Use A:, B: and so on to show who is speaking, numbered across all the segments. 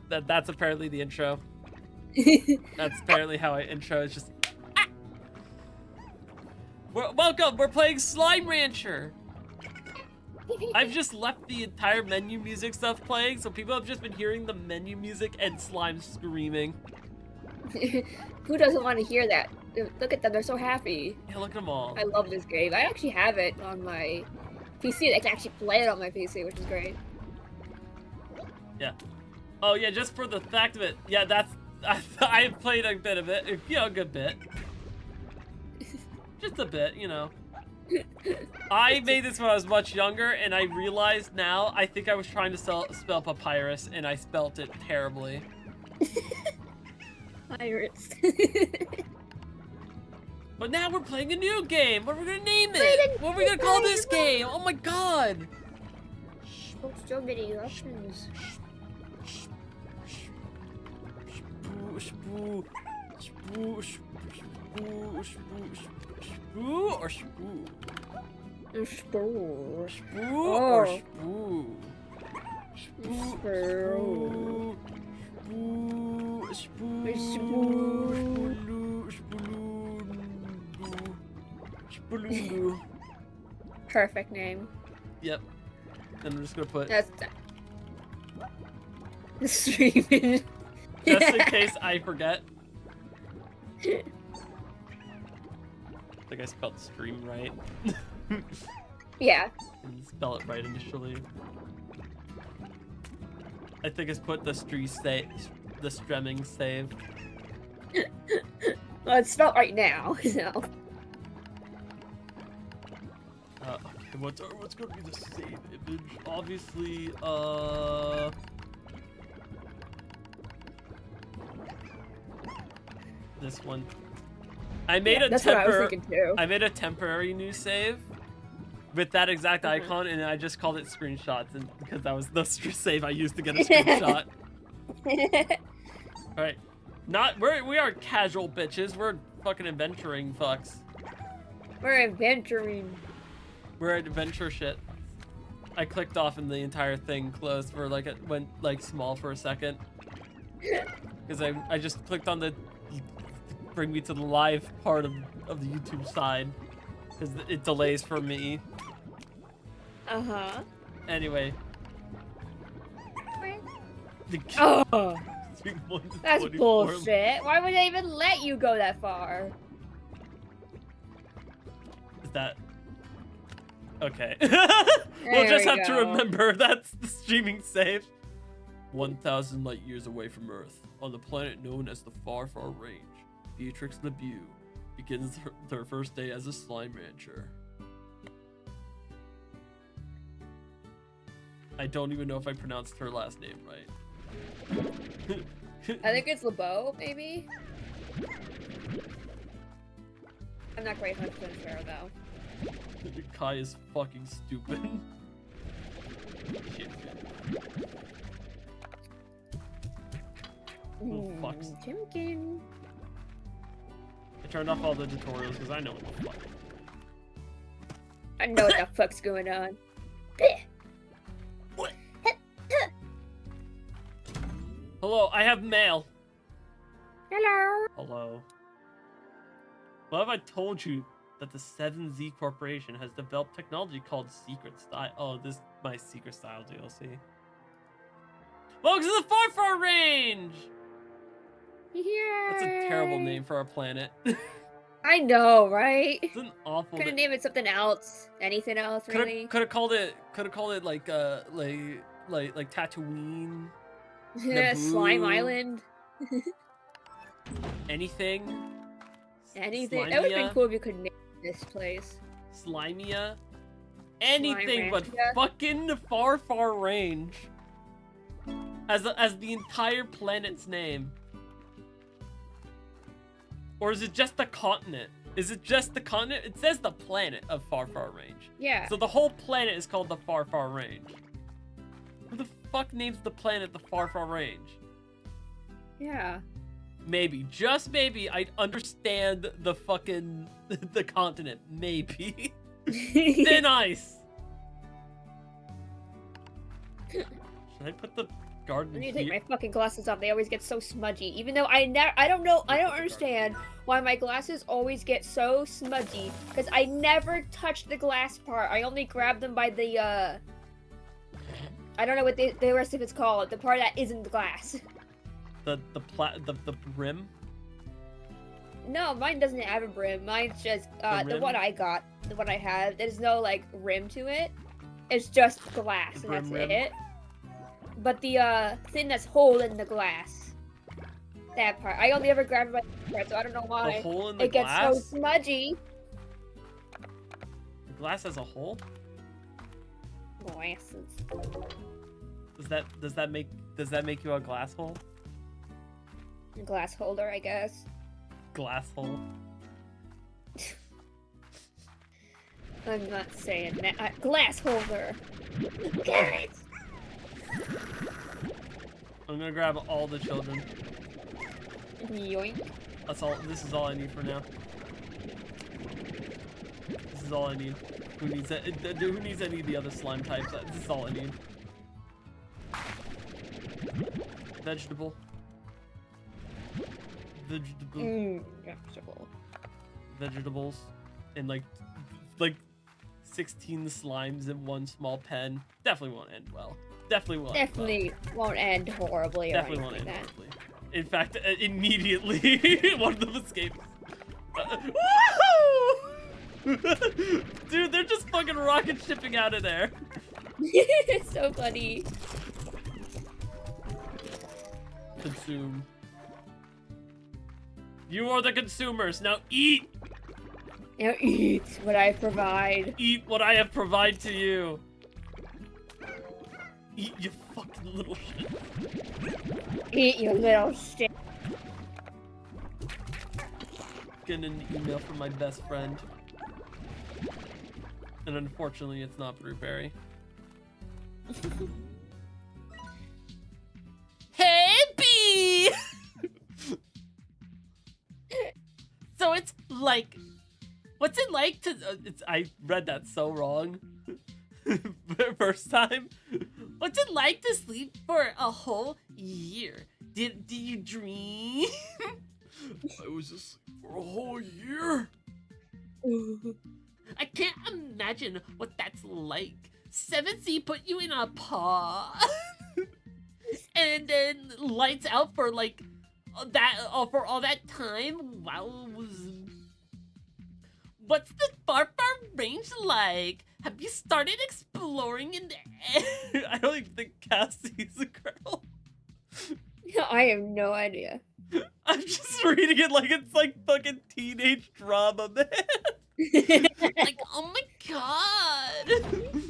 A: That's apparently the intro. That's apparently how I intro. It's just. Ah! Welcome. We're playing Slime Rancher. I've just left the entire menu music stuff playing, so people have just been hearing the menu music and slime screaming.
B: Who doesn't want to hear that? Look at them, they're so happy.
A: Yeah, look at them all.
B: I love this game. I actually have it on my PC. I can actually play it on my PC, which is great.
A: Yeah. Oh yeah, just for the fact of it. Yeah, that's. I've played a bit of it. You know, a good bit. Just a bit, you know. I made this when I was much younger, and I realized now, I think I was trying to spell papyrus, and I spelt it terribly.
B: Pirates.
A: But now we're playing a new game. What are we gonna name it? What are we gonna call this game? Oh my god!
B: So many options.
A: Spoo or spoo?
B: Spoo.
A: Spoo or spoo? Spoo. Spoo.
B: Perfect name.
A: Yep. Then I'm just gonna put.
B: That's streaming.
A: Just in case I forget. I think I spelled stream right.
B: Yeah.
A: Didn't spell it right initially. I think it's put the stremming save.
B: Well, it's spelled right now, so.
A: Okay, what's gonna be the save image? Obviously, this one. I made
B: that's what I was thinking too.
A: I made a temporary new save with that exact icon, and I just called it screenshots, and because that was the save I used to get a screenshot. All right, We are casual bitches. We're fucking adventuring fucks.
B: We're adventuring.
A: We're adventure shit. I clicked off and the entire thing closed for like it went like small for a second. Because I just clicked on the bring me to the live part of the YouTube side. Because it delays for me.
B: Uh-huh.
A: Anyway.
B: Oh, that's bullshit. Why would they even let you go that far?
A: Is that... Okay. We'll just have to remember that's the streaming save. 1,000 light years away from Earth, on the planet known as the Far Far Range, Beatrix LeBeau begins her first day as a slime rancher. I don't even know if I pronounced her last name right.
B: I think it's LeBeau, maybe? I'm not quite 100% sure, though.
A: Kai is fucking stupid. Shit. Oh, fucks.
B: Chimkin.
A: I turned off all the tutorials because I know what the fuck.
B: I know what the fuck's going on.
A: What? Hello, I have mail.
B: Hello.
A: Hello. What have I told you that the 7Z Corporation has developed technology called Secret Style? Oh, this is my Secret Style DLC. Welcome to the Far Far Range!
B: Yeah.
A: That's a terrible name for our planet.
B: I know, right?
A: It's an awful.
B: Could have named it something else. Anything else, really?
A: Could have called it like Tatooine.
B: Slime Island.
A: Anything.
B: Anything. That would have been cool if you could name this place.
A: Slimia. Anything but
B: Ranchia.
A: fucking Far Far Range. As the entire planet's name. Or is it just the continent? Is it just the continent? It says the planet of Far Far Range.
B: Yeah.
A: So the whole planet is called the Far Far Range. Who the fuck names the planet the Far Far Range?
B: Yeah.
A: Maybe, just maybe, I'd understand the fucking the continent. Maybe. Thin ice. Should I put the garden
B: I need
A: here?
B: to take my fucking glasses off. They always get so smudgy. Even though I don't understand why my glasses always get so smudgy. Because I never touch the glass part. I only grab them by the, I don't know what the rest of it's called. The part that isn't glass.
A: The brim?
B: No, mine doesn't have a brim. Mine's just, the one I got. The one I have. There's no, like, rim to it. It's just glass, and that's it. But the thing that's holding the glass, that part, I only ever grab it by the part, so I don't know why
A: The hole in the
B: it
A: glass?
B: gets so smudgy.
A: The glass has a hole?
B: Glasses.
A: Does that make you a glass hole?
B: Glass holder, I guess.
A: Glass hole.
B: I'm not saying that. Glass holder. Carrots.
A: I'm gonna grab all the children.
B: Yoink.
A: That's all. This is all I need for now. This is all I need. Who needs that? Who needs any of the other slime types? This is all I need. Vegetable.
B: Vegetable.
A: Vegetables. And like 16 slimes in one small pen. Definitely won't end well.
B: Definitely won't end horribly.
A: Definitely
B: or
A: won't end
B: like that.
A: horribly. In fact, immediately one of them escapes. Dude, they're just fucking rocket shipping out of there.
B: It's so funny.
A: Consume. You are the consumers. Now eat.
B: Now eat what I provide.
A: Eat what I have provided to you. Eat, you fucking little shit.
B: Eat, you little shit.
A: Getting an email from my best friend. And unfortunately, it's not Brewberry. Hey, B! So it's like, what's it like to? I read that so wrong. First time. What's it like to sleep for a whole year? Did you dream? I was asleep for a whole year. I can't imagine what that's like. 7C put you in a pod, and then lights out for like that for all that time. Wow. What's the far range like? Have you started exploring in the air? I don't even think Cassie's a girl.
B: I have no idea.
A: I'm just reading it like it's like fucking teenage drama, man. Like, oh my god.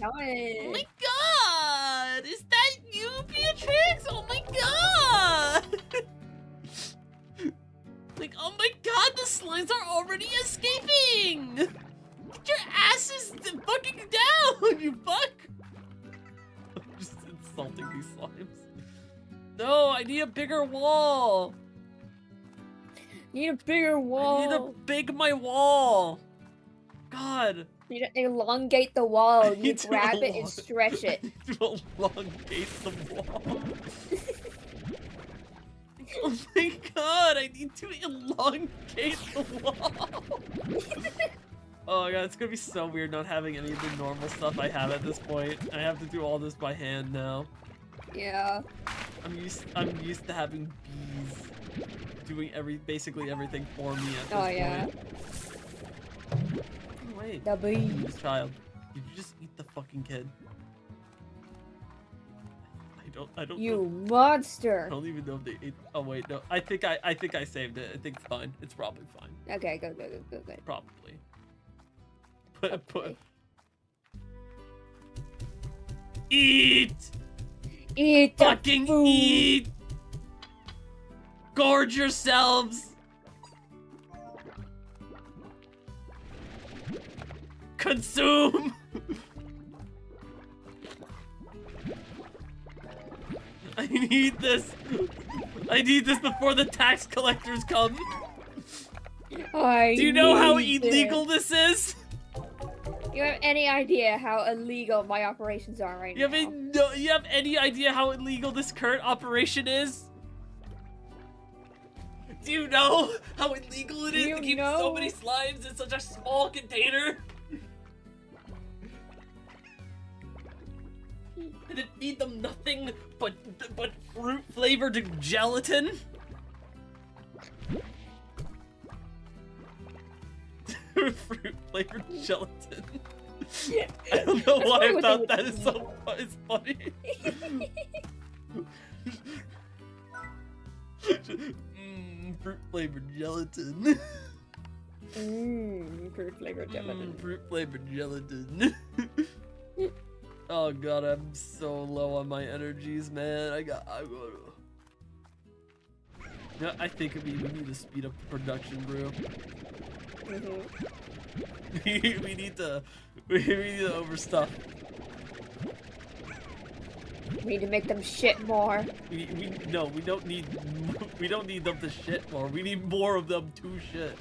B: No.
A: Oh my god. Is that you, Beatrix? Oh my god. Like, oh my god, the slimes are already escaping! Get your asses fucking down, you fuck! I'm just insulting these slimes. No, I need a bigger wall!
B: Need a bigger wall.
A: I need to big my wall! God.
B: You need to elongate the wall. You grab it and stretch it.
A: I need to elongate the wall. Oh my god, I need to elongate the wall. Oh my god, it's gonna be so weird not having any of the normal stuff I have at this point. I have to do all this by hand now.
B: Yeah.
A: I'm used to having bees doing basically everything for me at this point. Wait.
B: The bees.
A: Child, did you just eat the fucking kid? I don't
B: You
A: know.
B: monster!
A: I don't even know if they ate. Oh wait, no. I think I saved it. I think it's fine. It's probably fine.
B: Okay, go.
A: Probably.
B: Okay.
A: Eat!
B: Eat that
A: Fucking
B: food.
A: eat! Gorge yourselves! Consume! I need this! I need this before the tax collectors come! Do you know how illegal this is?
B: You have any idea how illegal my operations are right now?
A: You have any idea how illegal this current operation is? Do you know how illegal it is to keep so many slimes in such a small container? And it feed them nothing but fruit-flavored gelatin? Fruit-flavored gelatin. I don't know why I thought that is so funny. Fruit-flavored gelatin.
B: Fruit-flavored gelatin.
A: Fruit-flavored gelatin. Oh god, I'm so low on my energies, man. I think we need to speed up the production, bro. we need to overstuff.
B: We need to make them shit more.
A: No, we don't need them to shit more. We need more of them to shit.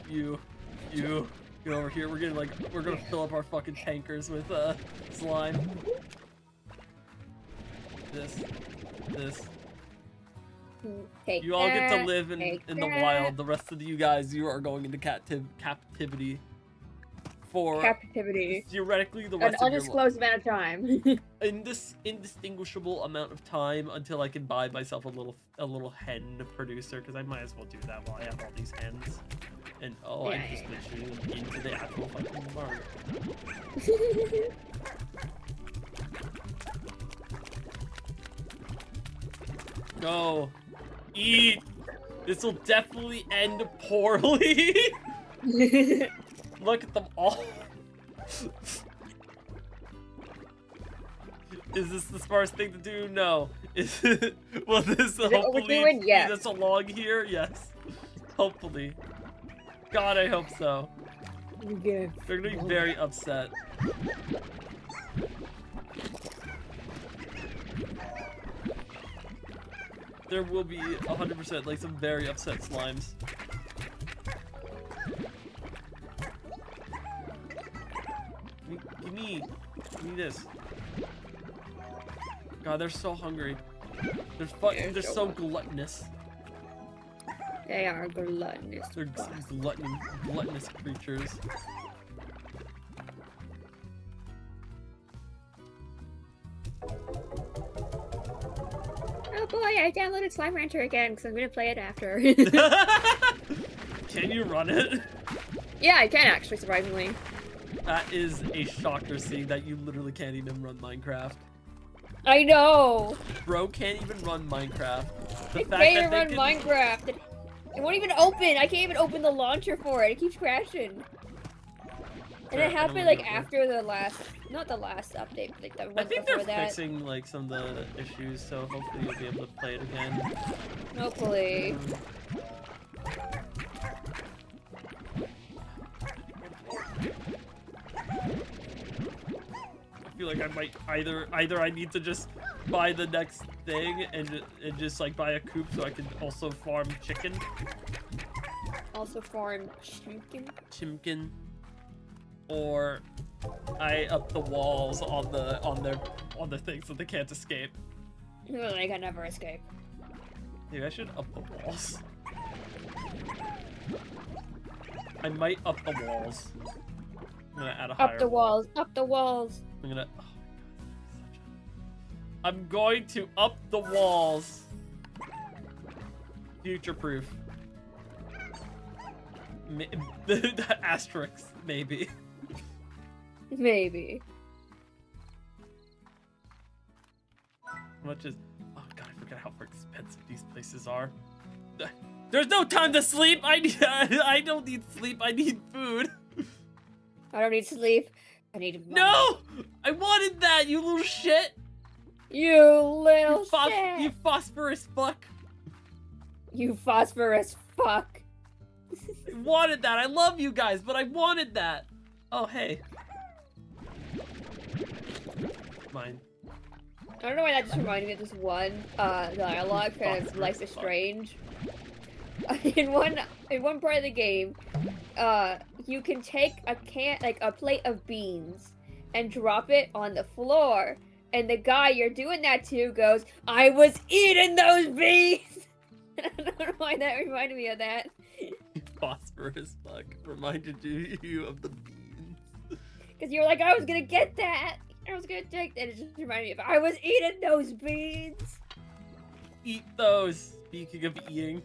A: You get over here. We're gonna fill up our fucking tankers with slime. This. You all get to live in the wild. The rest of you guys, you are going into captivity. For theoretically the rest
B: an undisclosed amount of time.
A: In this indistinguishable amount of time until I can buy myself a little hen producer, because I might as well do that while I have all these hens. And I just been shooting them into the actual fucking barn. Go. Eat. This will definitely end poorly. Look at them all. Is this the smartest thing to do? No. Will this hopefully lead us along here? Yes. Hopefully. God, I hope so. They're gonna be very upset. there will be 100% like some very upset slimes. Give me this. God, they're so hungry. They're so gluttonous.
B: They are gluttonous.
A: They're gluttonous creatures.
B: Oh boy, I downloaded Slime Rancher again because I'm gonna play it after.
A: Can you run it?
B: Yeah, I can actually, surprisingly.
A: That is a shocker, seeing that you literally can't even run Minecraft.
B: I know!
A: Bro can't even run Minecraft.
B: I can't even run Minecraft. It won't even open. I can't even open the launcher for it. It keeps crashing. And it happened like after the last, not the last update, but like the one
A: I think
B: before
A: they're
B: that.
A: fixing like some of the issues, so hopefully you'll be able to play it again.
B: Hopefully.
A: I feel like I might either I need to just buy the next thing and just like buy a coop so I can also farm chicken.
B: Also farm chicken.
A: Chimkin. Or I up the walls on their thing so they can't escape.
B: They can never escape.
A: Maybe I should up the walls. I might up the walls. I'm gonna add a higher
B: Up the walls, up the walls.
A: I'm gonna. Oh my god, I'm going to up the walls. Future proof. The asterisks, maybe.
B: Maybe.
A: How much is? Oh god, I forgot how expensive these places are. There's no time to sleep. I don't need sleep. I need food.
B: I don't need sleep. I need money.
A: No! I wanted that, you little shit!
B: You little shit!
A: You phosphorus fuck!
B: You phosphorus fuck!
A: I wanted that. I love you guys, but I wanted that. Oh, hey. Mine.
B: I don't know why that just reminded me of this one dialogue, kind of Life is Strange. In one part of the game, you can take a plate of beans and drop it on the floor, and the guy you're doing that to goes, "I was eating those beans." I don't know why that reminded me of that.
A: Phosphorus fuck reminded you of the beans.
B: Because you were like, I was gonna get that. I was gonna take that. It just reminded me of, I was eating those beans.
A: Eat those. Speaking of eating.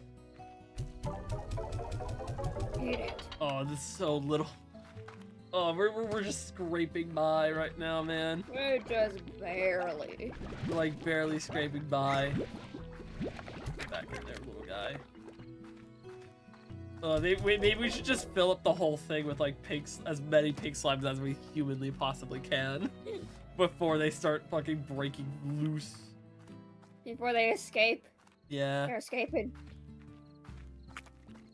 B: Eat it.
A: Oh, this is so little. Oh, we're just scraping by right now, man.
B: We're just barely.
A: We're like barely scraping by. Get back in there, little guy. Maybe we should just fill up the whole thing with like as many pink slimes as we humanly possibly can before they start fucking breaking loose.
B: Before they escape.
A: Yeah.
B: They're escaping.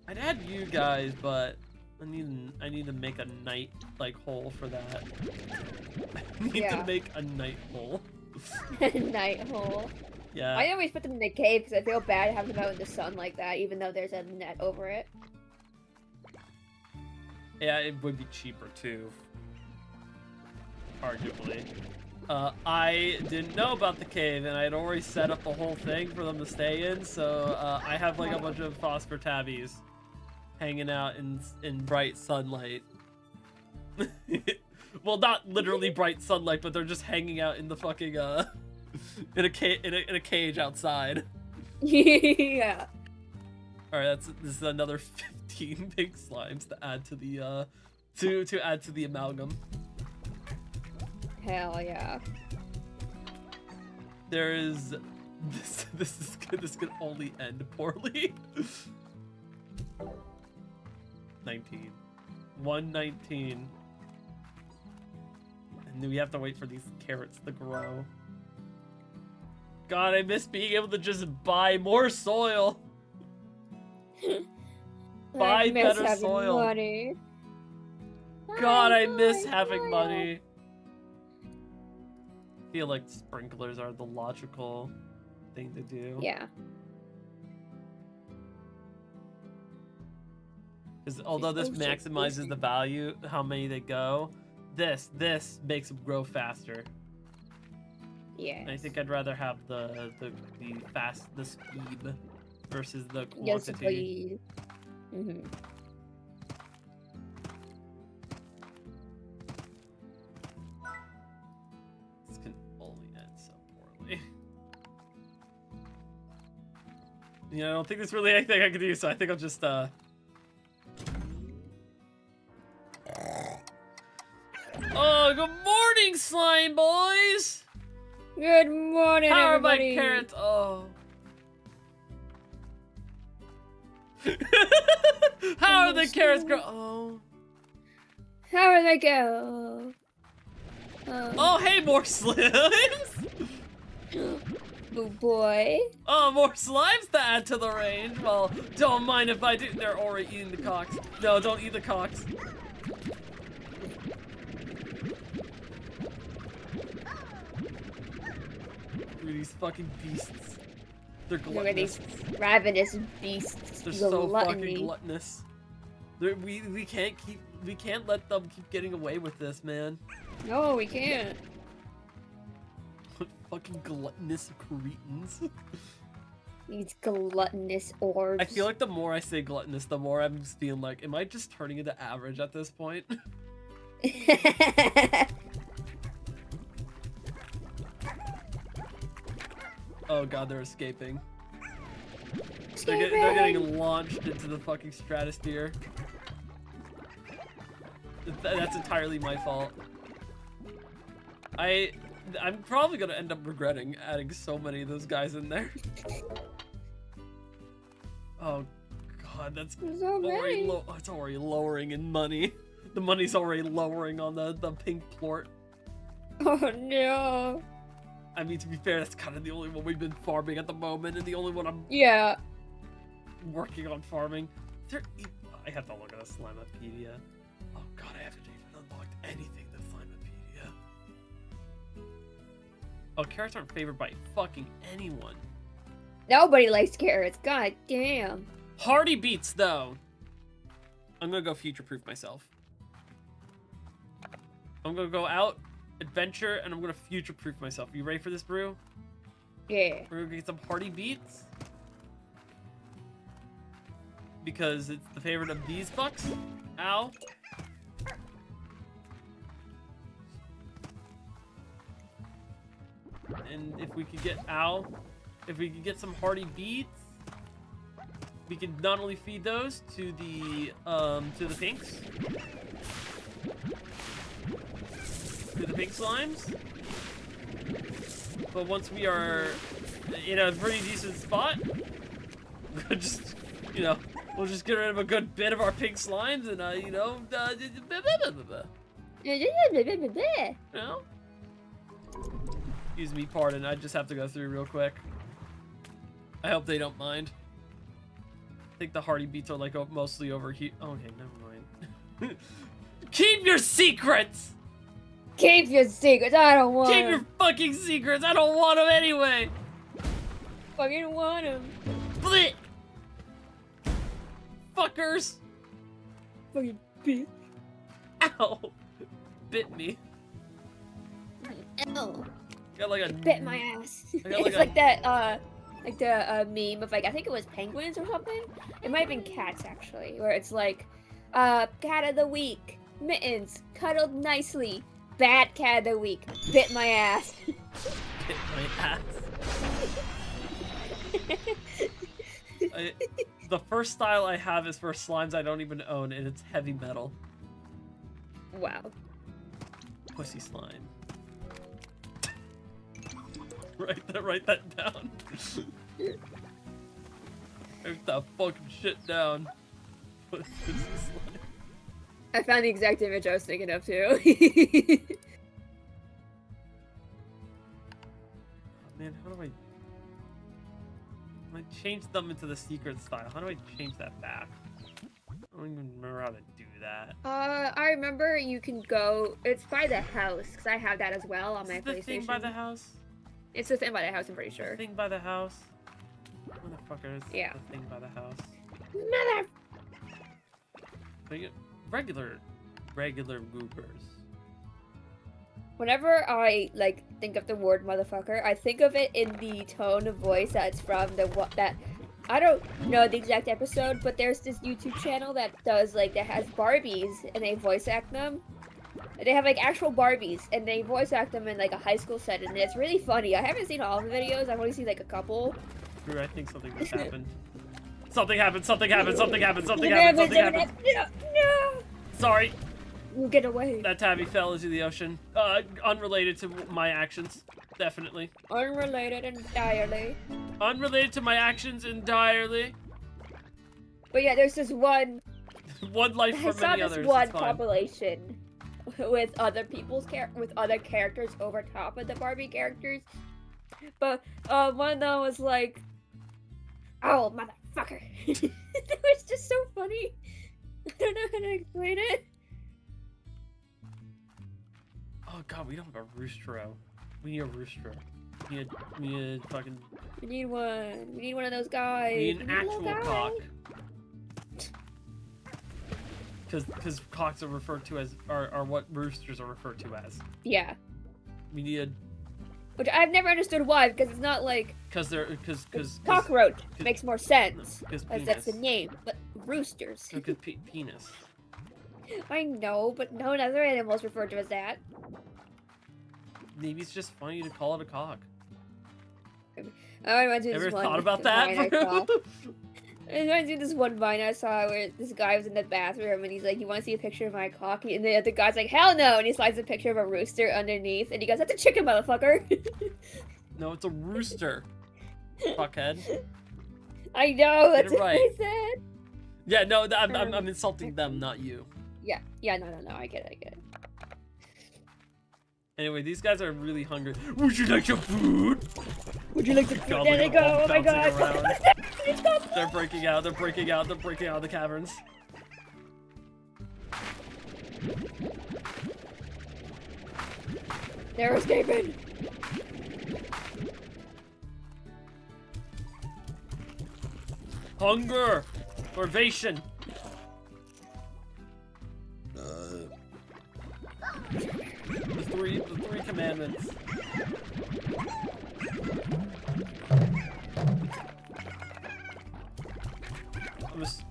A: I'd add you guys, but I need to make a night hole for that. I need to make a night hole.
B: Night hole.
A: Yeah.
B: I always put them in the cave because I feel bad having them out in the sun like that, even though there's a net over it.
A: Yeah, it would be cheaper too. Arguably. I didn't know about the cave, and I'd already set up the whole thing for them to stay in, so I have like a bunch of phosphor tabbies hanging out in bright sunlight. Well, not literally bright sunlight, but they're just hanging out in the fucking in a cage outside.
B: Yeah.
A: All right, this is another 15 pink slimes to add to the to add to the amalgam.
B: Hell yeah.
A: There is this could only end poorly. 19. 119. And then we have to wait for these carrots to grow. God, I miss being able to just buy more soil. Buy better soil.
B: Money.
A: God, I miss having money. I feel like sprinklers are the logical thing to do.
B: Yeah.
A: Because although this maximizes the value, how many they go, this makes them grow faster.
B: Yeah.
A: I think I'd rather have the speed versus the quantity.
B: Mm-hmm.
A: This can only end so poorly. Yeah, I don't think there's really anything I can do, so I think I'll just Oh, good morning, slime boys!
B: Good morning,
A: How
B: everybody.
A: are my carrots? Oh. How are the carrots grow? Oh.
B: How are they go?
A: Oh, hey, more slimes!
B: Oh boy.
A: Oh, more slimes to add to the range. Well, don't mind if I do. They're already eating the cocks. No, don't eat the cocks. These fucking beasts. They're gluttonous.
B: Look at these ravenous beasts.
A: They're so fucking gluttonous. We can't let them keep getting away with this, man.
B: No, we can't.
A: Fucking gluttonous cretins.
B: These gluttonous orbs.
A: I feel like the more I say gluttonous, the more I'm just feeling like, am I just turning into average at this point? Oh god, they're escaping. They're getting launched into the fucking stratosphere. That's entirely my fault. I'm probably gonna end up regretting adding so many of those guys in there. Oh god, that's already it's already lowering in money. The money's already lowering on the pink plort.
B: Oh no.
A: I mean, to be fair, that's kind of the only one we've been farming at the moment, and the only one I'm working on farming. I have to look at a Slimepedia. Oh god, I haven't even unlocked anything to Slimepedia. Oh, carrots aren't favored by fucking anyone.
B: Nobody likes carrots. God damn.
A: Hardy beets, though. I'm gonna go future-proof myself. I'm gonna go out, adventure, and I'm gonna future-proof myself. You ready for this, Brew?
B: Yeah.
A: We're gonna get some hardy beets. Because it's the favorite of these fucks. Ow. And if we could get if we could get some hardy beets, we can not only feed those to the pinks, to the pink slimes, but once we are in a pretty decent spot, we'll just, we'll just get rid of a good bit of our pink slimes and, Excuse me, pardon, I just have to go through real quick. I hope they don't mind. I think the hardy beets are like mostly over here. Oh, okay, never mind. Keep your secrets!
B: Keep your secrets, I don't want them.
A: Keep your fucking secrets, I don't want them anyway!
B: Fucking want them.
A: Blit! Fuckers!
B: Fucking bitch.
A: Ow! Bit me.
B: Ow.
A: Got like a...
B: It bit my ass.
A: Like
B: it's like that, like the meme of, like, I think it was penguins or something? It might have been cats, actually, where it's like, cat of the week, mittens, cuddled nicely, bad cat of the week, bit my ass.
A: Bit my ass. The first style I have is for slimes I don't even own, and it's heavy metal.
B: Wow.
A: Pussy slime. Write that down. Write that fucking shit down. Pussy slime.
B: I found the exact image I was thinking of, too.
A: Oh, man, how do I change them into the secret style? How do I change that back? I don't even remember how to do that.
B: I remember you can go, it's by the house, because I have that as well on my PlayStation.
A: The thing by the house?
B: It's the thing by the house, I'm pretty sure.
A: The thing by the house? Motherfucker is
B: yeah.
A: the thing by the house.
B: Mother...
A: Regular goobers.
B: Whenever I like think of the word motherfucker, I think of it in the tone of voice that's from that I don't know the exact episode, but there's this YouTube channel that does that has Barbies and they voice act them. They have actual Barbies and they voice act them in a high school setting, and it's really funny. I haven't seen all the videos. I've only seen a couple.
A: Drew, I think something just happened. Something happened. Something happened. Something happened. Something happened. Something happened.
B: No.
A: Sorry.
B: We'll get away.
A: That tabby fell into the ocean. Unrelated to my actions. Definitely.
B: Unrelated entirely.
A: Unrelated to my actions entirely.
B: But yeah, there's this one.
A: One life for many others.
B: I saw this one compilation with other other characters over top of the Barbie characters. But one of them was like, "Oh, motherfucker!" It was just so funny. I don't know how to explain it.
A: Oh god, we don't have a roostro. We need a roostro. We need a fucking...
B: We need one. We need one of those guys.
A: We need an actual cock. Because cocks are referred to as... are what roosters are referred to as.
B: Yeah.
A: We need a...
B: Which I've never understood why, because it's not like...
A: Because they're... Because...
B: Cockroach makes more sense.
A: Because
B: that's the name. But roosters.
A: Because penis.
B: I know, but no other animal's referred to as that.
A: Maybe it's just funny to call it a cock.
B: I reminds me of
A: Ever
B: this one
A: thought about that?
B: It reminds me of this one vine I saw where this guy was in the bathroom and he's like, "You want to see a picture of my cock?" And the other guy's like, "Hell no!" And he slides a picture of a rooster underneath, and he goes, "That's a chicken, motherfucker."
A: No, it's a rooster. Fuckhead.
B: I know. That's what
A: right.
B: I said.
A: Yeah, no, I'm insulting them, not you.
B: Yeah, no, I get it.
A: Anyway, these guys are really hungry. Would you like some food?
B: Would you like the food? There they go! Oh my god!
A: They're breaking out of the caverns.
B: They're escaping!
A: Hunger! Starvation! The three commandments.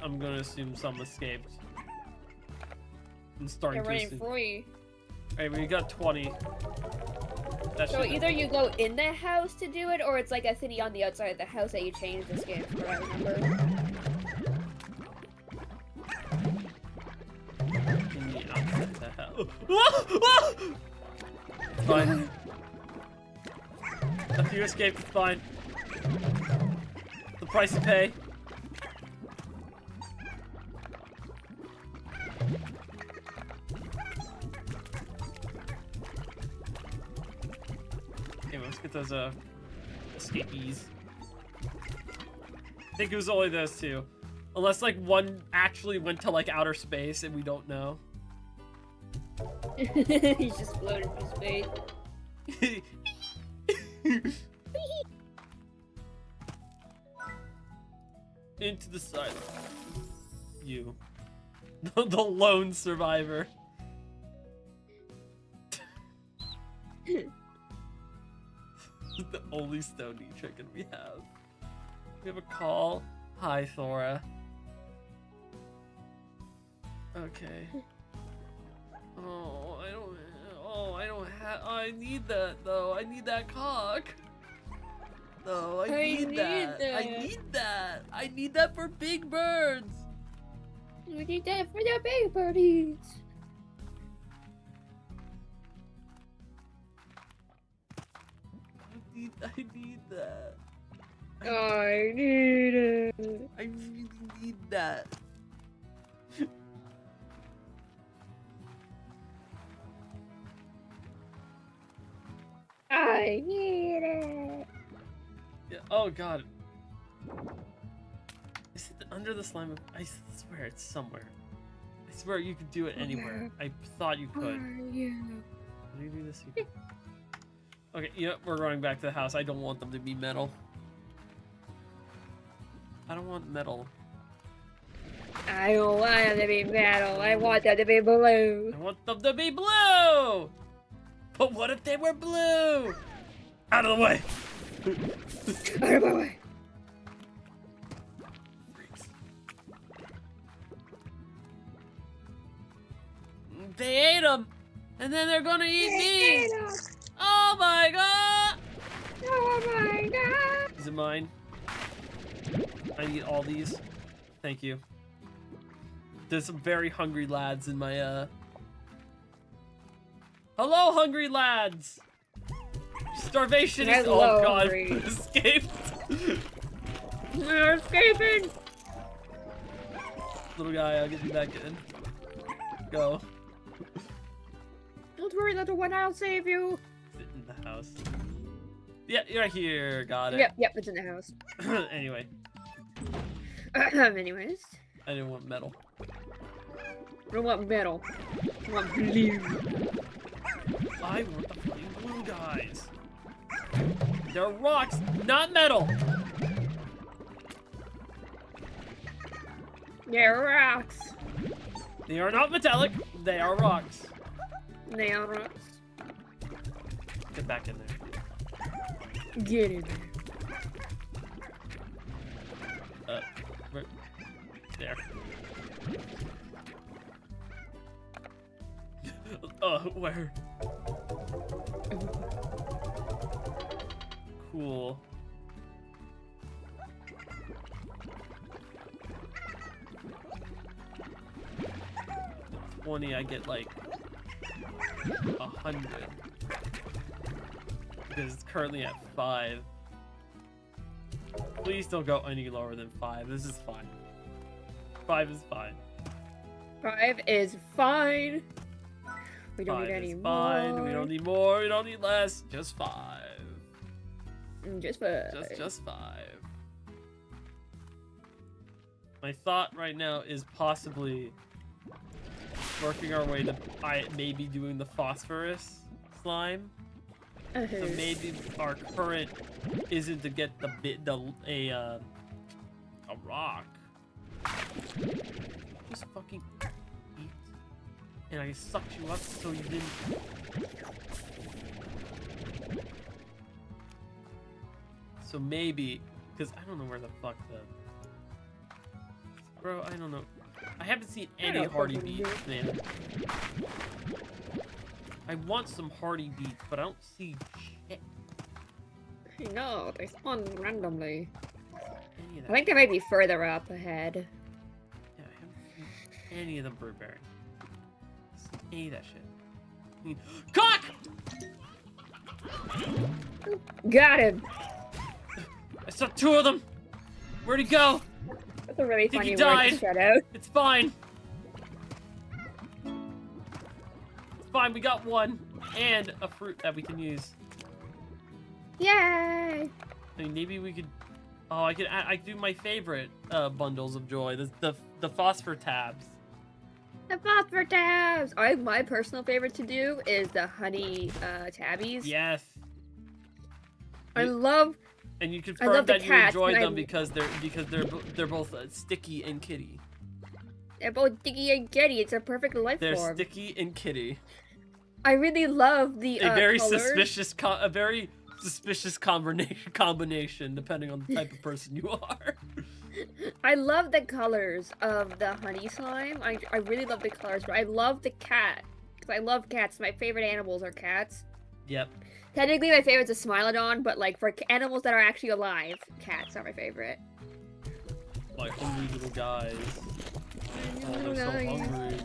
A: I'm gonna assume some escaped. I'm starting
B: They're
A: to
B: running free.
A: Alright, we got 20.
B: So either you go in the house to do it, or it's like a city on the outside of the house that you change this game, from what I remember.
A: In the outside of the house. Fine. If you escape, it's fine. The price you pay. Okay, let's get those escapees. I think it was only those two. Unless one actually went to outer space and we don't know.
B: He's just floating through space.
A: Into the silence. You. The lone survivor. The only stony chicken we have. We have a call. Hi, Thora. Okay. I need that though. I need that cock. No, I need that. I need that for big birds.
B: We need that for the big birdies.
A: I need that.
B: I need it.
A: I really need that.
B: I need it.
A: Yeah. Oh god. Is it under the slime? I swear it's somewhere. I swear you could do it anywhere. I thought you could.
B: Where are you?
A: Can you do this? Okay, yeah, we're going back to the house. I don't want them to be metal. I don't want metal.
B: I don't want them to be metal. I want them to be blue.
A: I want them to be blue! But what if they were blue? Out of the way!
B: Out of my way.
A: They ate them! And then they're gonna eat me! Oh my god!
B: Oh my god!
A: Is it mine? I need all these. Thank you. There's some very hungry lads in my, Hello, hungry lads! Starvation is-
B: Hello,
A: oh god,
B: hungry.
A: escaped!
B: We're escaping!
A: Little guy, I'll get you back in. Go.
B: Don't worry, little one, I'll save you.
A: Sit in the house. Yeah, you're right here. Got it.
B: Yep, it's in the house.
A: Anyway.
B: Anyways.
A: I didn't want metal.
B: I don't want metal. I want blue.
A: I want the fucking blue guys. They're rocks, not metal.
B: They're rocks.
A: They are not metallic. They are rocks.
B: They are rocks.
A: Get back in there.
B: Get in there.
A: Right there. Where? Cool. At 20, I get like 100. Because it's currently at 5. Please don't go any lower than 5. This is fine. 5 is fine.
B: 5 is fine. We don't
A: 5
B: need any
A: is
B: more.
A: fine. We don't need more. We don't need less. Just 5.
B: Just 5.
A: Just 5. My thought right now is possibly working our way to maybe doing the phosphorus slime. So maybe our current isn't to get a rock. Just fucking eat. And I sucked you up so you didn't. So maybe, because I don't know where the fuck the. Bro, I don't know. I haven't seen any hardy beets, man. I want some hardy beets, but I don't see shit.
B: No, they spawn randomly.
A: Any of
B: I
A: that.
B: think they might be further up ahead.
A: Yeah, I haven't seen any of the Brewberry. Any of that shit. Cock!
B: Got him!
A: I saw 2 of them! Where'd he go?
B: That's a really
A: Think he
B: funny word
A: died.
B: to shout out.
A: It's fine. It's fine, we got 1. And a fruit that we can use.
B: Yay!
A: I mean, maybe we could... Oh, I could do my favorite bundles of joy. The phosphor tabs.
B: The phosphor tabs! My personal favorite to do is the honey tabbies.
A: Yes.
B: I love...
A: And you confirm that you
B: cats,
A: enjoy
B: and
A: them because they're both sticky and kitty.
B: They're both sticky and kitty. It's a perfect life
A: They're
B: form.
A: sticky and kitty.
B: I really love the
A: A very
B: colors.
A: suspicious combination depending on the type of person you are.
B: I love the colors of the honey slime. I really love the colors, but I love the cat. Because I love cats. My favorite animals are cats.
A: Yep.
B: Technically, my favorite's a Smilodon, but like for animals that are actually alive, cats are my favorite.
A: Like hungry little guys. Oh, they're so hungry.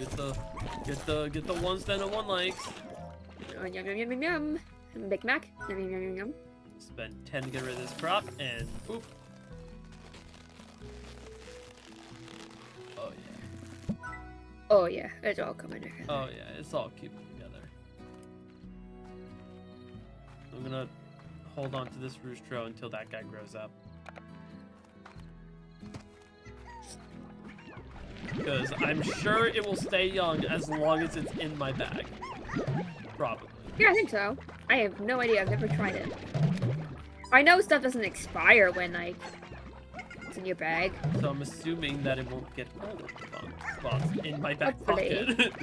A: Get the ones that no one likes.
B: Oh, yum yum yum yum yum. Big Mac. Yum yum yum yum yum.
A: Spend 10 to get rid of this crop, and boop. Oh yeah.
B: Oh yeah, it's all coming together.
A: Oh yeah, it's all keeping together. I'm gonna hold on to this roostro until that guy grows up. Because I'm sure it will stay young as long as it's in my bag. Probably.
B: Yeah, I think so. I have no idea. I've never tried it. I know stuff doesn't expire when, like, It's in your bag.
A: So I'm assuming that it won't get cold while it's in my back
B: Hopefully.
A: pocket.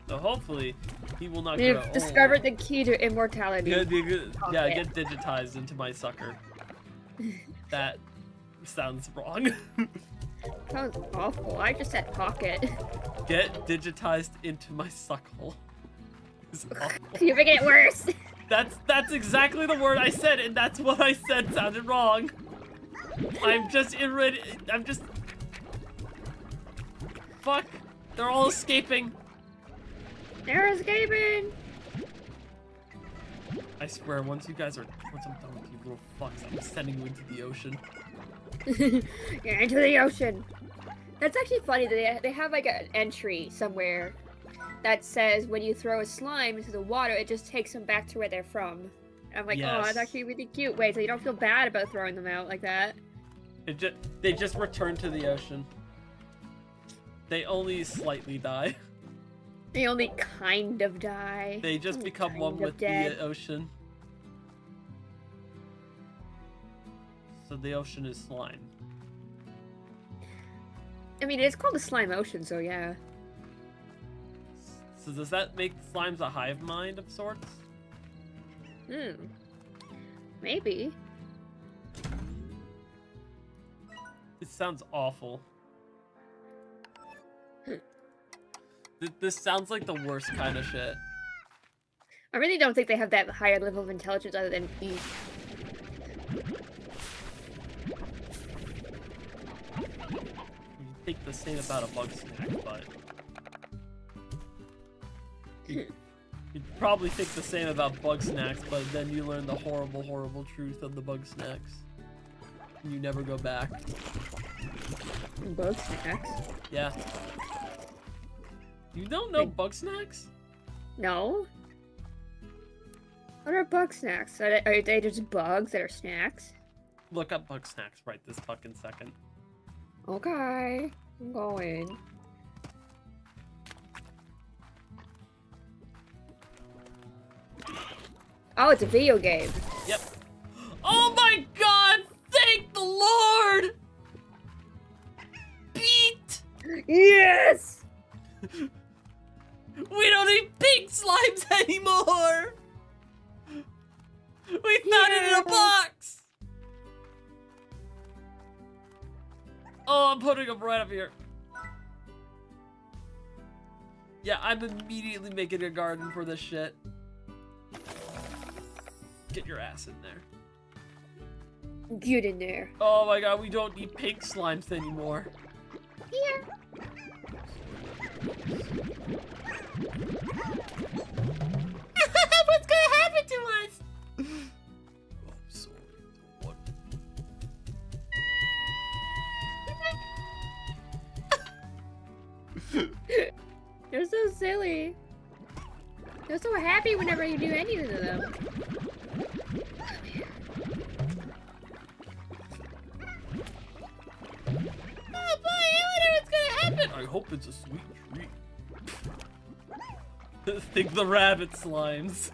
A: So hopefully, he will not
B: You've
A: grow
B: discovered
A: old.
B: the key to immortality.
A: Yeah, get digitized into my sucker. That sounds wrong.
B: Sounds awful. I just said pocket.
A: Get digitized into my suckhole.
B: You're making it worse.
A: That's exactly the word I said, and that's what I said sounded wrong. I'm just Fuck! They're all escaping.
B: They're escaping.
A: I swear, once I'm done with you little fucks, I'm sending you into the ocean.
B: You're into the ocean. That's actually funny that they have like an entry somewhere that says when you throw a slime into the water, it just takes them back to where they're from. And I'm like, oh, that's actually really cute. Wait, so you don't feel bad about throwing them out like that?
A: They just return to the ocean. They only slightly die.
B: They only kind of die.
A: They just become one with the ocean. So the ocean is slime.
B: I mean, it's called the slime ocean, so yeah.
A: So does that make slimes a hive mind of sorts?
B: Maybe.
A: It sounds awful. This sounds like the worst kind of shit.
B: I really don't think they have that higher level of intelligence other than eat.
A: You think the same about a bug snack, but... You'd probably think the same about bug snacks, but then you learn the horrible, horrible truth of the bug snacks. And you never go back.
B: Bug snacks?
A: Yeah. You don't know bug snacks?
B: No. What are bug snacks? Are they just bugs that are snacks?
A: Look up bug snacks right this fucking second.
B: Okay. I'm going. Oh, it's a video game.
A: Yep. Oh my god! Thank the Lord! Beat!
B: Yes!
A: We don't need pink slimes anymore! We found it in a box! Oh, I'm putting them right up here. Yeah, I'm immediately making a garden for this shit. Get your ass in there.
B: Get in there.
A: Oh my god, we don't need pink slimes anymore.
B: Here.
A: What's gonna happen to us? Oh, I'm sorry. What?
B: You're so silly. You're so happy whenever you do anything to them.
A: Oh boy, I wonder what's gonna happen. I hope it's a sweet treat. Think the rabbit slimes.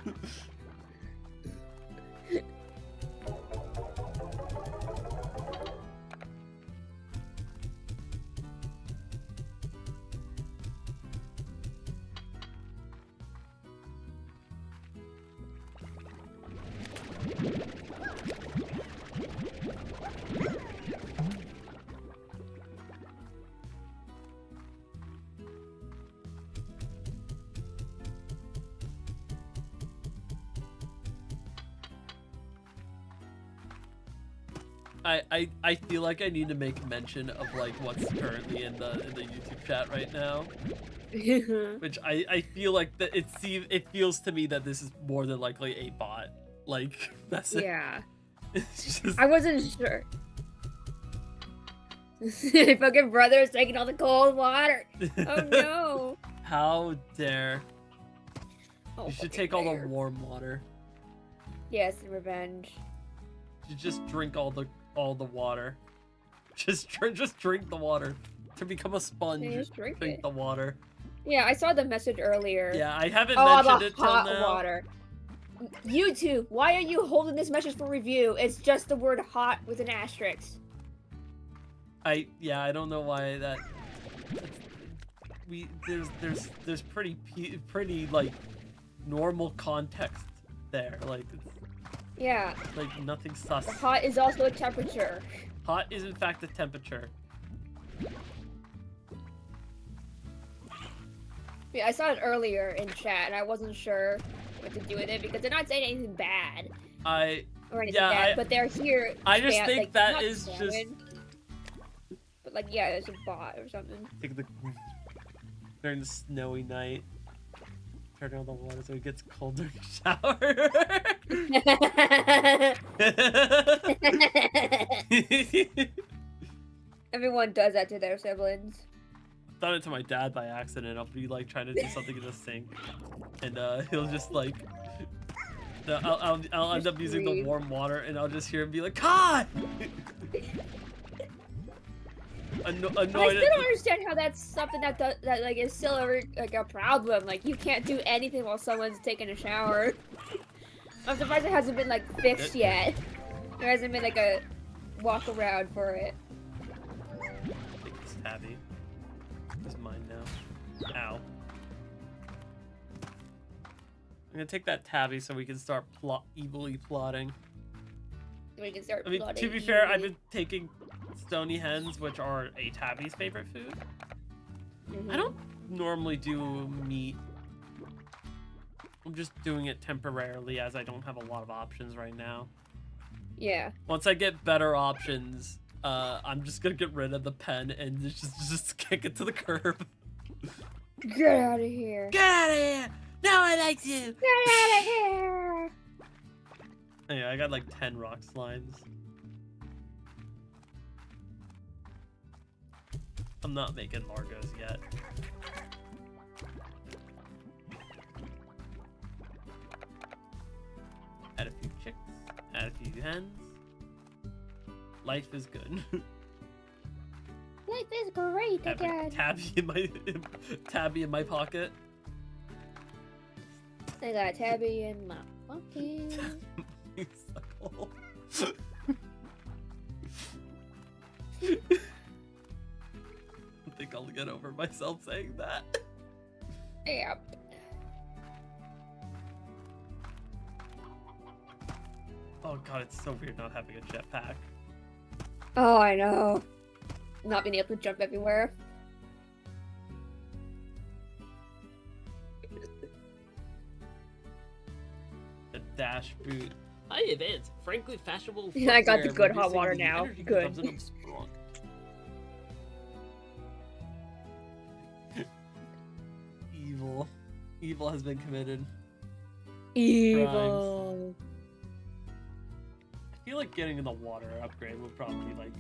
A: I feel like I need to make mention of like what's currently in the YouTube chat right now. Which I feel like that it feels to me that this is more than likely a bot. Like that's it.
B: Yeah.
A: It's just...
B: I wasn't sure. My fucking brother is taking all the cold water. Oh no.
A: How dare.
B: Oh,
A: You should take all the warm water.
B: Yes, revenge.
A: You just drink all the water. Just drink the water. To become a sponge,
B: Yeah, just drink it.
A: the water.
B: Yeah, I saw the message earlier.
A: Yeah, I haven't
B: Oh,
A: mentioned
B: the
A: it till
B: hot
A: now.
B: water. YouTube, why are you holding this message for review? It's just the word hot with an asterisk.
A: I don't know why that. There's pretty like normal context there. Like it's,
B: yeah.
A: Like nothing sus.
B: The hot is also a temperature.
A: Hot is in fact a temperature.
B: Yeah, I saw it earlier in chat, and I wasn't sure what to do with it because they're not saying anything bad. Or anything bad, but they're here.
A: I just think like, that is just.
B: But like, yeah, it's a bot or something.
A: During the snowy night, turn on the water so it gets cold during the shower.
B: Everyone does that to their siblings.
A: I've done it to my dad by accident. I'll be like trying to do something in the sink, and he'll just like. I'll end up using the warm water, and I'll just hear him be like, "God!" Annoyed. I
B: still don't understand how that's something that like is still like a problem. Like you can't do anything while someone's taking a shower. I'm surprised it hasn't been like fixed yet. There hasn't been like a walk around for it.
A: Take this tabby. It's mine now. Ow. I'm gonna take that tabby so we can start evilly plotting.
B: We can start.
A: I mean, to be fair, I've been taking stony hens, which are a tabby's favorite food. I don't normally do meat. I'm just doing it temporarily as I don't have a lot of options right now.
B: Yeah.
A: Once I get better options, I'm just gonna get rid of the pen and just kick it to the curb.
B: Get out of here.
A: Get out of here! No one likes you!
B: Get out of here!
A: Anyway, I got like 10 rock slimes. I'm not making Largos yet. Add a few chicks, add a few hens. Life is good.
B: Life is great again.
A: Tabby in my pocket.
B: I got Tabby in my pocket.
A: I think I'll get over myself saying that.
B: Yep.
A: Oh god, it's so weird not having a jetpack.
B: Oh, I know. Not being able to jump everywhere.
A: The dash boot. Hi, Advance. Frankly fashionable.
B: I got the good hot water now. Good.
A: Evil. Evil has been committed.
B: Evil.
A: Crimes. I feel like getting in the water upgrade would probably like.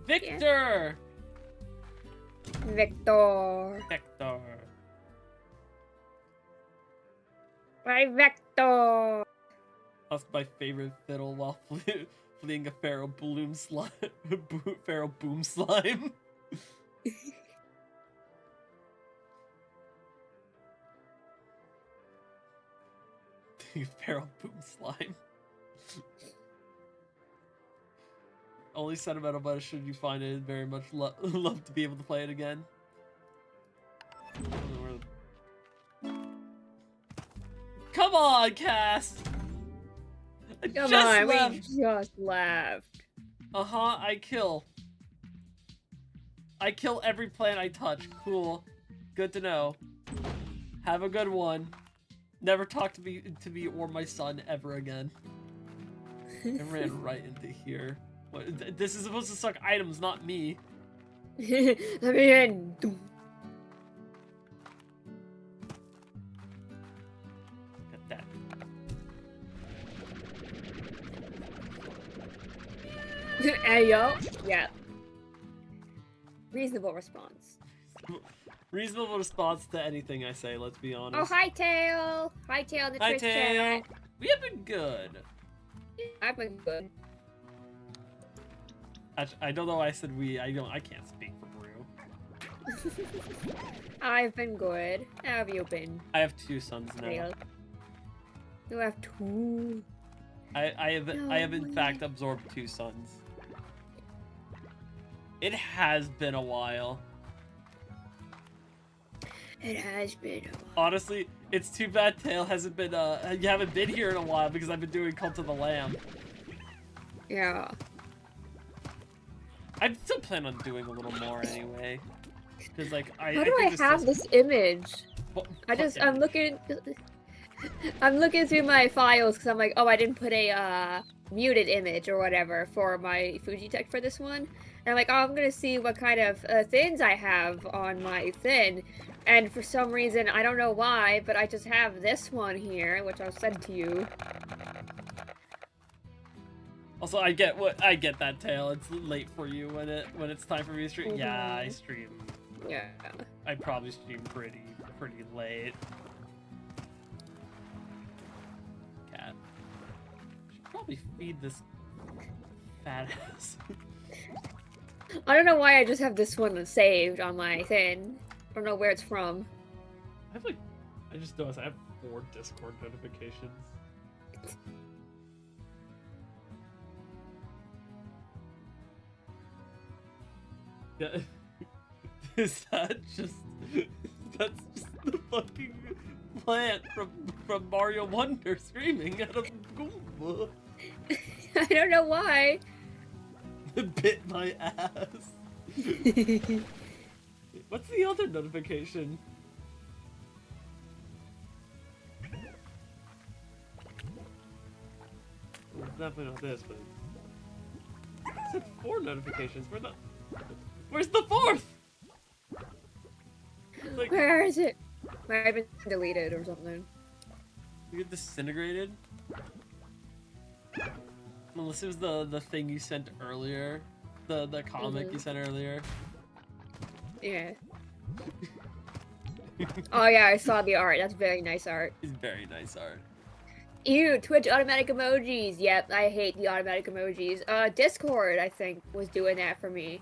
A: Victor!
B: Yeah. Victor.
A: Victor.
B: My Victor.
A: That's my favorite fiddle while fleeing a Pharaoh Bloom slime. Pharaoh Boom slime. Pharaoh Boom slime. Only sentimental, but should you find it, very much love to be able to play it again. Come on, Cass!
B: Come on, we just left.
A: I kill every plant I touch. Cool. Good to know. Have a good one. Never talk to me or my son ever again. I ran right into here. What, this is supposed to suck items, not me.
B: Let me in.
A: Got that.
B: Hey yo. Yeah. Reasonable response.
A: Reasonable response to anything I say, let's be honest.
B: Oh, hi, Tail. Hi, Tail. The Twitch chat.
A: We have been good.
B: I've been good.
A: I don't know why I said we. I can't speak for Brew.
B: I've been good. How have you been?
A: I have 2 sons now.
B: Tail. You have 2.
A: I have in fact absorbed 2 suns. It has been a while.
B: It has been a while.
A: Honestly, it's too bad Tail hasn't been you haven't been here in a while because I've been doing Cult of the Lamb.
B: Yeah.
A: I still plan on doing a little more anyway. Cause like
B: How do I have this image? I'm looking through my files because I'm like, oh, I didn't put a muted image or whatever for my Fuji tech for this one. And I'm like, oh, I'm gonna see what kind of thins I have on my thin. And for some reason, I don't know why, but I just have this one here, which I'll send to you.
A: Also, I get that, Tail. It's late for you when it's time for me to stream. Mm-hmm. Yeah, I stream.
B: Yeah.
A: I probably stream pretty late. Cat. Should probably feed this fat ass.
B: I don't know why I just have this one saved on my thing. I don't know where it's from.
A: I just noticed I have 4 Discord notifications. Yeah. That's just the fucking plant from Mario Wonder screaming at a Goomba.
B: I don't know why.
A: Bit my ass. What's the other notification? Well, definitely not this, but it said 4 notifications. Where's the 4th? Like,
B: where is it? Might have been deleted or something.
A: You get disintegrated? Unless it was the thing you sent earlier. The comic you sent earlier.
B: Yeah. Oh yeah, I saw the art. That's very nice art.
A: It's very nice art.
B: Ew, Twitch automatic emojis. Yep, I hate the automatic emojis. Discord, I think, was doing that for me.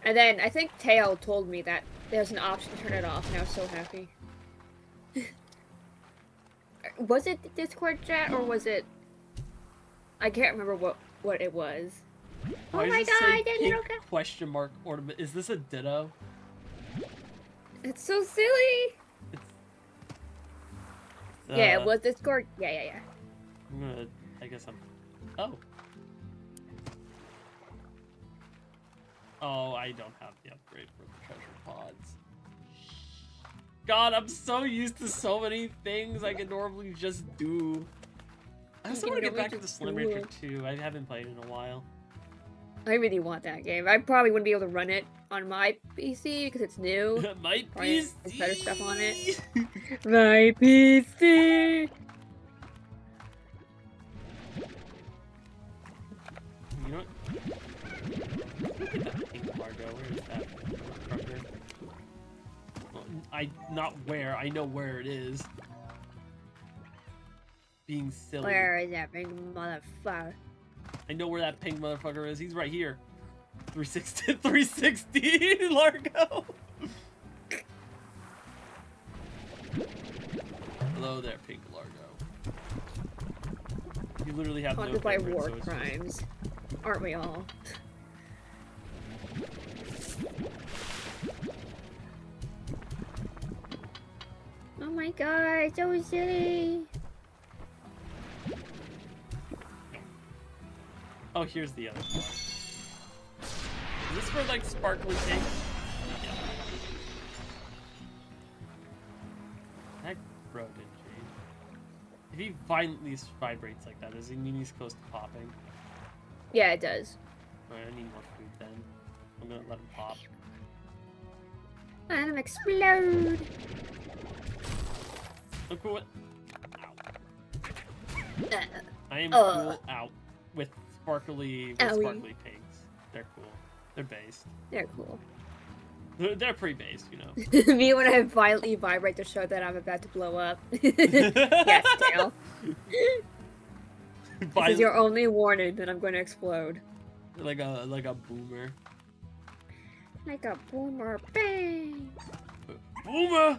B: And then I think Tail told me that there's an option to turn it off, and I was so happy. Was it the Discord chat, or was it... I can't remember what it was.
A: Why
B: oh my god, I didn't know that.
A: Question mark ornament. Is this a ditto?
B: It's so silly. Yeah, it was Discord. Yeah.
A: I'm gonna... I guess I'm... Oh. Oh, I don't have the upgrade for the treasure pods. God, I'm so used to so many things I can normally just do. I also want to get back into Slim Rancher 2. I haven't played in a while.
B: I really want that game. I probably wouldn't be able to run it on my PC because it's new.
A: My PC!
B: There's better stuff on it. My PC!
A: You know what? Look at that pink Largo. Where is that fucker? Well, not where. I know where it is. Being silly.
B: Where is that pink motherfucker?
A: I know where that pink motherfucker is. He's right here. 360 Largo. Hello there, pink Largo. You literally have
B: haunted
A: no
B: by
A: favorite,
B: war
A: so
B: crimes, aren't we all? Oh my god, so silly.
A: Oh, here's the other one. Is this for like sparkly pink? Yeah. That bro didn't change. If he violently vibrates like that, does he mean he's close to popping?
B: Yeah, it does.
A: Alright, I need more food then. I'm gonna let him pop.
B: Let him explode.
A: Look what. Ow. I am cool out with sparkly pinks. They're cool. They're based.
B: They're cool.
A: They're pretty based, you know.
B: Me when I violently vibrate to show that I'm about to blow up. Yes, Tail. This is your only warning that I'm going to explode.
A: Like a boomer.
B: Like a boomer, bang!
A: Boomer!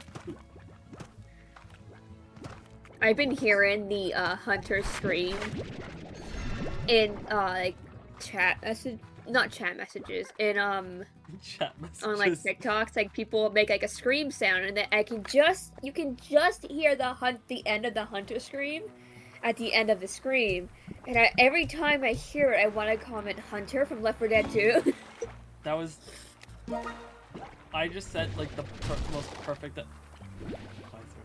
B: I've been hearing the hunter scream in like not chat messages, in
A: chat messages
B: on like TikToks. Like people make like a scream sound, and then you can just hear the end of the hunter scream at the end of the scream. And every time I hear it, I want to comment Hunter from Left 4 Dead 2.
A: That was. I just said like the most perfect. Why is there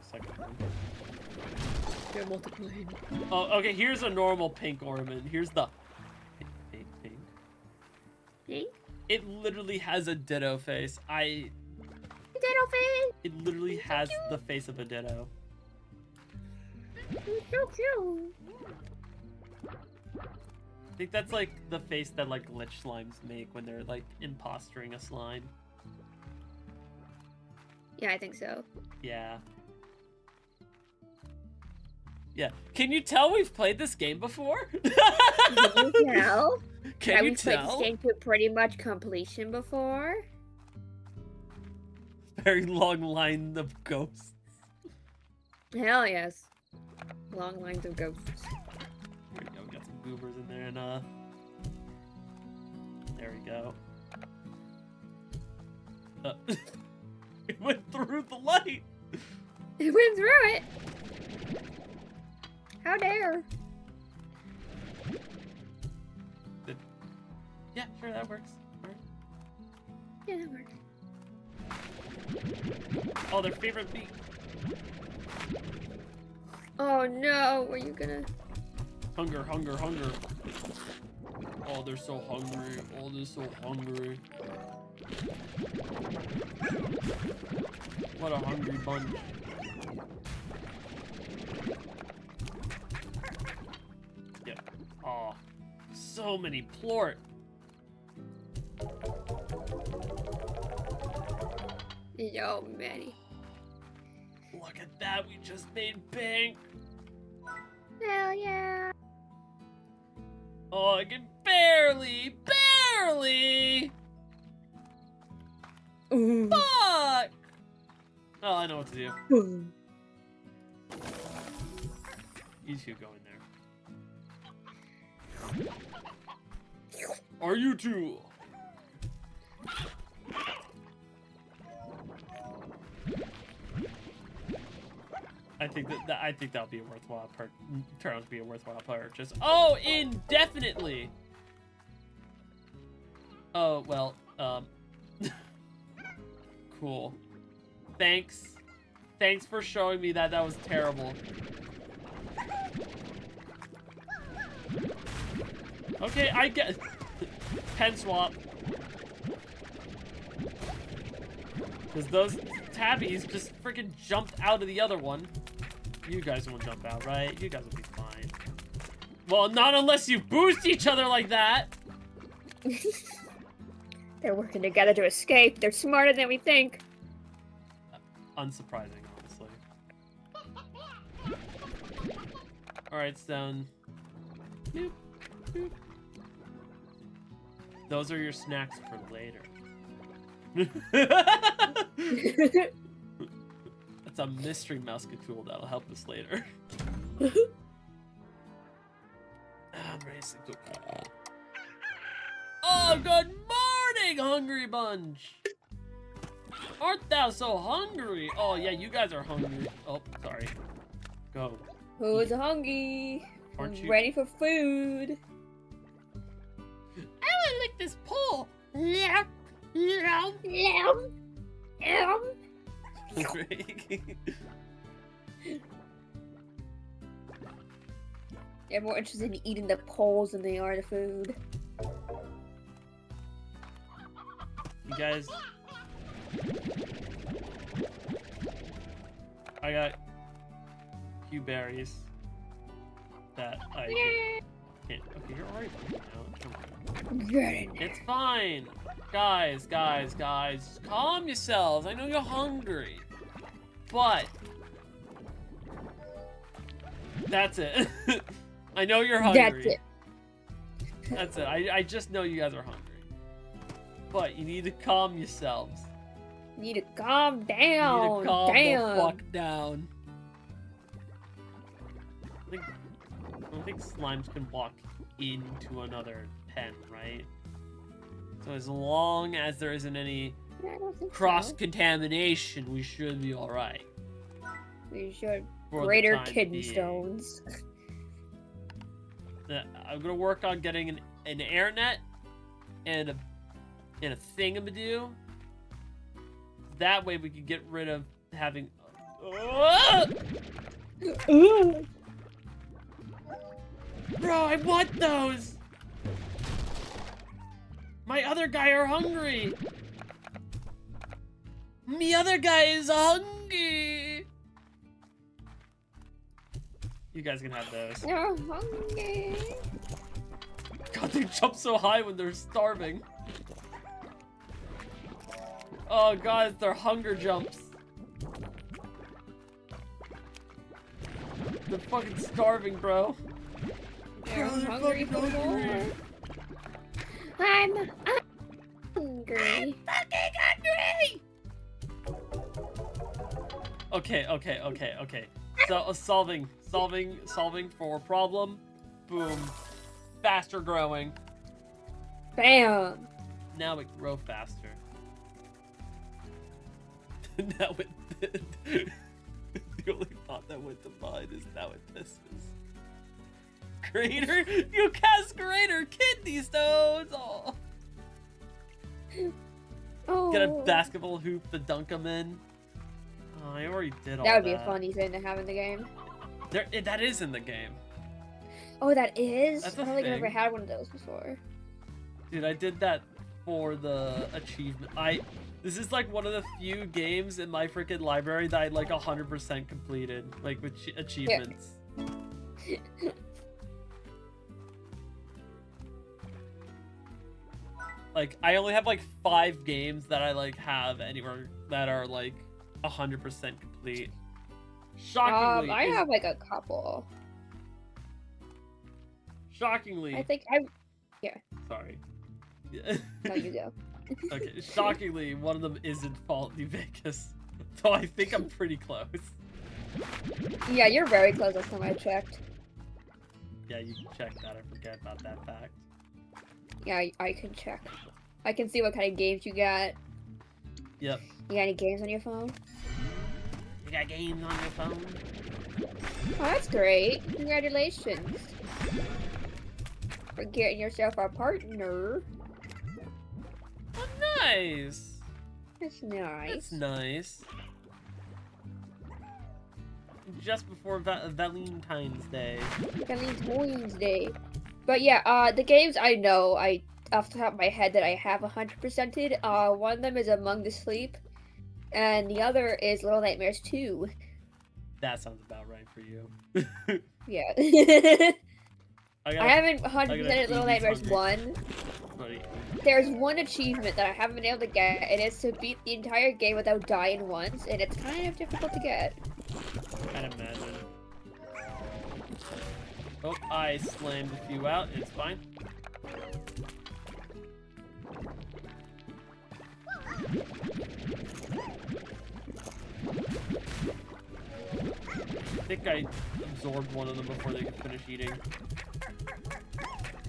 A: a second one?
B: They're multiplying.
A: Oh, okay. Here's a normal pink ornament. Here's the pink.
B: Pink?
A: It literally has a ditto face.
B: Ditto face.
A: It literally has the face of a ditto.
B: It's so cute.
A: I think that's like the face that like glitch slimes make when they're like impostoring a slime.
B: Yeah, I think so.
A: Yeah. Yeah. Can you tell we've played this game before?
B: Can you tell?
A: Can you
B: we've played
A: tell?
B: this game to pretty much completion before.
A: Very long line of ghosts.
B: Hell yes. Long lines of ghosts.
A: Here we go. We got some goobers in there, and there we go. It went through the light.
B: It went through it. How dare?
A: Yeah, sure, that works. All right.
B: Yeah, that works.
A: Oh, their favorite beat.
B: Oh no, are you gonna?
A: Hunger. Oh, they're so hungry. Oh, they're so hungry. What a hungry bunch. Yeah. Oh, so many plort.
B: Yo, Manny.
A: Look at that, we just made pink.
B: Hell yeah.
A: Oh, I can barely.
B: Ooh.
A: Fuck. Oh, I know what to do. You two go in there. Are you two? I think that'll be a worthwhile turn out to be a worthwhile purchase. Oh, indefinitely. Oh well, cool. Thanks for showing me that. That was terrible. Okay, I get pen swap. Because those tabbies just freaking jumped out of the other one. You guys won't jump out, right? You guys will be fine. Well, not unless you boost each other like that.
B: They're working together to escape. They're smarter than we think.
A: Unsurprising, honestly. Alright, it's done. Boop, boop. Those are your snacks for later. That's a mystery musket-tool that'll help us later. I'm ready to sleep. Oh, good morning, hungry bunch! Art thou so hungry? Oh, yeah, you guys are hungry. Oh, sorry. Go.
B: Who's hungry?
A: Aren't you?
B: Ready for food?
A: I want to lick this pole.
B: They're more interested in eating the poles than they are the food.
A: You guys, I got a few berries that I can't. Okay, you're already breaking out. Come on.
B: Get in there.
A: It's fine. Guys, calm yourselves. I know you're hungry. But that's it. I know you're hungry. That's it. I just know you guys are hungry. But you need to calm yourselves.
B: You need to calm down.
A: You need to calm the fuck down. I don't think slimes can walk into another pen, right? So as long as there isn't any cross-contamination, we should be alright.
B: We should. Greater kidney stones.
A: I'm gonna work on getting an air net and a thingamadoo. That way we can get rid of having... Bro, I want those! My other guy are hungry! Me other guy is hungry! You guys can have those.
B: They're hungry.
A: God, they jump so high when they're starving. Oh god, they're hunger jumps. They're fucking starving, bro.
B: They're hungry for more. I'm hungry.
A: Fucking hungry! Okay. So, solving for a problem. Boom. Faster growing.
B: Bam.
A: Now we grow faster. Now it... The only thought that went to mind is now it pisses. Greater? You cast greater kidney stones! Oh.
B: Oh.
A: Get a basketball hoop to dunk them in. Oh, I already did all that.
B: That would be a funny thing to have in the game.
A: That is in the game.
B: Oh, that is?
A: That's
B: I don't think I've ever had one of those before.
A: Dude, I did that for the achievement. This is like one of the few games in my freaking library that I like 100% completed, like with achievements. Yeah. Like, I only have like 5 games that I like have anywhere that are like 100% complete. Shockingly,
B: I have like a couple.
A: Shockingly.
B: I think yeah.
A: Sorry.
B: No, you go.
A: Okay, shockingly, one of them isn't Fault New Vegas, so I think I'm pretty close.
B: Yeah, you're very close last time I checked.
A: Yeah, you can check that. I forget about that fact.
B: Yeah, I can check. I can see what kind of games you got.
A: Yep.
B: You got any games on your phone?
A: You got games on your phone?
B: Oh, that's great. Congratulations. For getting yourself a partner.
A: Oh, nice.
B: That's nice.
A: That's nice. Just before Valentine's Day.
B: Valentine's Day. But yeah, the games I know, off the top of my head that I have 100%ed, one of them is Among the Sleep, and the other is Little Nightmares 2.
A: That sounds about right for you.
B: Yeah.
A: I
B: haven't 100%ed Little Nightmares 1.
A: Buddy.
B: There's one achievement that I haven't been able to get, and it's to beat the entire game without dying once, and it's kind of difficult to get.
A: I'd imagine. Oh, I slammed a few out. It's fine. I think I absorbed one of them before they could finish eating.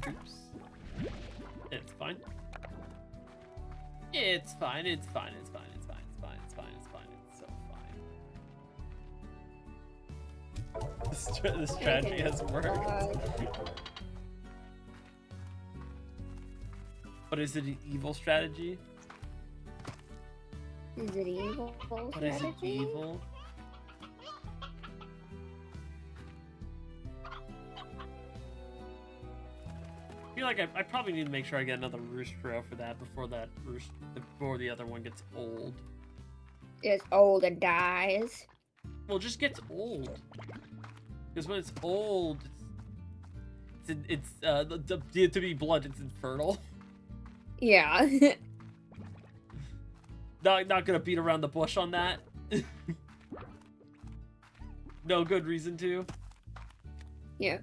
A: Oops. It's fine. It's fine. It's fine. It's fine. It's fine. It's fine. It's fine. It's fine. It's so fine. This strategy has worked. But is it an evil strategy?
B: Is it evil?
A: But is it evil? I feel like I probably need to make sure I get another roost crow for that before the other one gets old.
B: It's old and dies.
A: Well, it just gets old. Because when it's old, to be blunt, it's infertile.
B: Yeah.
A: Not gonna beat around the bush on that. No good reason to.
B: Yeah.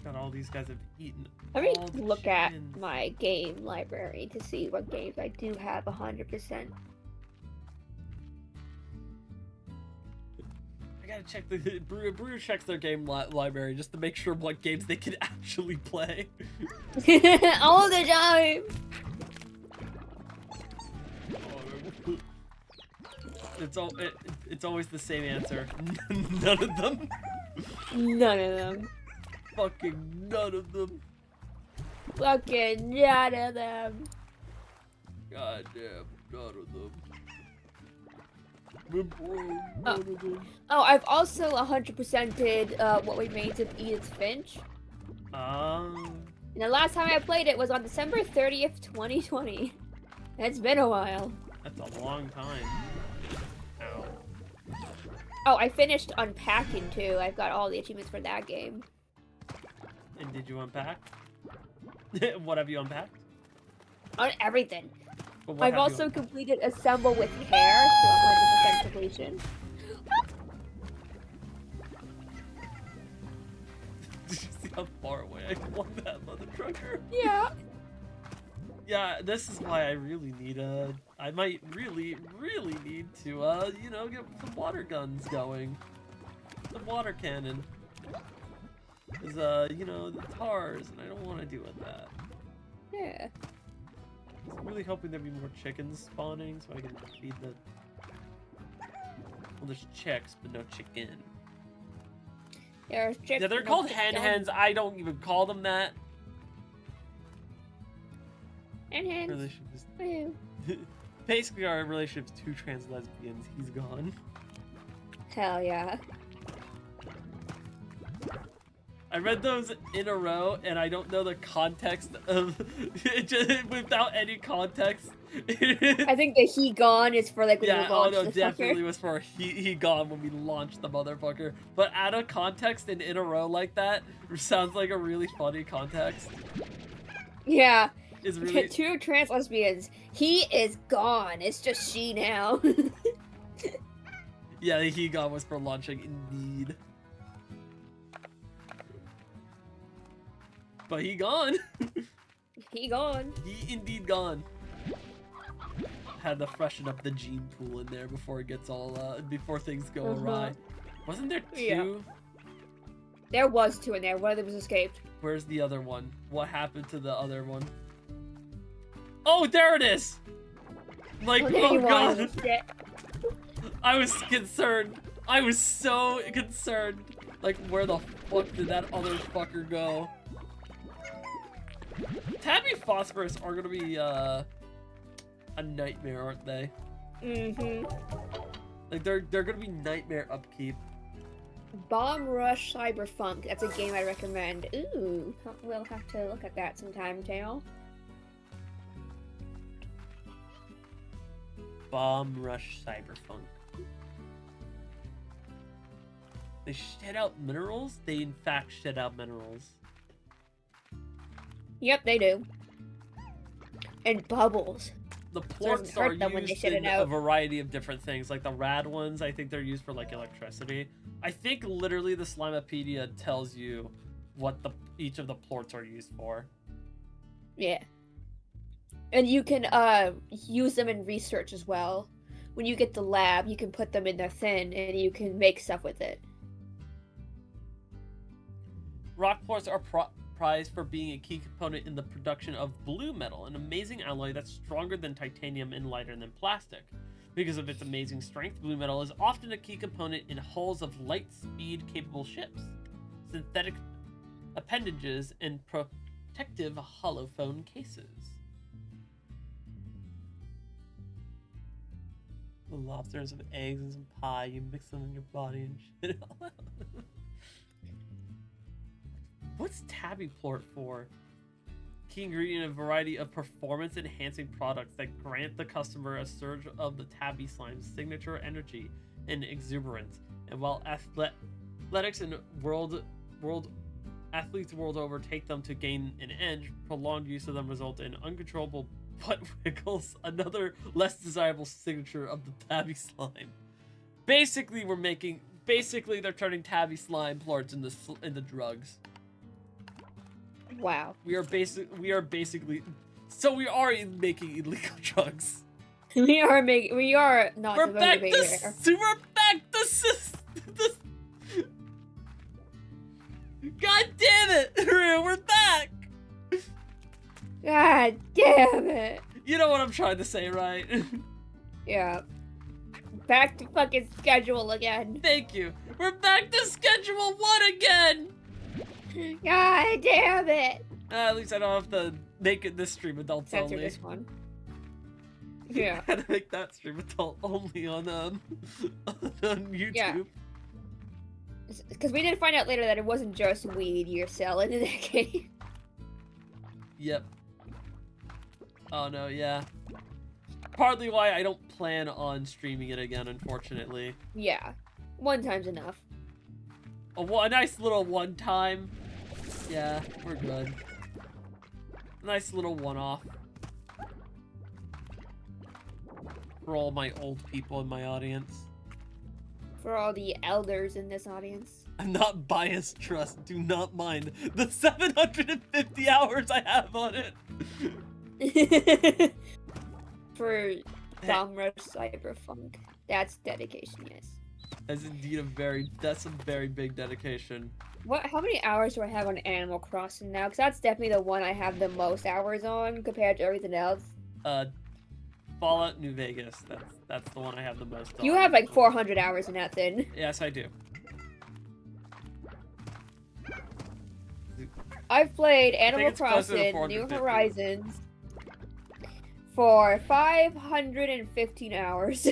A: God, all these guys have eaten.
B: Let me look at my game library to see what games I do have 100%.
A: I gotta gotta check the Brewer checks their game library just to make sure what games they can actually play.
B: All the time.
A: It's always the same answer. None of them.
B: None of them.
A: Fucking none of them.
B: Fucking none of them.
A: God damn, none of them. None of them.
B: Oh, I've also 100% did what we made of Edith Finch. And the last time I played it was on December 30th, 2020. It's been a while.
A: That's a long time. Ow.
B: Oh, I finished unpacking too. I've got all the achievements for that game.
A: And did you unpack? What have you unpacked?
B: On everything. I've also completed Assemble with Care to 100% completion.
A: Did you see how far away I flung that mother trucker?
B: Yeah.
A: Yeah, this is why I really need I might really need to, you know, get some water guns going. Some water cannon. Cause, you know, the tars, and I don't want to deal with that.
B: Yeah.
A: I'm really hoping there'll be more chickens spawning so I can feed the... Well, there's chicks, but no chicken.
B: There's chicks.
A: Yeah, they're called hens. I don't even call them that.
B: Hens.
A: Relationship is... Basically, our relationship's two trans lesbians. He's gone.
B: Hell yeah.
A: I read those in a row, and I don't know the context of it. Just without any context.
B: I think the he gone is for like when
A: yeah,
B: you launch
A: oh no,
B: the
A: definitely
B: fucker.
A: was for he gone when we launched the motherfucker. But out of context and in a row like that sounds like a really funny context.
B: Yeah.
A: Is really
B: two trans lesbians. He is gone. It's just she now.
A: yeah, the he gone was for launching indeed. But he gone.
B: He gone.
A: He indeed gone. Had to freshen up the gene pool in there before it gets all before things go awry. Wasn't there two?
B: Yeah. There was two in there. One of them was escaped.
A: Where's the other one? What happened to the other one? Oh, there it is! Like, oh god! I was concerned. I was so concerned. Like, where the fuck did that other fucker go? Tabby Phosphorus are gonna be, a nightmare, aren't they?
B: Mm-hmm.
A: Like, they're gonna be nightmare upkeep.
B: Bomb Rush Cyberfunk. That's a game I recommend. Ooh, we'll have to look at that sometime, Tail.
A: Bomb Rush Cyberfunk. They shed out minerals? They in fact shed out minerals.
B: Yep, they do. And bubbles.
A: The plorts are used in
B: a
A: variety of different things. Like the rad ones, I think they're used for like electricity. I think literally the Slimepedia tells you what each of the plorts are used for.
B: Yeah. And you can use them in research as well. When you get the lab, you can put them in the thin and you can make stuff with it.
A: Rock plorts are prized for being a key component in the production of blue metal, an amazing alloy that's stronger than titanium and lighter than plastic. Because of its amazing strength, blue metal is often a key component in hulls of light-speed capable ships, synthetic appendages, and protective holophone cases. The lobsters of eggs and some pie, you mix them in your body and shit all out. What's Tabby Plort for? Key ingredient in a variety of performance-enhancing products that grant the customer a surge of the Tabby Slime's signature energy and exuberance. And while athletics and athletes world over take them to gain an edge, prolonged use of them result in uncontrollable butt wiggles, another less desirable signature of the Tabby Slime. Basically, they're turning Tabby Slime Plorts into drugs.
B: Wow.
A: We are basically so we are making illegal drugs.
B: We are not
A: We're back
B: to
A: to God damn it! We're back!
B: God damn it!
A: You know what I'm trying to say, right?
B: Yeah. Back to fucking schedule again.
A: Thank you. We're back to schedule 1 again!
B: God damn it!
A: At least I don't have to make it this stream adults
B: Censor
A: only.
B: this one. Yeah.
A: I had to make that stream adult only on on YouTube.
B: Yeah. Because we did find out later that it wasn't just weed you're selling in that game.
A: Yep. Oh no, yeah. Partly why I don't plan on streaming it again, unfortunately.
B: Yeah. One time's enough.
A: A nice little one time. Yeah, we're good. Nice little one-off. For all my old people in my audience.
B: For all the elders in this audience.
A: I'm not biased, trust. Do not mind the 750 hours I have on it.
B: For Bomb Rush Cyberpunk. That's dedication, yes.
A: That's indeed that's a very big dedication.
B: How many hours do I have on Animal Crossing now? Because that's definitely the one I have the most hours on compared to everything else.
A: Fallout New Vegas. That's the one I have the most on.
B: You have like 400 hours in that thing.
A: Yes, I do.
B: I've played Animal Crossing New Horizons for 515 hours.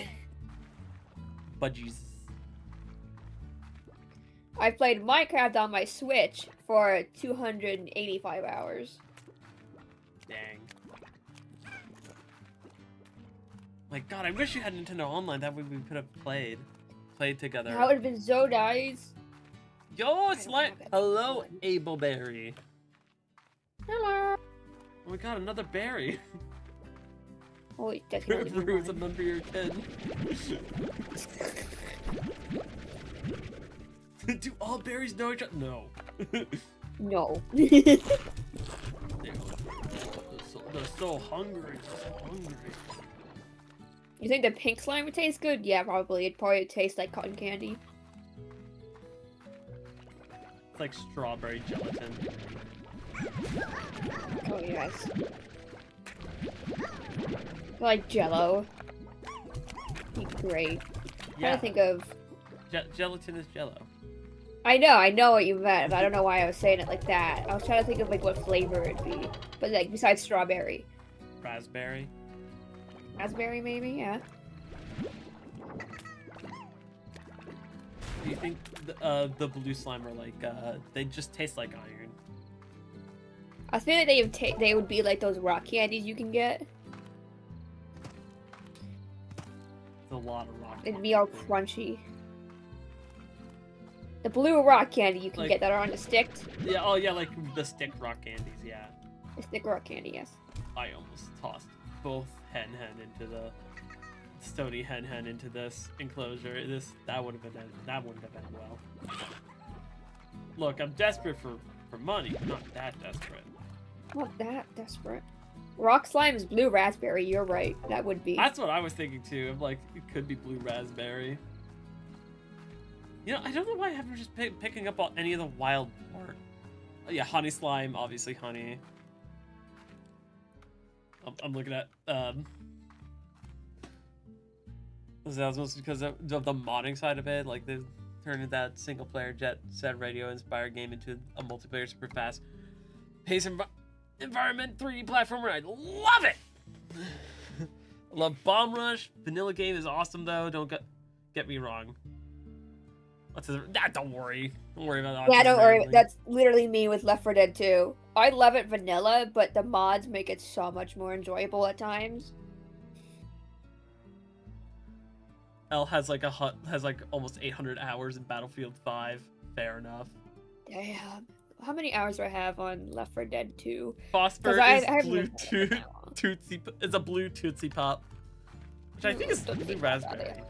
A: But Jesus.
B: I played Minecraft on my Switch for 285 hours.
A: Dang. My God, I wish you had Nintendo Online. That way we could have played together.
B: That would have been so nice.
A: Yo, it's like hello, Ableberry.
B: Hello.
A: Oh my God, another berry.
B: Holy, that's gonna be
A: Brew something for your kid. Do all berries know each other? No.
B: No.
A: They're so hungry.
B: You think the pink slime would taste good? Yeah, probably. It'd probably taste like cotton candy.
A: It's like strawberry gelatin.
B: Oh, yes. Like Jello. Be great. I'm trying to think of...
A: Gelatin is Jello.
B: I know what you meant, but I don't know why I was saying it like that. I was trying to think of like what flavor it'd be. But like, besides strawberry.
A: Raspberry?
B: Raspberry, maybe? Yeah.
A: Do you think the blue slime are like, they just taste like iron?
B: I feel like they would be like those rock candies you can get.
A: It's a lot of rock.
B: It'd be all crunchy. The blue rock candy you can get that are on the stick.
A: Yeah, oh yeah, like the stick rock candies, yeah.
B: The stick rock candy, yes.
A: I almost tossed both hen into the Stony hen into this enclosure. That wouldn't have been well. Look, I'm desperate for money. I'm not that desperate.
B: Not that desperate. Rock slime is blue raspberry. You're right. That would be.
A: That's what I was thinking too. Like it could be blue raspberry. You know, I don't know why I haven't just picking up on any of the wild part. Oh, yeah, honey slime, obviously honey. I'm looking at that was mostly because of the modding side of it, like they turning that single player jet set radio inspired game into a multiplayer super fast pace environment 3D platformer. I love it. I love Bomb Rush. Vanilla game is awesome though. Don't get me wrong. Don't worry. Don't worry about that.
B: Yeah, don't worry. That's literally me with Left 4 Dead 2. I love it vanilla, but the mods make it so much more enjoyable at times.
A: L has like almost 800 hours in Battlefield 5. Fair enough.
B: Damn. How many hours do I have on Left 4 Dead 2?
A: Phosphor is blue Tootsie. It's a blue Tootsie Pop, which I think is blue raspberry.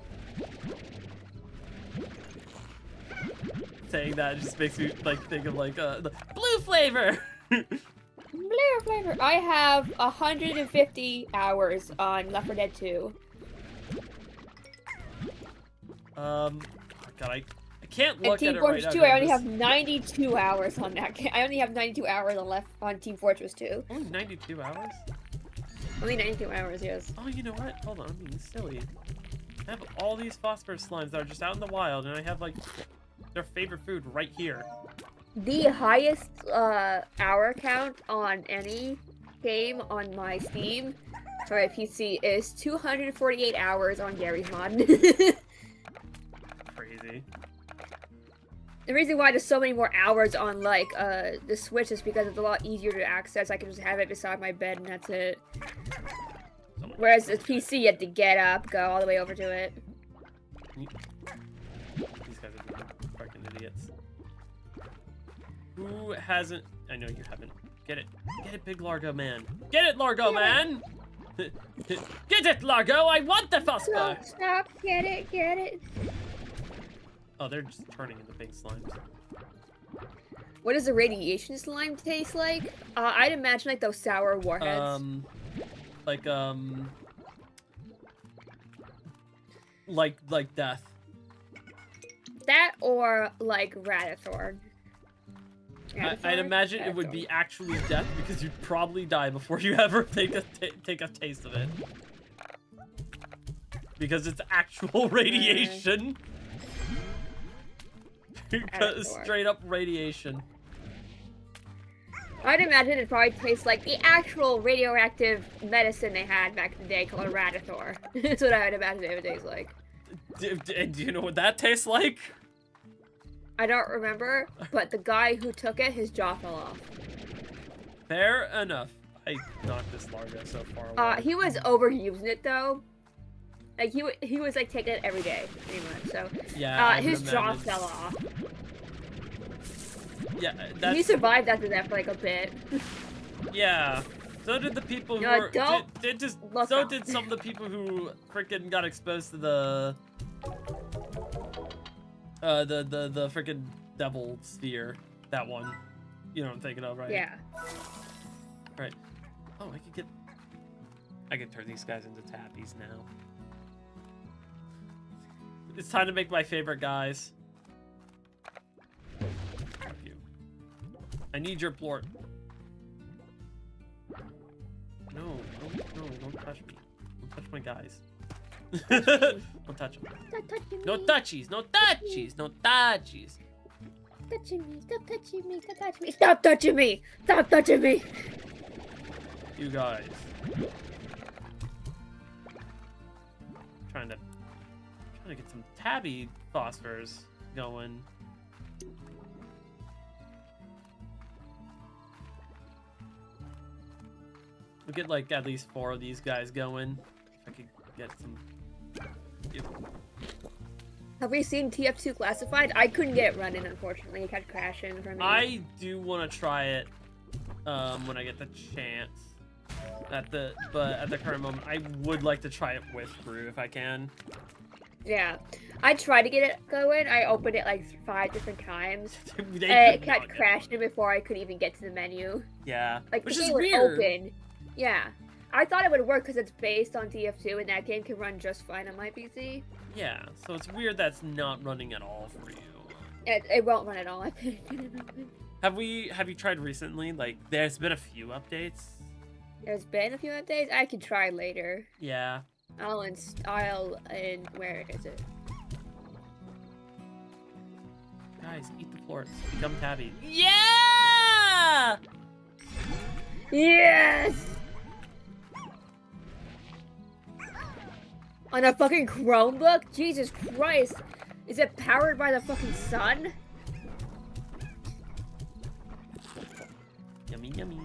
A: Saying that just makes me like think of like the blue flavor.
B: Blue flavor. I have 150 hours on Left 4 Dead 2.
A: God, I can't look
B: Team
A: at it
B: Fortress
A: right
B: 2,
A: now.
B: I only have 92 hours on that. I only have 92 hours left on Team Fortress 2.
A: Only 92 hours?
B: Only 92 hours, yes.
A: Oh, you know what? Hold on, I'm being silly. I have all these phosphorus slimes that are just out in the wild, and I have, like, their favorite food right here.
B: The highest hour count on any game on my Steam for my PC is 248 hours on Gary's mod.
A: Crazy.
B: The reason why there's so many more hours on, like, the Switch is because it's a lot easier to access. I can just have it beside my bed and that's it. Whereas the PC, you have to get up, go all the way over to it.
A: These guys are fucking idiots. Who hasn't... I know you haven't. Get it. Get it, big Largo man. Get it, Largo man! Get it, Largo! I want the phosphor!
B: Stop, get it, get it.
A: Oh, they're just turning into big slimes.
B: What does the radiation slime taste like? I'd imagine like those sour warheads.
A: Like death.
B: That or like Radithor.
A: I'd imagine it would be actually death because you'd probably die before you ever take a taste of it. Because it's actual radiation. Straight up radiation.
B: I'd imagine it probably tastes like the actual radioactive medicine they had back in the day called Radithor. That's what I'd imagine it would taste like.
A: Do you know what that tastes like?
B: I don't remember, but the guy who took it, his jaw fell off.
A: Fair enough. I knocked this Largo so far away.
B: He was overusing it though. Like he was like taking it every day, pretty much. So
A: yeah,
B: his jaw fell off.
A: Yeah, that's...
B: He survived after that for like a bit.
A: Yeah. So did the people who were... So did some of the people who freaking got exposed to the freaking devil sphere. That one. You know what I'm thinking of, right?
B: Yeah.
A: Right. Oh, I could turn these guys into tappies now. It's time to make my favorite guys. Thank you. I need your plort. No, don't touch me. Don't touch my guys. Don't touch them.
B: Stop touching me.
A: No touchies, no touchies, no touchies.
B: Touching me, stop touching me, stop touching me. Stop touching me! Stop touching me!
A: You guys. Trying to get some tabby phosphors going. We'll get like at least 4 of these guys going. If I could get some. Ew.
B: Have we seen TF2 Classified? I couldn't get it running, unfortunately. It kept crashing for me.
A: I do want to try it when I get the chance. But at the current moment, I would like to try it with Brew if I can.
B: Yeah, I tried to get it going. I opened it like 5 different times. And it kept crashing before I could even get to the menu.
A: Yeah,
B: like
A: which
B: the
A: is
B: game was
A: weird.
B: Open. Yeah, I thought it would work because it's based on TF2, and that game can run just fine on my PC.
A: Yeah, so it's weird that's not running at all for you.
B: It won't run at all. I think.
A: Have you tried recently? Like, there's been a few updates.
B: There's been a few updates. I can try later.
A: Yeah.
B: Where is it?
A: Guys, eat the plorts. Become tabby. Yeah!
B: Yes! On a fucking Chromebook? Jesus Christ! Is it powered by the fucking sun?
A: Yummy, yummy.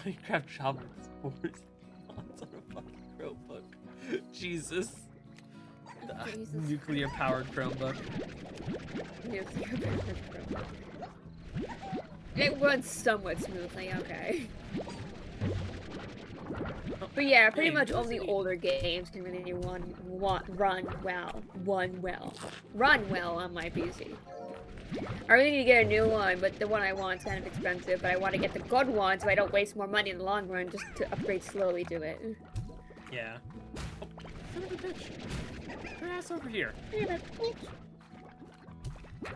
A: Minecraft Shovel Sports on a fucking Chromebook. Jesus.
B: Jesus.
A: Nuclear-powered Chromebook.
B: Nuclear-powered Chromebook. It runs somewhat smoothly, okay. But yeah, pretty much only older games can really run well on my PC. I really need to get a new one, but the one I want is kind of expensive, but I want to get the good one so I don't waste more money in the long run just to upgrade slowly to it.
A: Yeah. Son of a bitch. Get your ass over here.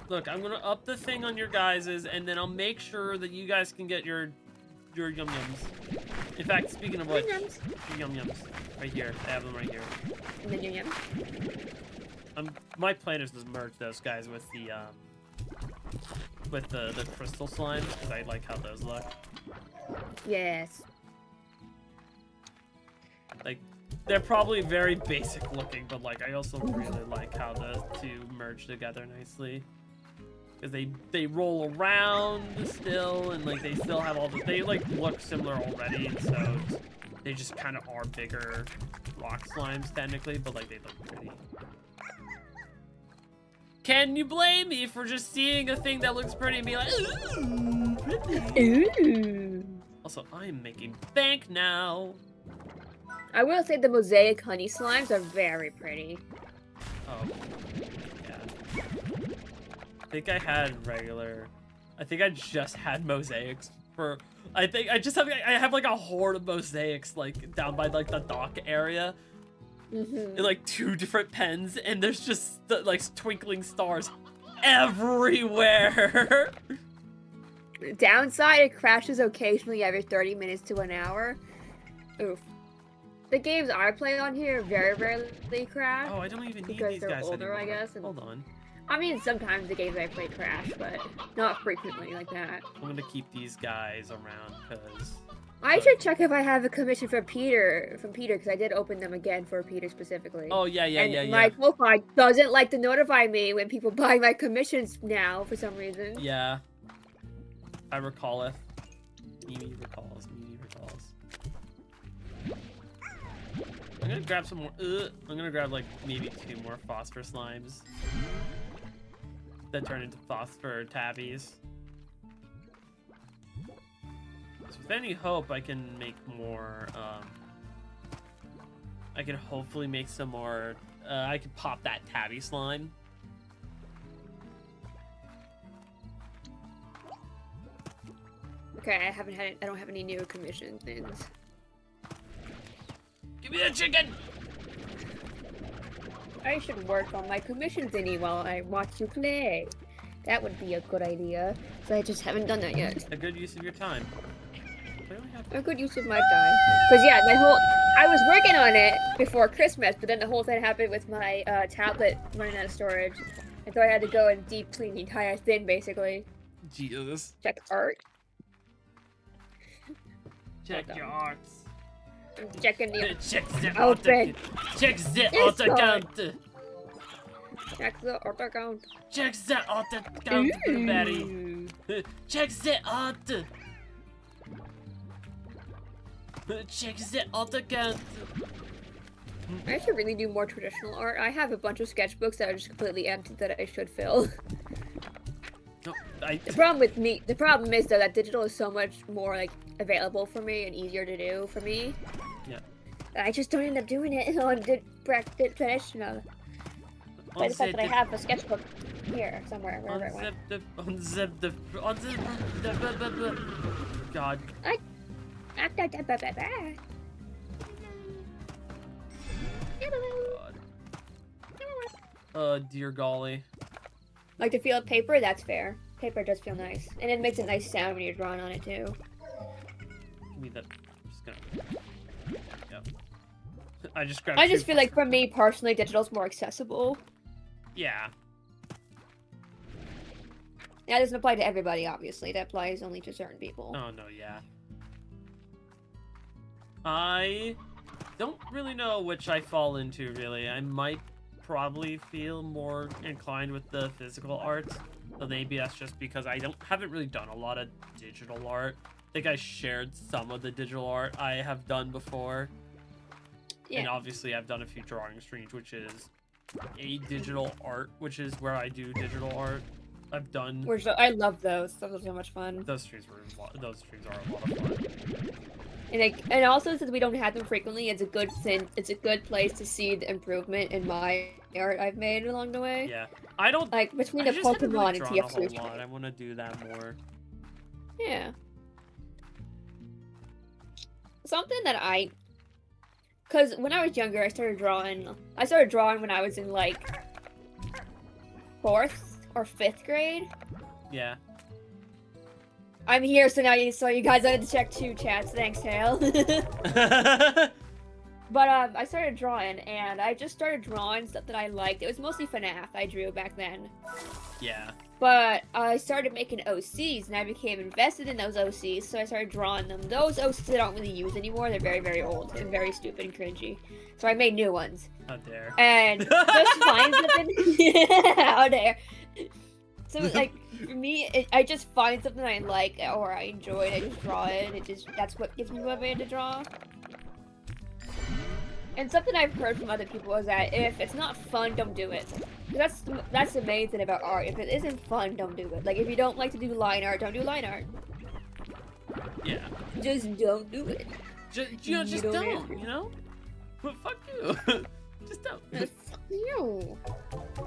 A: Look, I'm gonna up the thing on your guys's, and then I'll make sure that you guys can get your yum yums. In fact, speaking of which, your yum yums right here. I have them right here.
B: And then yum yum.
A: My plan is to merge those guys with the crystal slimes because I like how those look.
B: Yes.
A: Like, they're probably very basic looking, but like I also really like how the two merge together nicely. Because they roll around still, and like they still have all the, they like look similar already, so they just kind of are bigger rock slimes technically, but like they look pretty. Can you blame me for just seeing a thing that looks pretty and be like, ooh, pretty? Ooh. Also, I am making bank now.
B: I will say the mosaic honey slimes are very pretty.
A: Oh, yeah. I think I had regular. I think I just had mosaics for. I think I just have. I have like a horde of mosaics like down by like the dock area, in like 2 different pens, and there's just like twinkling stars everywhere.
B: Downside, it crashes occasionally every 30 minutes to an hour. Oof. The games I play on here very rarely crash.
A: Oh, I don't even need
B: because
A: these
B: they're
A: guys
B: older,
A: anymore.
B: I guess. And
A: hold on.
B: I mean, sometimes the games I play crash, but not frequently like that.
A: I'm gonna keep these guys around because
B: I should check if I have a commission from Peter, because I did open them again for Peter specifically.
A: Oh yeah.
B: And my Ko-Fi doesn't like to notify me when people buy my commissions now for some reason.
A: Yeah. I recalleth. Mimi recalls. I'm gonna grab some more. I'm gonna grab like maybe 2 more phosphor slimes that turn into phosphor tabbies. So with any hope, I can make more. I can hopefully make some more. I can pop that tabby slime.
B: Okay, I don't have any new commission things.
A: Give me the chicken!
B: I should work on my commission thingy while I watch you play. That would be a good idea. So I just haven't done that yet.
A: A good use of your time.
B: A good use of my time. Because yeah, I was working on it before Christmas, but then the whole thing happened with my tablet running out of storage. And so I had to go and deep clean the entire thing, basically.
A: Jesus.
B: Check art.
A: Check your arts.
B: I'm checking the
A: Check the
B: outfit.
A: Check the art account.
B: Check the art account.
A: Check the art account, Brewberry. Check the art. Check the art account.
B: I should really do more traditional art. I have a bunch of sketchbooks that are just completely empty that I should fill.
A: No,
B: The problem is though that digital is so much more like available for me and easier to do for me.
A: Yeah.
B: I just don't end up doing it on traditional. By the fact that I have a sketchbook here somewhere, wherever I went.
A: God. Dear golly.
B: Like to feel paper? That's fair. Paper does feel nice. And it makes a nice sound when you're drawing on it too.
A: Give me that. I'm just gonna. Yep. I just
B: feel like for me personally, digital's more accessible.
A: Yeah.
B: That doesn't apply to everybody, obviously. That applies only to certain people.
A: Oh, no, yeah. I don't really know which I fall into, really. I might probably feel more inclined with the physical art. So maybe that's just because I haven't really done a lot of digital art. I think I shared some of the digital art I have done before. Yeah. And obviously I've done a few drawing streams, which is a digital art, which is where I do digital art. I've done.
B: I love those. Those are so much fun.
A: Those streams are a lot of fun.
B: And also since we don't have them frequently, it's a good thing. It's a good place to see the improvement in my art I've made along the way.
A: Yeah, I don't
B: like between the Pokemon and TF2.
A: I want to do that more.
B: Yeah. Something that I Because when I was younger, I started drawing. I started drawing when I was in like 4th or 5th grade.
A: Yeah.
B: I'm here, so you guys had to check 2 chats. Thanks, Hale. But I started drawing, and I just started drawing stuff that I liked. It was mostly FNAF I drew back then.
A: Yeah.
B: But I started making OCs, and I became invested in those OCs, so I started drawing them. Those OCs I don't really use anymore. They're very, very old and very stupid and cringy. So I made new ones.
A: How dare.
B: And just find something. How dare. So, like, for me, I just find something I like or I enjoy, and I just draw it. That's what gives me motivated to draw. And something I've heard from other people is that if it's not fun, don't do it. That's the main thing about art. If it isn't fun, don't do it. Like, if you don't like to do line art, don't do line art.
A: Yeah.
B: Just don't do it.
A: Just don't, you know? But fuck you. Just don't.
B: Fuck you.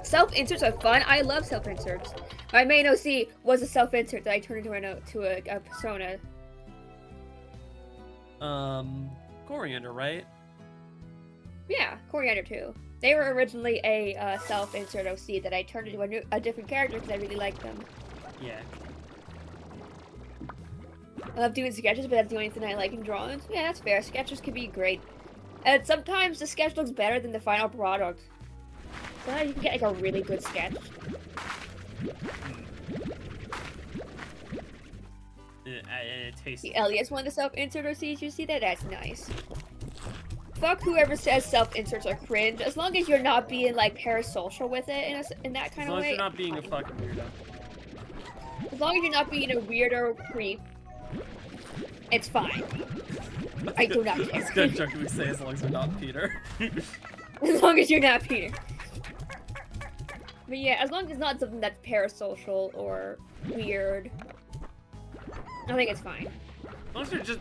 B: Self-inserts are fun. I love self-inserts. My main OC was a self-insert that I turned into a persona.
A: Coriander, right?
B: Yeah, Coriander too. They were originally a self-insert OC that I turned into a different character because I really liked them.
A: Yeah.
B: I love doing sketches, but that's the only thing I like in drawings. Yeah, that's fair. Sketches can be great. And sometimes the sketch looks better than the final product. Sometimes you can get like a really good sketch.
A: It tastes...
B: The Elias one, the self-insert OCs, you see that? That's nice. Fuck whoever says self-inserts are cringe, as long as you're not being, like, parasocial with it in that kind of way.
A: As long as you're not being a fucking weirdo.
B: As long as you're not being a weirdo creep, it's fine. I do not care.
A: I was gonna jokingly say, as long as you're not Peter.
B: As long as you're not Peter. But yeah, as long as it's not something that's parasocial or weird, I think it's fine.
A: As long as you're just...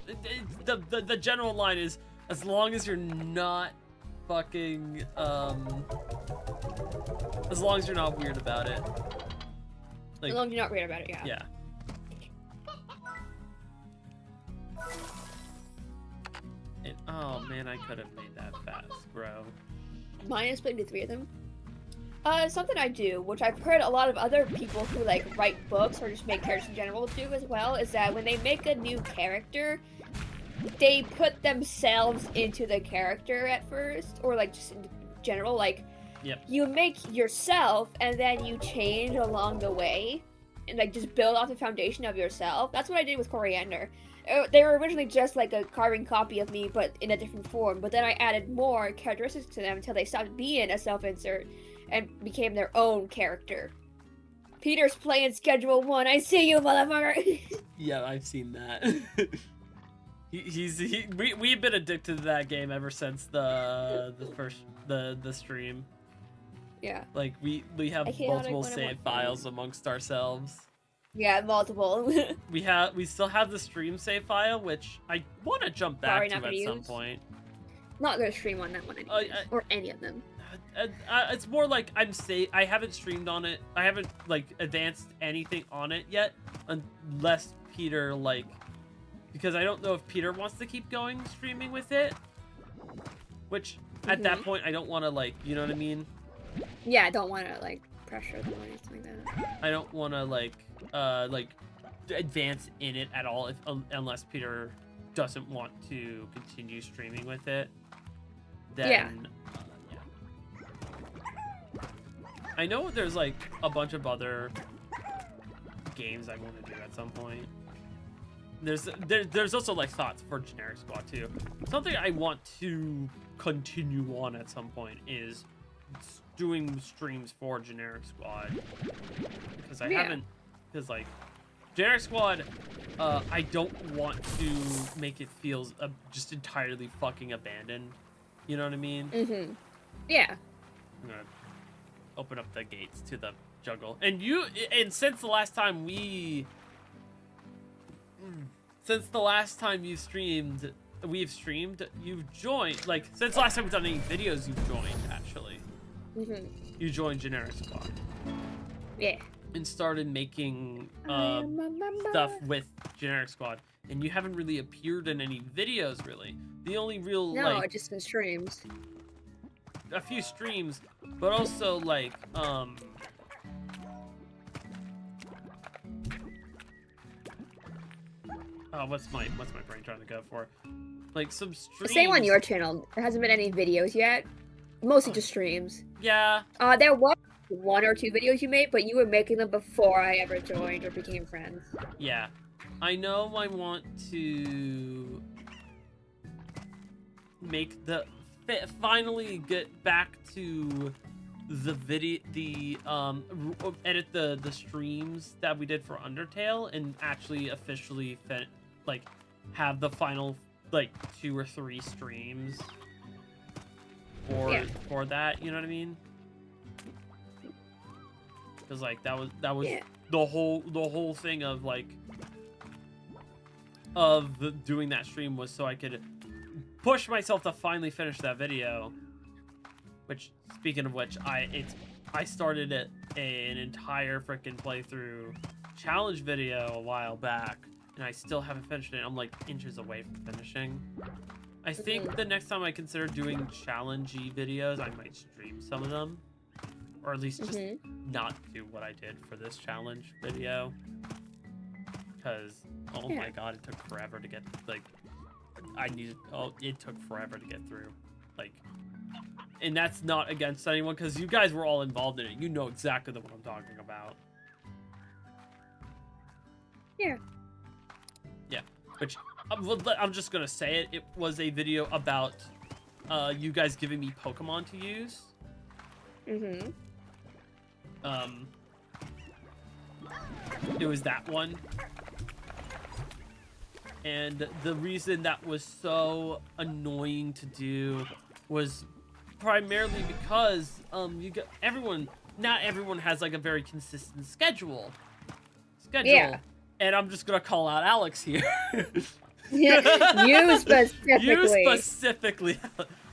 A: The general line is, as long as you're not fucking, as long as you're not weird about it. Like,
B: as long as you're not weird about it, yeah.
A: Yeah. Oh man, I could have made that fast, bro.
B: Mine is split into 3 of them. Something I do, which I've heard a lot of other people who, like, write books or just make characters in general do as well, is that when they make a new character, they put themselves into the character at first, or like just in general, like
A: yep.
B: You make yourself and then you change along the way and like just build off the foundation of yourself. That's what I did with Coriander. They were originally just like a carbon copy of me but in a different form, but then I added more characteristics to them until they stopped being a self-insert and became their own character. Peter's playing Schedule 1. I see you, motherfucker.
A: Yeah, I've seen that. We've been addicted to that game ever since the stream.
B: Yeah.
A: Like we have multiple save files amongst ourselves.
B: Yeah, multiple.
A: we still have the stream save file, which I want to jump back to at some point.
B: Not gonna stream on that one anymore, or any of them.
A: It's more like I haven't streamed on it. I haven't like advanced anything on it yet, unless Peter like. Because I don't know if Peter wants to keep going streaming with it. Which, at that point, I don't want to, like, you know what I mean?
B: Yeah, I don't want to, like, pressure them or anything like that.
A: I don't want to, like, advance in it at all unless Peter doesn't want to continue streaming with it. Then, yeah. I know there's, like, a bunch of other games I want to do at some point. There's also like thoughts for Generic Squad too. Something I want to continue on at some point is doing streams for Generic Squad, because I haven't, because like Generic Squad, I don't want to make it feel just entirely fucking abandoned. You know what I mean?
B: Mm-hmm. Yeah.
A: I'm gonna open up the gates to the jungle, and since the last time we've streamed, you've joined, like, since the last time we've done any videos, you've joined, actually.
B: Mm-hmm.
A: You joined Generic Squad.
B: Yeah.
A: and started making stuff with Generic Squad, and you haven't really appeared in any videos, really. The only real, like...
B: just in streams.
A: A few streams, but also, like, oh, what's my brain trying to go for? Like, some streams...
B: Same on your channel. There hasn't been any videos yet. Mostly just streams.
A: Yeah.
B: There was 1 or 2 videos you made, but you were making them before I ever joined or became friends.
A: Yeah. I know I want to make finally get back to the edit the streams that we did for Undertale and actually officially like have the final like 2 or 3 streams for that, you know what I mean? Because like that was the whole thing of like doing that stream was so I could push myself to finally finish that video. Which, speaking of which, I started an entire freaking playthrough challenge video a while back, and I still haven't finished it. I'm like inches away from finishing. I think the next time I consider doing challenge-y videos, I might stream some of them, or at least just not do what I did for this challenge video. Because oh my god, it took forever to get like. It took forever to get through, like, and that's not against anyone because you guys were all involved in it. You know exactly what I'm talking about.
B: Yeah.
A: Yeah, which I'm just gonna say it. It was a video about you guys giving me Pokemon to use. It was that one. And the reason that was so annoying to do was primarily because not everyone has like a very consistent schedule. Yeah. And I'm just gonna call out Alex here.
B: Yeah, you specifically.
A: You specifically.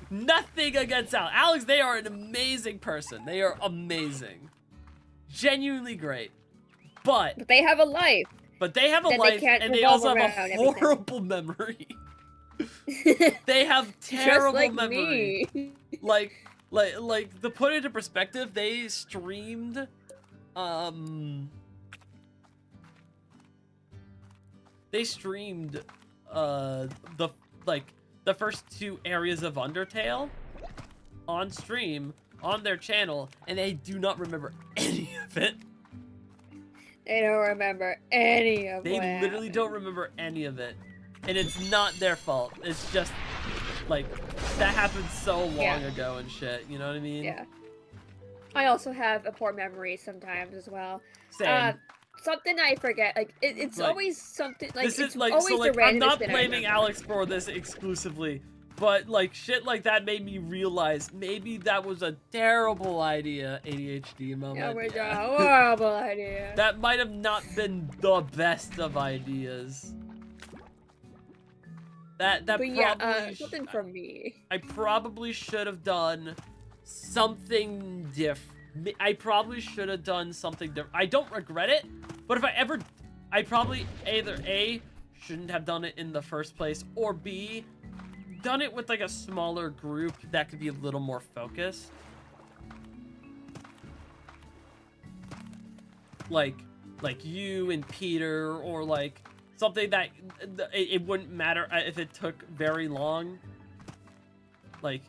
A: Nothing against Alex. Alex, they are an amazing person. They are amazing. Genuinely great. But
B: they have a life.
A: But they have a life, and they also have a horrible memory. They have terrible memory. Like, to put it into perspective, they streamed, the first 2 areas of Undertale on stream, on their channel, and they do not remember any of it.
B: They don't remember any of it.
A: They literally don't remember any of it. And it's not their fault. It's just, like, that happened so long ago and shit. You know what I mean?
B: Yeah. I also have a poor memory sometimes as well.
A: Same.
B: Something I forget. Like, it's like, always something, like,
A: this
B: it's
A: is, like,
B: always
A: so, like,
B: the randomest
A: I'm not
B: thing
A: blaming Alex for this exclusively. But, like, shit like that made me realize maybe that was a terrible idea, ADHD moment.
B: That was a horrible idea.
A: That might have not been the best of ideas. That
B: but
A: probably...
B: yeah, something from me.
A: I probably should have done something different. I probably should have done something different. I don't regret it, but if I probably either A, shouldn't have done it in the first place, or B, done it with like a smaller group that could be a little more focused. Like you and Peter, or like something that it wouldn't matter if it took very long. Like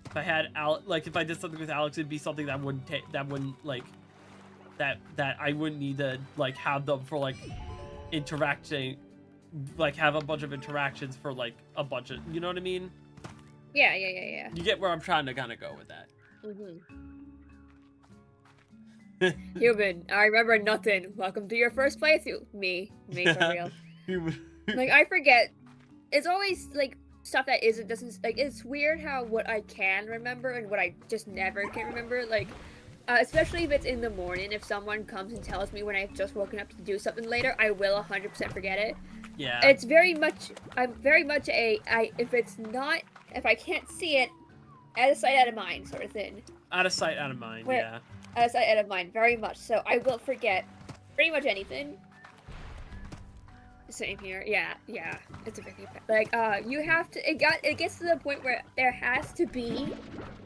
A: if I had if I did something with Alex, it'd be something that wouldn't I wouldn't need to like have them for like interacting. Like have a bunch of interactions for like a bunch of, you know what I mean?
B: Yeah.
A: You get where I'm trying to kind of go with that.
B: Human, I remember nothing. Welcome to your first playthrough. Me for real. Like I forget. It's always like stuff that doesn't like. It's weird how what I can remember and what I just never can remember. Like. Especially if it's in the morning, if someone comes and tells me when I've just woken up to do something later, I will 100% forget it.
A: Yeah.
B: It's very much, I'm very much if I can't see it, out of sight, out of mind sort of thing.
A: Out of sight, out of mind, yeah.
B: As I edit mine, very much so. I will forget pretty much anything. Same here. Yeah. It's a really bad. Like, you have to. It gets to the point where there has to be,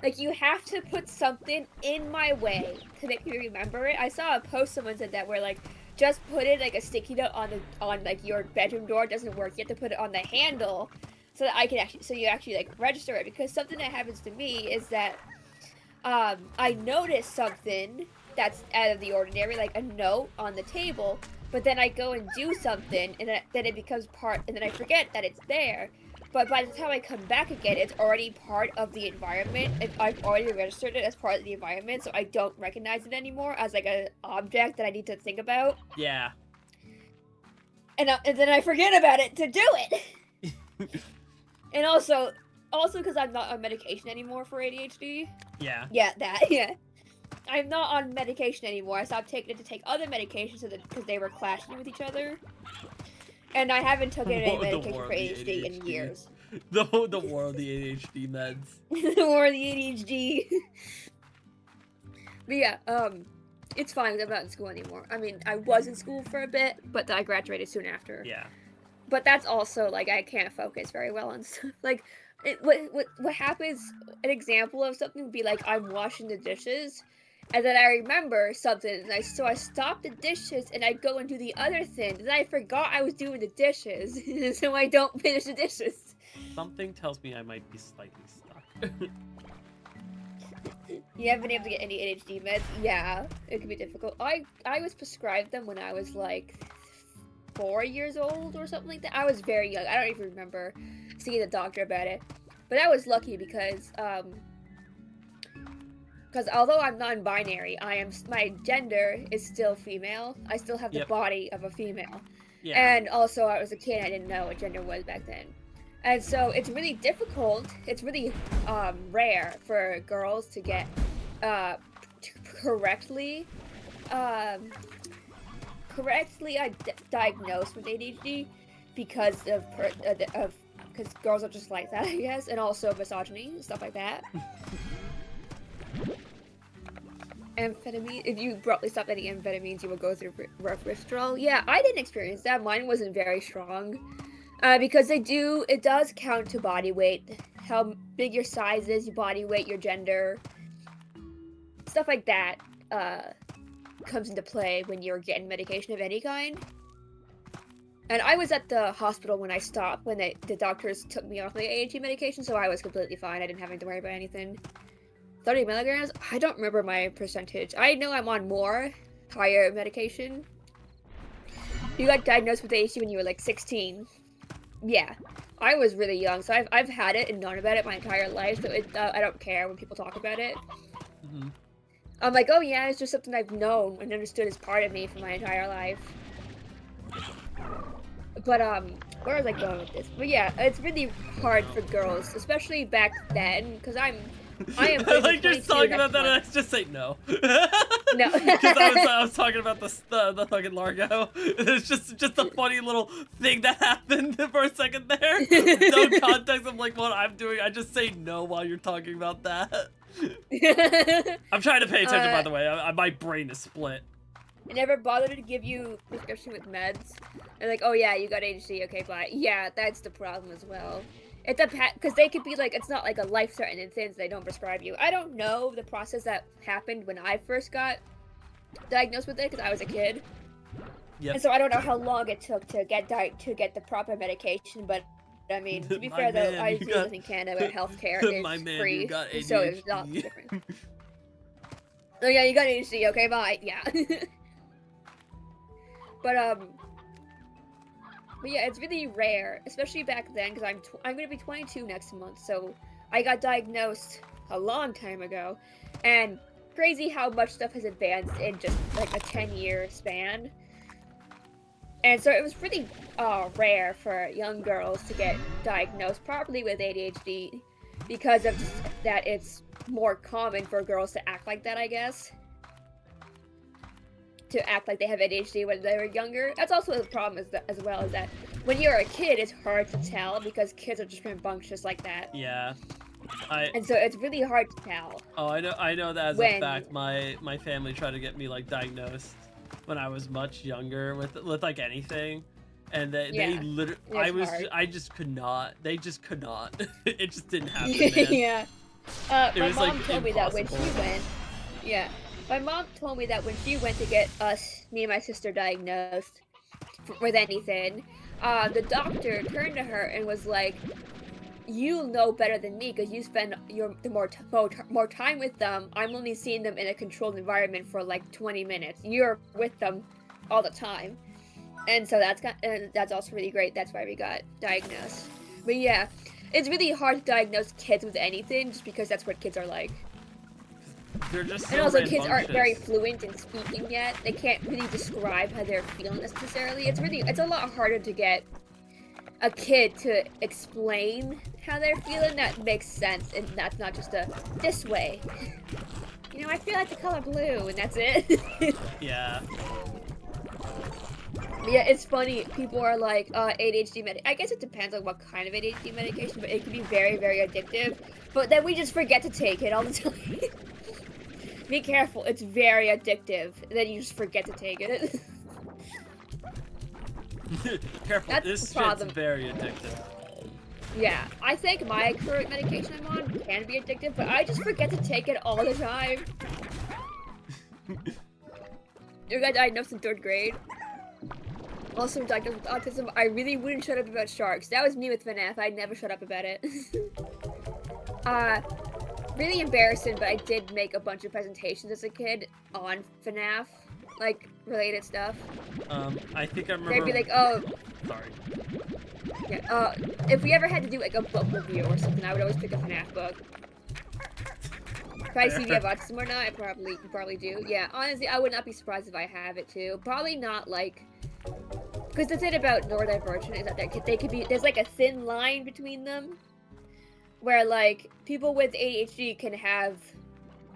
B: like, you have to put something in my way to make me remember it. I saw a post someone said that where like, just put it like a sticky note on like your bedroom door doesn't work. You have to put it on the handle, so that I can you actually like register it. Because something that happens to me is that, I notice something that's out of the ordinary, like a note on the table. But then I go and do something, and then it becomes part, and then I forget that it's there. But by the time I come back again, it's already part of the environment. I've already registered it as part of the environment, so I don't recognize it anymore as like an object that I need to think about.
A: Yeah.
B: And then I forget about it to do it. And also because I'm not on medication anymore for ADHD.
A: Yeah.
B: Yeah, that, yeah. I'm not on medication anymore. I stopped taking it to take other medications because they were clashing with each other. And I haven't taken any medication for ADHD in years.
A: The war of the ADHD meds.
B: The war of the ADHD. But yeah, it's fine 'cause I'm not in school anymore. I mean, I was in school for a bit, but I graduated soon after.
A: Yeah.
B: But that's also, like, I can't focus very well on stuff. Like, what happens, an example of something would be, like, I'm washing the dishes, and then I remember something, and so I stop the dishes, and I go and do the other thing, and I forgot I was doing the dishes, so I don't finish the dishes.
A: Something tells me I might be slightly stuck.
B: You haven't been able to get any ADHD meds? Yeah, it can be difficult. I was prescribed them when I was, like, 4 years old or something like that. I was very young. I don't even remember seeing the doctor about it. But I was lucky because although I'm non-binary, my gender is still female. I still have the body of a female. Yeah. And also, I was a kid. I didn't know what gender was back then. And so it's really difficult. It's really rare for girls to get correctly diagnosed with ADHD because because girls are just like that, I guess, and also misogyny and stuff like that. Amphetamine. If you abruptly stop any amphetamines, you will go through withdrawal. Yeah, I didn't experience that. Mine wasn't very strong. Because it does count to body weight, how big your size is, your body weight, your gender, stuff like that, comes into play when you're getting medication of any kind. And I was at the hospital when I stopped, when the doctors took me off my ADHD medication, so I was completely fine. I didn't have to worry about anything. 30 milligrams? I don't remember my percentage. I know I'm on more higher medication. You got diagnosed with ADHD when you were like 16. Yeah, I was really young, so I've had it and known about it my entire life, so I don't care when people talk about it. Mm-hmm. I'm like, oh yeah, it's just something I've known and understood as part of me for my entire life. But, where was I going with this? But yeah, it's really hard for girls, especially back then, because I am
A: I like just talking about that, and I just say no.
B: No.
A: Because I was talking about the fucking Largo. It's just a funny little thing that happened for a second there. With no context of like what I'm doing. I just say no while you're talking about that. I'm trying to pay attention, by the way. My brain is split.
B: I never bothered to give you prescription with meds. They're like, oh yeah, you got ADHD, okay, bye. Yeah, that's the problem as well. It depends, because they could be like, it's not like a life-threatening thing, so they don't prescribe you. I don't know the process that happened when I first got diagnosed with it, because I was a kid. Yep. And so I don't know how long it took to get the proper medication, but I mean, to be fair though, I do live in Canada where healthcare is free, so it's not different. Oh yeah, you got ADHD, okay, bye, yeah. But yeah, it's really rare, especially back then, because I'm gonna be 22 next month, so I got diagnosed a long time ago, and crazy how much stuff has advanced in just like a 10-year span. And so it was pretty rare for young girls to get diagnosed properly with ADHD because of that it's more common for girls to act like that, I guess. To act like they have ADHD when they were younger. That's also the problem as well, is that when you're a kid, it's hard to tell because kids are just rambunctious like that.
A: Yeah.
B: And so it's really hard to tell.
A: Oh, I know that as a fact. My family tried to get me like diagnosed when I was much younger with like anything, and they literally I just could not. They just could not. It just didn't happen, man.
B: Yeah. My mom told me that when she went. Yeah. My mom told me that when she went to get me and my sister diagnosed with anything, the doctor turned to her and was like, "You know better than me because you spend more time with them. I'm only seeing them in a controlled environment for like 20 minutes. You're with them all the time." And so that's also really great. That's why we got diagnosed. But yeah, it's really hard to diagnose kids with anything just because that's what kids are like.
A: They're just so
B: and also
A: rambunctious.
B: Kids aren't very fluent in speaking yet. They can't really describe how they're feeling necessarily. It's a lot harder to get a kid to explain how they're feeling that makes sense, and that's not just this way. You know, I feel like the color blue, and that's it.
A: Yeah.
B: Yeah, it's funny. People are like, ADHD I guess it depends on what kind of ADHD medication, but it can be very, very addictive. But then we just forget to take it all the time. Be careful, it's very addictive. Then you just forget to take it.
A: Careful,
B: That's
A: this
B: the problem.
A: shit's very addictive.
B: Yeah, I think my current medication I'm on can be addictive, but I just forget to take it all the time. You got diagnosed in 3rd grade. Also diagnosed with autism. I really wouldn't shut up about sharks. That was me with FNAF. I'd never shut up about it. Really embarrassing, but I did make a bunch of presentations as a kid on FNAF, like, related stuff.
A: I think I remember...
B: They'd be like, oh...
A: Sorry.
B: Yeah, if we ever had to do, like, a book review or something, I would always pick a FNAF book. If I see if you have autism or not, you probably do. Yeah, honestly, I would not be surprised if I have it, too. Probably not, like... Because the thing about neurodivergent is that they could be... There's, like, a thin line between them. Where, like, people with ADHD can have...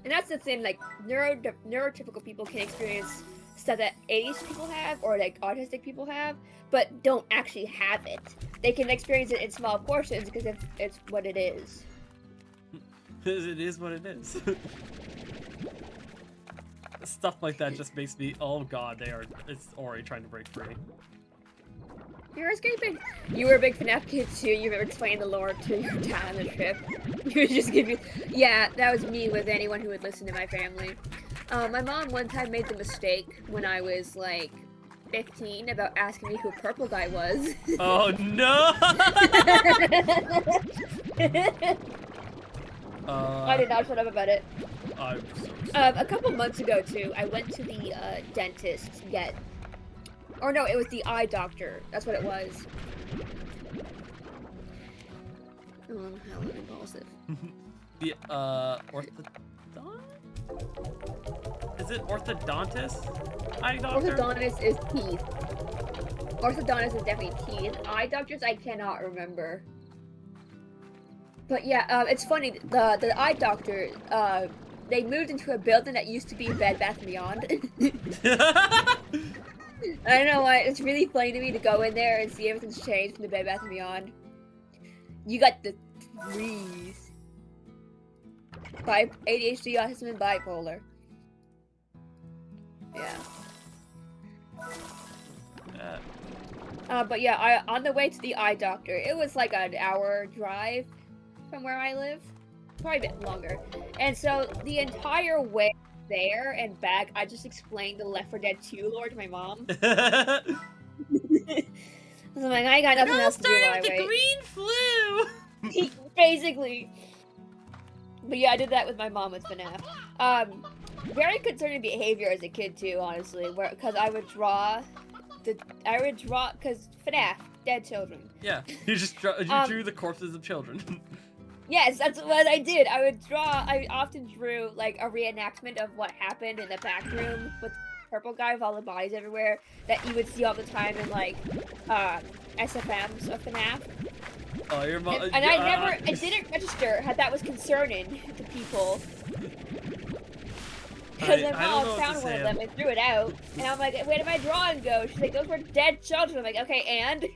B: And that's the thing, like, neurotypical people can experience stuff that ADHD people have, or, like, autistic people have, but don't actually have it. They can experience it in small portions because it's what it is.
A: It is what it is. Stuff like that just makes me, oh god, it's already trying to break free.
B: You're escaping. You were a big FNAF kid too. You remember explaining the lore to your dad on the trip. You would just give you... Yeah, that was me with anyone who would listen to my family. My mom one time made the mistake when I was like 15 about asking me who Purple Guy was.
A: Oh no!
B: I did not shut up about it.
A: I'm so
B: A couple months ago too, I went to the dentist to get... Or no, it was the eye doctor. That's what it was. Oh, how impulsive.
A: The orthodontist? Is it orthodontist? Eye doctor?
B: Orthodontist is teeth. Orthodontist is definitely teeth. Eye doctors, I cannot remember. But yeah, it's funny. The eye doctor, they moved into a building that used to be Bed Bath & Beyond. I don't know why, it's really funny to me to go in there and see everything's changed from the Bed Bath & Beyond. You got the threes. ADHD, autism, and bipolar. Yeah. But yeah, on the way to the eye doctor, it was like an hour drive from where I live. Probably a bit longer. And so the entire way there and back, I just explained the Left 4 Dead 2 lore to my mom. I was like, I got nothing else to do while I wait.
A: The green flu!
B: Basically. But yeah, I did that with my mom with FNAF. Very concerning behavior as a kid too, honestly. Because I would draw, because FNAF, dead children.
A: Yeah, you drew the corpses of children.
B: Yes, that's what I did. I often drew, like, a reenactment of what happened in the back room with Purple Guy with all the bodies everywhere that you would see all the time in, like, SFMs of FNAF.
A: Oh, your mom...
B: And I didn't register how that was concerning to people. Because my mom found one of them and threw it out. And I'm like, where did my drawing go? She's like, those were dead children. I'm like, okay, and?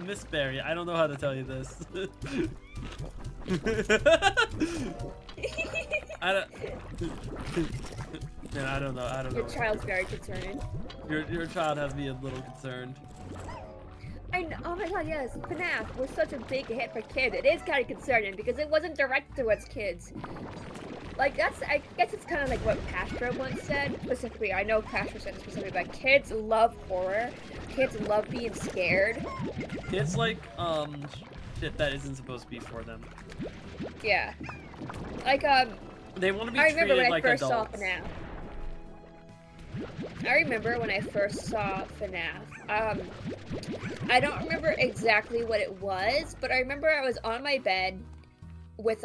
A: Miss Berry, I don't know how to tell you this. I don't. Man, I don't know. I don't know.
B: Your child's very concerning.
A: Your child has me a little concerned.
B: I know. Oh my god, yes. FNAF was such a big hit for kids. It is kind of concerning because it wasn't directed towards kids. Like, I guess it's kind of like what Castro once said, specifically. I know Castro said specifically, but kids love horror. Kids love being scared.
A: Kids like, shit that isn't supposed to be for them.
B: Yeah. Like,
A: they want to be
B: I remember
A: treated
B: when I
A: like
B: first
A: adults.
B: saw FNAF. I remember when I first saw FNAF. I don't remember exactly what it was, but I remember I was on my bed with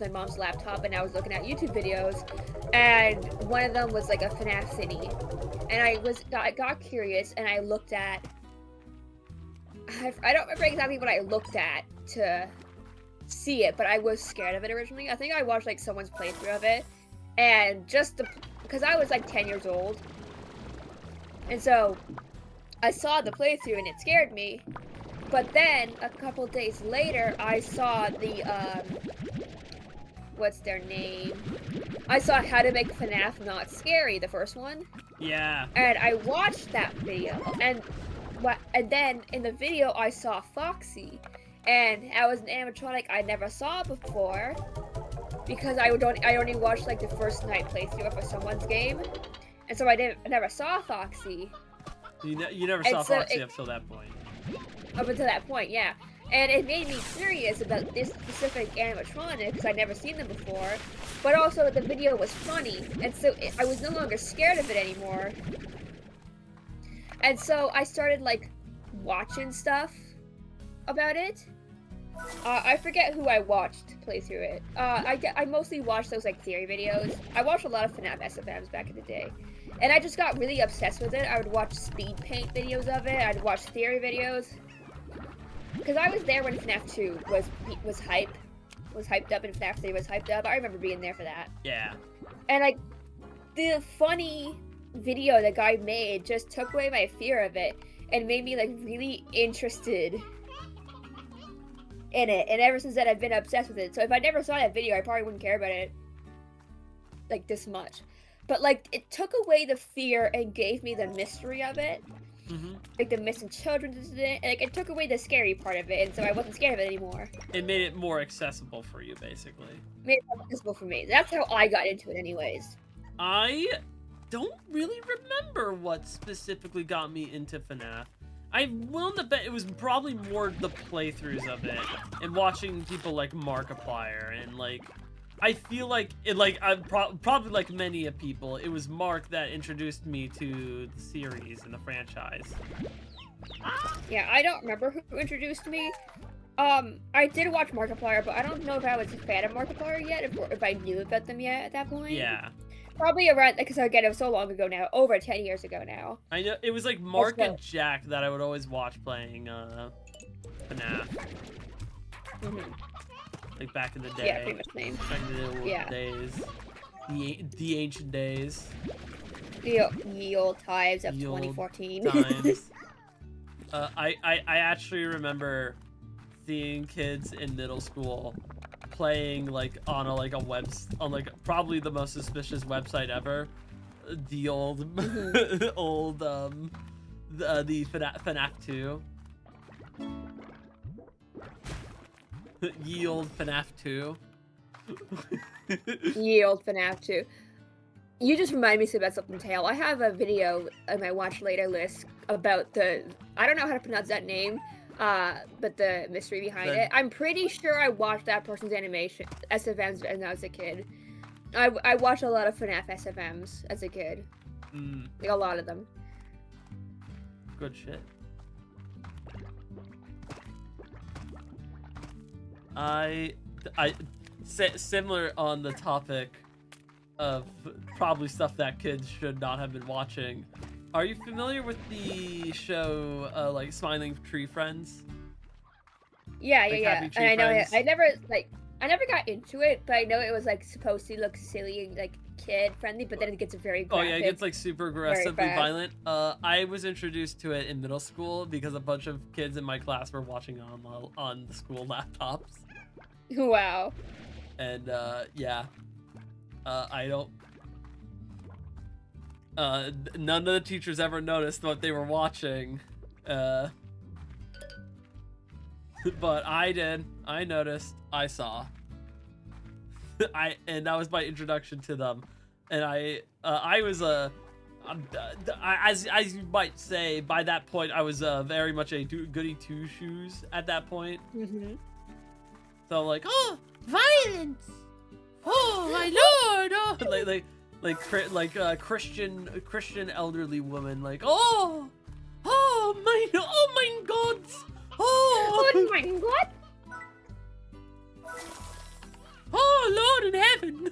B: my mom's laptop, and I was looking at YouTube videos, and one of them was like a FNAF city, and I got curious, and I looked at. I don't remember exactly what I looked at to see it, but I was scared of it originally. I think I watched like someone's playthrough of it, and because I was like 10 years old, and so I saw the playthrough and it scared me. But then a couple days later, I saw the what's their name? I saw How to Make FNAF Not Scary, the first one.
A: Yeah.
B: And I watched that video, and then in the video I saw Foxy, and I was an animatronic I never saw before, because I only watched like the first night playthrough of someone's game, and so I never saw Foxy.
A: You never saw Foxy up till that point.
B: Up until that point, yeah. And it made me curious about this specific animatronic, because I'd never seen them before, but also the video was funny, and so I was no longer scared of it anymore. And so I started like watching stuff about it. I forget who I watched play through it. I mostly watched those like theory videos. I watched a lot of FNAF SFMs back in the day. And I just got really obsessed with it. I would watch speed paint videos of it. I'd watch theory videos. Because I was there when FNAF 2 was hyped up, and FNAF 3 was hyped up. I remember being there for that.
A: Yeah.
B: And like, the funny video the guy made just took away my fear of it and made me like really interested in it. And ever since then, I've been obsessed with it. So if I never saw that video, I probably wouldn't care about it like this much. But like, it took away the fear and gave me the mystery of it.
A: Mm-hmm.
B: Like the missing children incident, like it took away the scary part of it, and so I wasn't scared of it anymore.
A: It made it more accessible for you, basically.
B: Made it more accessible for me. That's how I got into it, anyways.
A: I don't really remember what specifically got me into FNAF. I'm willing to bet it was probably more the playthroughs of it and watching people like Markiplier, and like I feel like it, like I'm probably like many people, it was Mark that introduced me to the series and the franchise.
B: Yeah, I don't remember who introduced me. I did watch Markiplier, but I don't know if I was a fan of Markiplier yet, if I knew about them yet at that point.
A: Yeah. Probably
B: around, because again, it was so long ago now, over 10 years ago now.
A: I know, it was like Mark and Jack that I would always watch playing FNAF.
B: Mm-hmm.
A: Like back in the day.
B: Yeah, pretty much same.
A: Back in the old days. The ancient days.
B: The old times of 2014.
A: Times. I actually remember seeing kids in middle school playing like on probably the most suspicious website ever. The old the FNAF 2. Ye old FNAF 2.
B: Ye old FNAF 2. You just remind me about something, Tail. I have a video on my watch later list about I don't know how to pronounce that name, but the mystery behind it. I'm pretty sure I watched that person's animation, SFMs, when I was a kid. I watched a lot of FNAF SFMs as a kid. Like a lot of them.
A: Good shit. Similar on the topic of probably stuff that kids should not have been watching. Are you familiar with the show like Smiling Tree Friends?
B: Yeah. And I know I never got into it, but I know it was like supposed to look silly and like kid friendly, but then it gets very graphic.
A: Oh yeah, it gets like super aggressively violent. I was introduced to it in middle school because a bunch of kids in my class were watching on the school laptops.
B: Wow.
A: And yeah, I don't. None of the teachers ever noticed what they were watching, but I did. I noticed. I saw. And that was my introduction to them, and I was as you might say, by that point I was very much a goody two shoes at that point.
B: Mm-hmm.
A: So like, oh, violence! Oh my lord! Oh, like Christian elderly woman, like, oh my god!
B: Oh my god!
A: Oh Lord in heaven!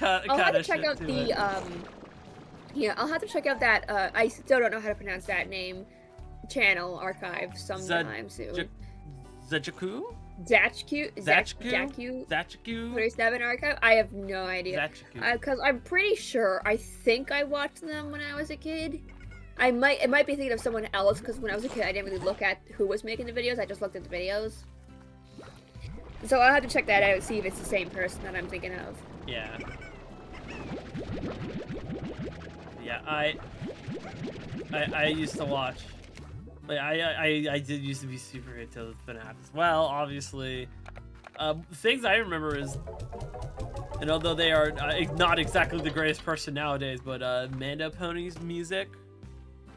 B: I'll have to check out the yeah, I'll have to check out that I still don't know how to pronounce that name channel archive sometime soon.
A: Zachaku?
B: Zachaku 27 archive? I have no idea. Because I'm pretty sure, I think I watched them when I was a kid. It might be thinking of someone else, because when I was a kid I didn't really look at who was making the videos, I just looked at the videos. So I'll have to check that out and see if it's the same person that I'm thinking of.
A: Yeah. Yeah, I used to watch. Like, I did used to be super into FNAF as well, obviously. Things I remember is, and although they are not exactly the greatest person nowadays, but Manda Pony's music.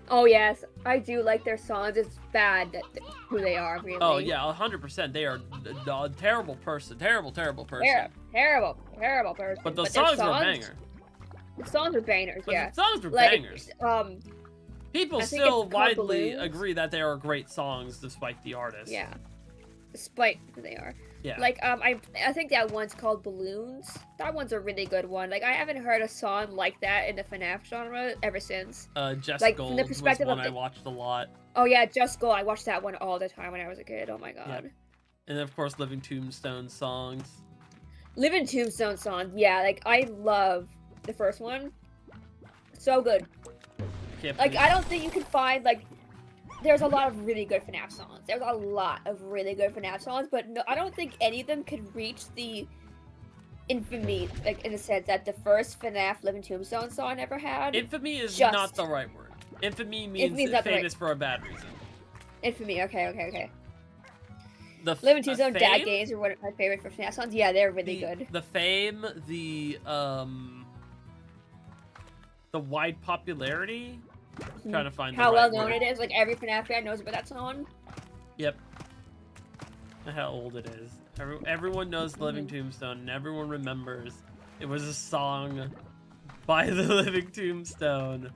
B: Oh yes, I do like their songs. It's bad that who they are, really.
A: Oh yeah, 100%. They are a terrible person. Terrible person.
B: Terrible person.
A: But the songs were bangers.
B: The songs are bangers, yeah.
A: The songs were bangers. People
B: I
A: still widely agree that they are great songs despite the artist.
B: Yeah. Despite who they are.
A: Yeah.
B: Like, I think that one's called Balloons. That one's a really good one. Like, I haven't heard a song like that in the FNAF genre ever since.
A: Just
B: like,
A: Gold
B: from the perspective
A: was one
B: of
A: I watched a lot.
B: Oh yeah, Just Gold. I watched that one all the time when I was a kid. Oh my god.
A: Yep. And of course, Living Tombstone songs.
B: Living Tombstone songs, yeah. Like, I love the first one. So good. Like, I don't think you can find, like, there's a lot of really good FNAF songs. There's a lot of really good FNAF songs, but no, I don't think any of them could reach the infamy, like, in a sense that the first FNAF Living Tombstone song ever had.
A: Infamy is not the right word. Infamy means famous for a bad reason.
B: Infamy, okay. Living Tombstone Dad Games are one of my favorite for FNAF songs. Yeah, they're really good.
A: The fame, the wide popularity. Trying to find
B: how well known it is. Like, every FNAF fan knows about that song.
A: Yep. How old it is. Everyone knows Living Tombstone, and everyone remembers it was a song by the Living Tombstone.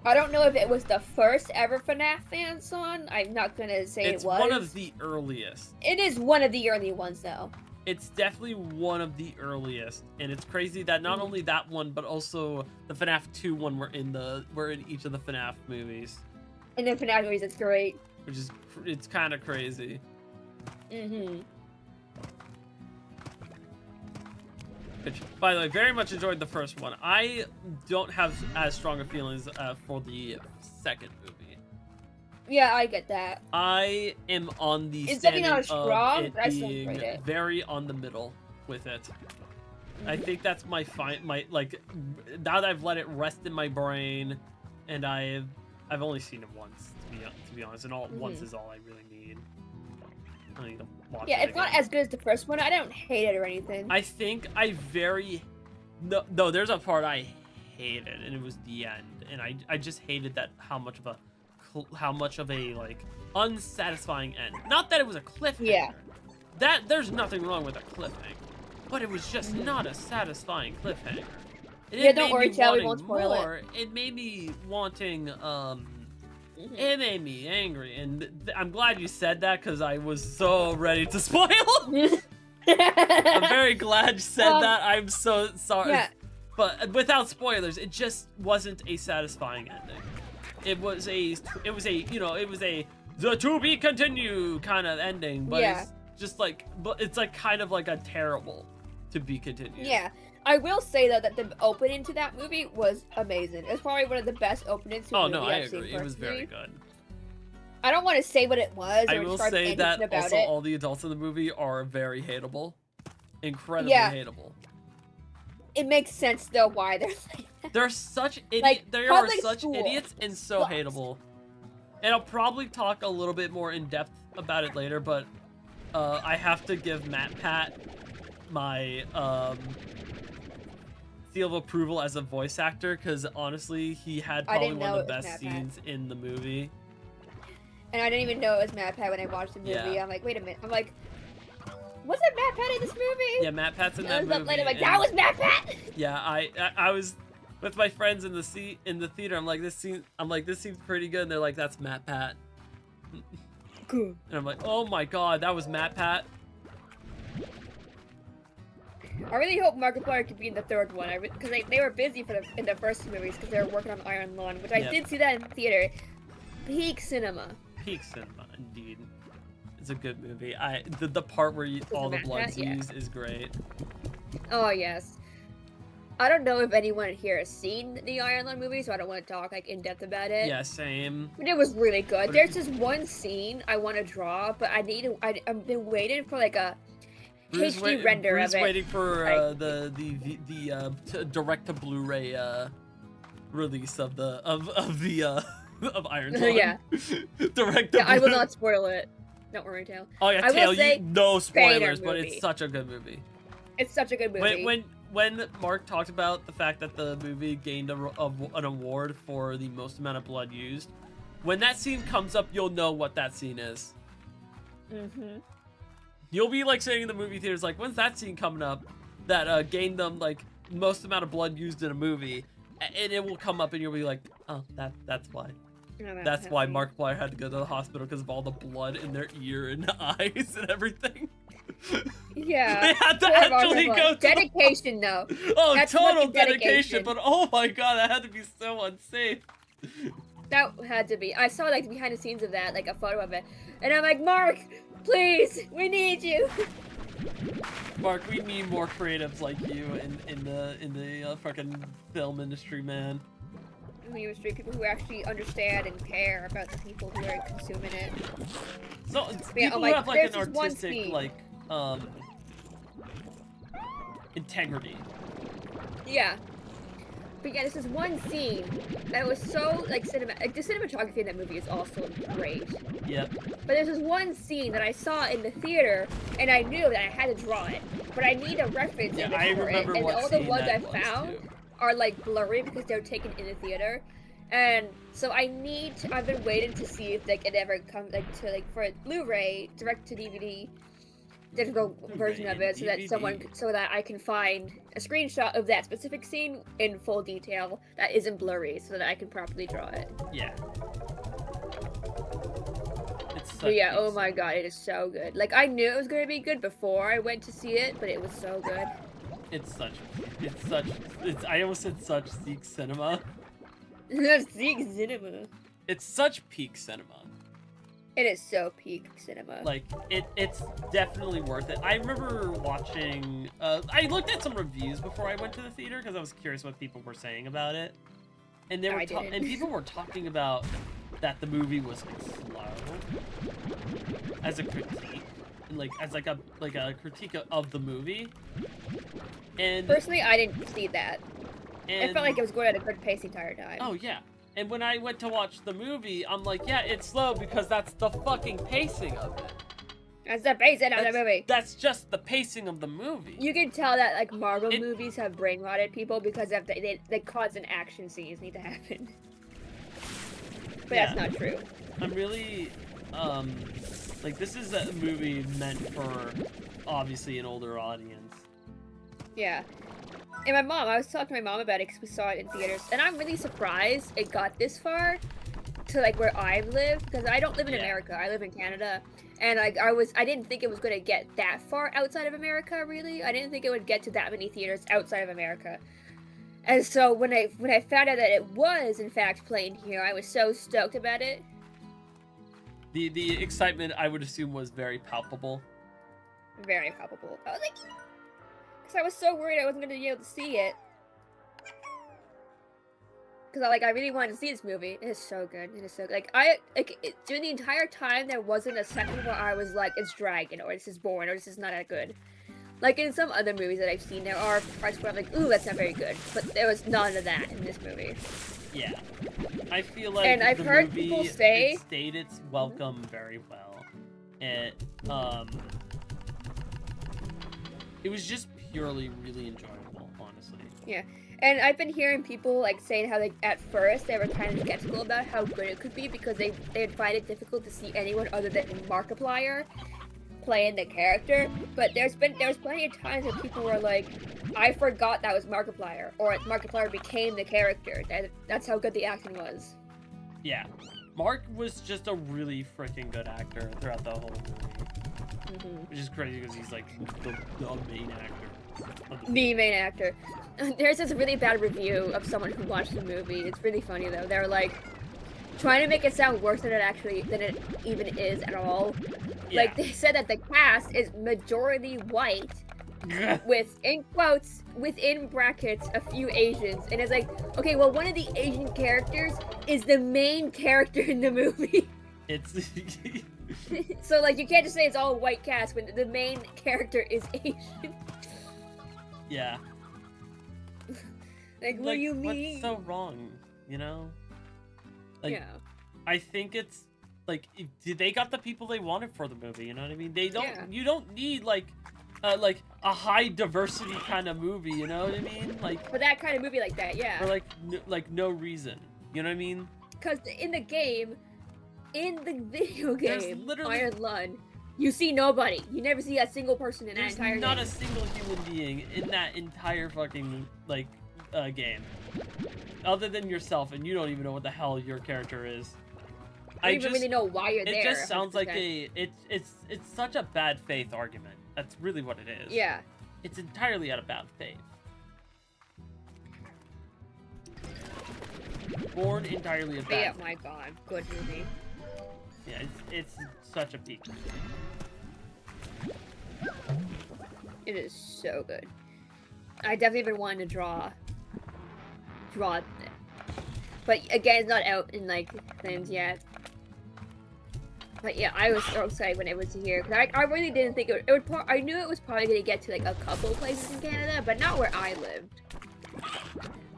A: I
B: don't know if it was the first ever FNAF fan song. I'm not gonna say it was.
A: It's one of the earliest.
B: It is one of the early ones, though.
A: It's definitely one of the earliest, and it's crazy that not only that one, but also the FNAF 2 one were in each of the FNAF movies.
B: In the FNAF movies, it's great.
A: It's kind of crazy. Which, by the way, very much enjoyed the first one. I don't have as strong of feelings for the second movie.
B: Yeah, I get that.
A: I am on the
B: it's
A: standing
B: not strong,
A: of it being very on the middle with it. I think that's my like, now that I've let it rest in my brain, and I've only seen it once, to be honest, and once is all I really need. I need to watch it
B: it's not as good as the first one. I don't hate it or anything.
A: I think no, there's a part I hated, and it was the end, and I just hated that how much of a like unsatisfying end. Not that it was a cliffhanger.
B: Yeah.
A: That there's nothing wrong with a cliffhanger, but it was just not a satisfying cliffhanger.
B: Don't worry, Charlie won't spoil it.
A: It made me wanting it made me angry, and I'm glad you said that because I was so ready to spoil. I'm very glad you said that. I'm so sorry. Yeah. But without spoilers, it just wasn't a satisfying ending. It was a the to be continue kind of ending, but it's just like, it's like kind of like a terrible to be continued.
B: Yeah. I will say though that the opening to that movie was amazing. It's probably one of the best openings to a movie I've seen personally.
A: It was very good.
B: I don't want to say what it was.
A: I will say that also all the adults in the movie are very hateable, incredibly hateable.
B: It makes sense though why they're like that.
A: They're such idiots. They are such idiots and so hateable. And I'll probably talk a little bit more in depth about it later, but I have to give Matt Pat my seal of approval as a voice actor, because honestly, he had probably one of the best scenes in the movie.
B: And I didn't even know it was Matt Pat when I watched the movie. Yeah. I'm like, wait a minute. I'm like, was it Matt Pat in this movie?
A: Yeah, Matt Pat's in that movie.
B: Later, I'm like, that was Matt Pat.
A: Yeah, I was with my friends in the theater. I'm like, this seems pretty good. And they're like, that's Matt Pat.
B: Cool.
A: And I'm like, oh my god, that was Matt Pat.
B: I really hope Markiplier could be in the third one, because they were busy in the first two movies because they were working on Iron Lung, which I did see that in the theater. Peak cinema.
A: Peak cinema, indeed. It's a good movie. The part where all the blood's used is great.
B: Oh yes. I don't know if anyone here has seen the Iron Lung movie, so I don't want to talk like in depth about it.
A: Yeah, same.
B: But it was really good. There's just one scene I want to draw, but I've been waiting for like a HD render of it.
A: Waiting for the direct to Blu-ray release of Iron Lung.
B: Yeah.
A: Direct to
B: I will not spoil it. Don't worry, Tail.
A: Oh yeah, Tail, no spoilers, but it's such a good movie.
B: It's such a good movie.
A: When Mark talked about the fact that the movie gained an award for the most amount of blood used, when that scene comes up, you'll know what that scene is.
B: Mm-hmm.
A: You'll be like sitting in the movie theaters like, when's that scene coming up that gained them like most amount of blood used in a movie, and it will come up and you'll be like, oh, that's why. That's why Markiplier had to go to the hospital, because of all the blood in their ear and eyes and everything.
B: Yeah.
A: They had to actually go to
B: dedication though.
A: Oh, that's total dedication, but oh my god, that had to be so unsafe.
B: That had to be. I saw like behind the scenes of that, like a photo of it, and I'm like, Mark, please, we need you.
A: Mark, we need more creatives like you in the fucking film industry, man.
B: Industry, people who actually understand and care about the people who are consuming it.
A: So people who have like an artistic integrity.
B: Yeah. But yeah, this is one scene that was so like cinematic. Like, the cinematography in that movie is also great.
A: Yep.
B: But there's this one scene that I saw in the theater, and I knew that I had to draw it, but I need a reference image for it, and all the ones I found are like blurry because they're taken in the theater, and so I've been waiting to see if like it ever comes like to like for a Blu-ray direct to DVD digital version of it, so that I can find a screenshot of that specific scene in full detail that isn't blurry, so that I can properly draw it.
A: Yeah.
B: But yeah, oh my god, it is so good. Like, I knew it was gonna be good before I went to see it, but it was so good.
A: I almost said such Zeke cinema.
B: Zeke cinema.
A: It's such peak cinema.
B: It is so peak cinema.
A: Like, it's definitely worth it. I remember watching, I looked at some reviews before I went to the theater because I was curious what people were saying about it. And people were talking about that the movie was slow as a critique, like as a critique of the movie. And
B: personally, I didn't see that. I felt like it was going at a good pace the entire time.
A: Oh yeah. And when I went to watch the movie, I'm like, yeah, it's slow because that's the fucking pacing of it.
B: That's the pacing of the movie.
A: That's just the pacing of the movie.
B: You can tell that like Marvel movies have brain rotted people because of the constant action scenes need to happen. But yeah, that's not true.
A: I'm really, like, this is a movie meant for, obviously, an older audience.
B: Yeah. And I was talking to my mom about it because we saw it in theaters, and I'm really surprised it got this far to, like, where I live, because I don't live in America, I live in Canada, and, like, I didn't think it was going to get that far outside of America, really. I didn't think it would get to that many theaters outside of America. And so when I found out that it was, in fact, playing here, I was so stoked about it.
A: The excitement, I would assume, was very palpable.
B: Very palpable. I was like, Because I was so worried I wasn't going to be able to see it. Because I really wanted to see this movie. It is so good. It is so good. During the entire time, there wasn't a second where I was like, it's dragging, or this is boring, or this is not that good. Like in some other movies that I've seen, there are parts where I'm like, ooh, that's not very good. But there was none of that in this movie.
A: Yeah. I feel like
B: and I've heard people say
A: it stayed its welcome very well. It was just purely really enjoyable, honestly.
B: Yeah. And I've been hearing people like saying how at first they were kind of skeptical about how good it could be because they'd find it difficult to see anyone other than Markiplier playing the character. But there's plenty of times where people were like, I forgot that was Markiplier, or Markiplier became the character. That's how good the acting was.
A: Yeah. Mark was just a really freaking good actor throughout the whole movie. Which is crazy because he's like the main actor.
B: The main actor. There's this really bad review of someone who watched the movie. It's really funny though. They're like trying to make it sound worse than it even is at all. Yeah. Like they said that the cast is majority white with, in quotes, within brackets, a few Asians. And it's like, okay, well, one of the Asian characters is the main character in the movie.
A: It's
B: so like you can't just say it's all white cast when the main character is Asian.
A: Yeah.
B: Like, what do you mean?
A: What's so wrong, you know? Like,
B: yeah.
A: I think it's like they got the people they wanted for the movie. You know what I mean? They don't. Yeah. You don't need like a high diversity kind of movie. You know what I mean? Like
B: for that kind of movie like that, yeah.
A: For like no reason. You know what I mean?
B: Because in the video game, Iron Lung, you see nobody. You never see a single person in that entire game.
A: There's not a single human being in that entire fucking like game, other than yourself, and you don't even know what the hell your character is.
B: I don't even really know why you're there.
A: It just sounds 100%. Like it's such a bad faith argument. That's really what it is.
B: Yeah.
A: It's entirely out of bad faith. Born entirely of bad.
B: Oh my god, good movie.
A: Yeah, it's such a peak.
B: It is so good. I definitely been wanting to draw it. But again, it's not out in like things yet. But yeah, I was so excited when it was here because I really didn't think it would. I knew it was probably gonna get to like a couple places in Canada, but not where I lived.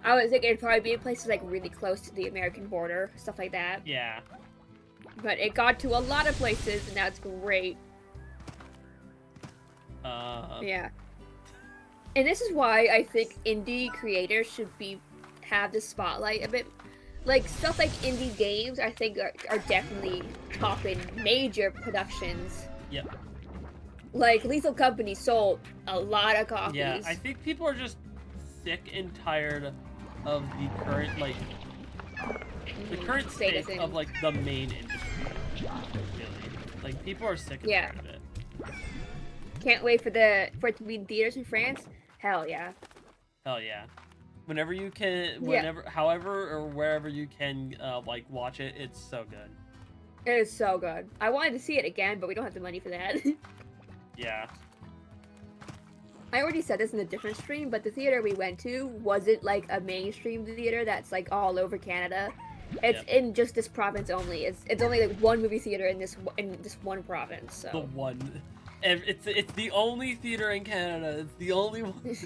B: I was thinking it'd probably be in places like really close to the American border, stuff like that.
A: Yeah.
B: But it got to a lot of places, and that's great. Yeah. And this is why I think indie creators should have the spotlight a bit. Like, stuff like indie games, I think, are definitely topping major productions.
A: Yep.
B: Like, Lethal Company sold a lot of copies.
A: Yeah, I think people are just sick and tired of the current, like, the current state of, like, the main industry. Really. Like, people are sick and tired of it.
B: Can't wait for it to be in theaters in France? Hell yeah.
A: Hell yeah. Whenever you can, however or wherever you can, like, watch it, it's so good.
B: It is so good. I wanted to see it again, but we don't have the money for that.
A: Yeah.
B: I already said this in a different stream, but the theater we went to wasn't, like, a mainstream theater that's, like, all over Canada. It's in just this province only. It's only, like, one movie theater in this one province, so.
A: The one. It's the only theater in Canada. It's the only one.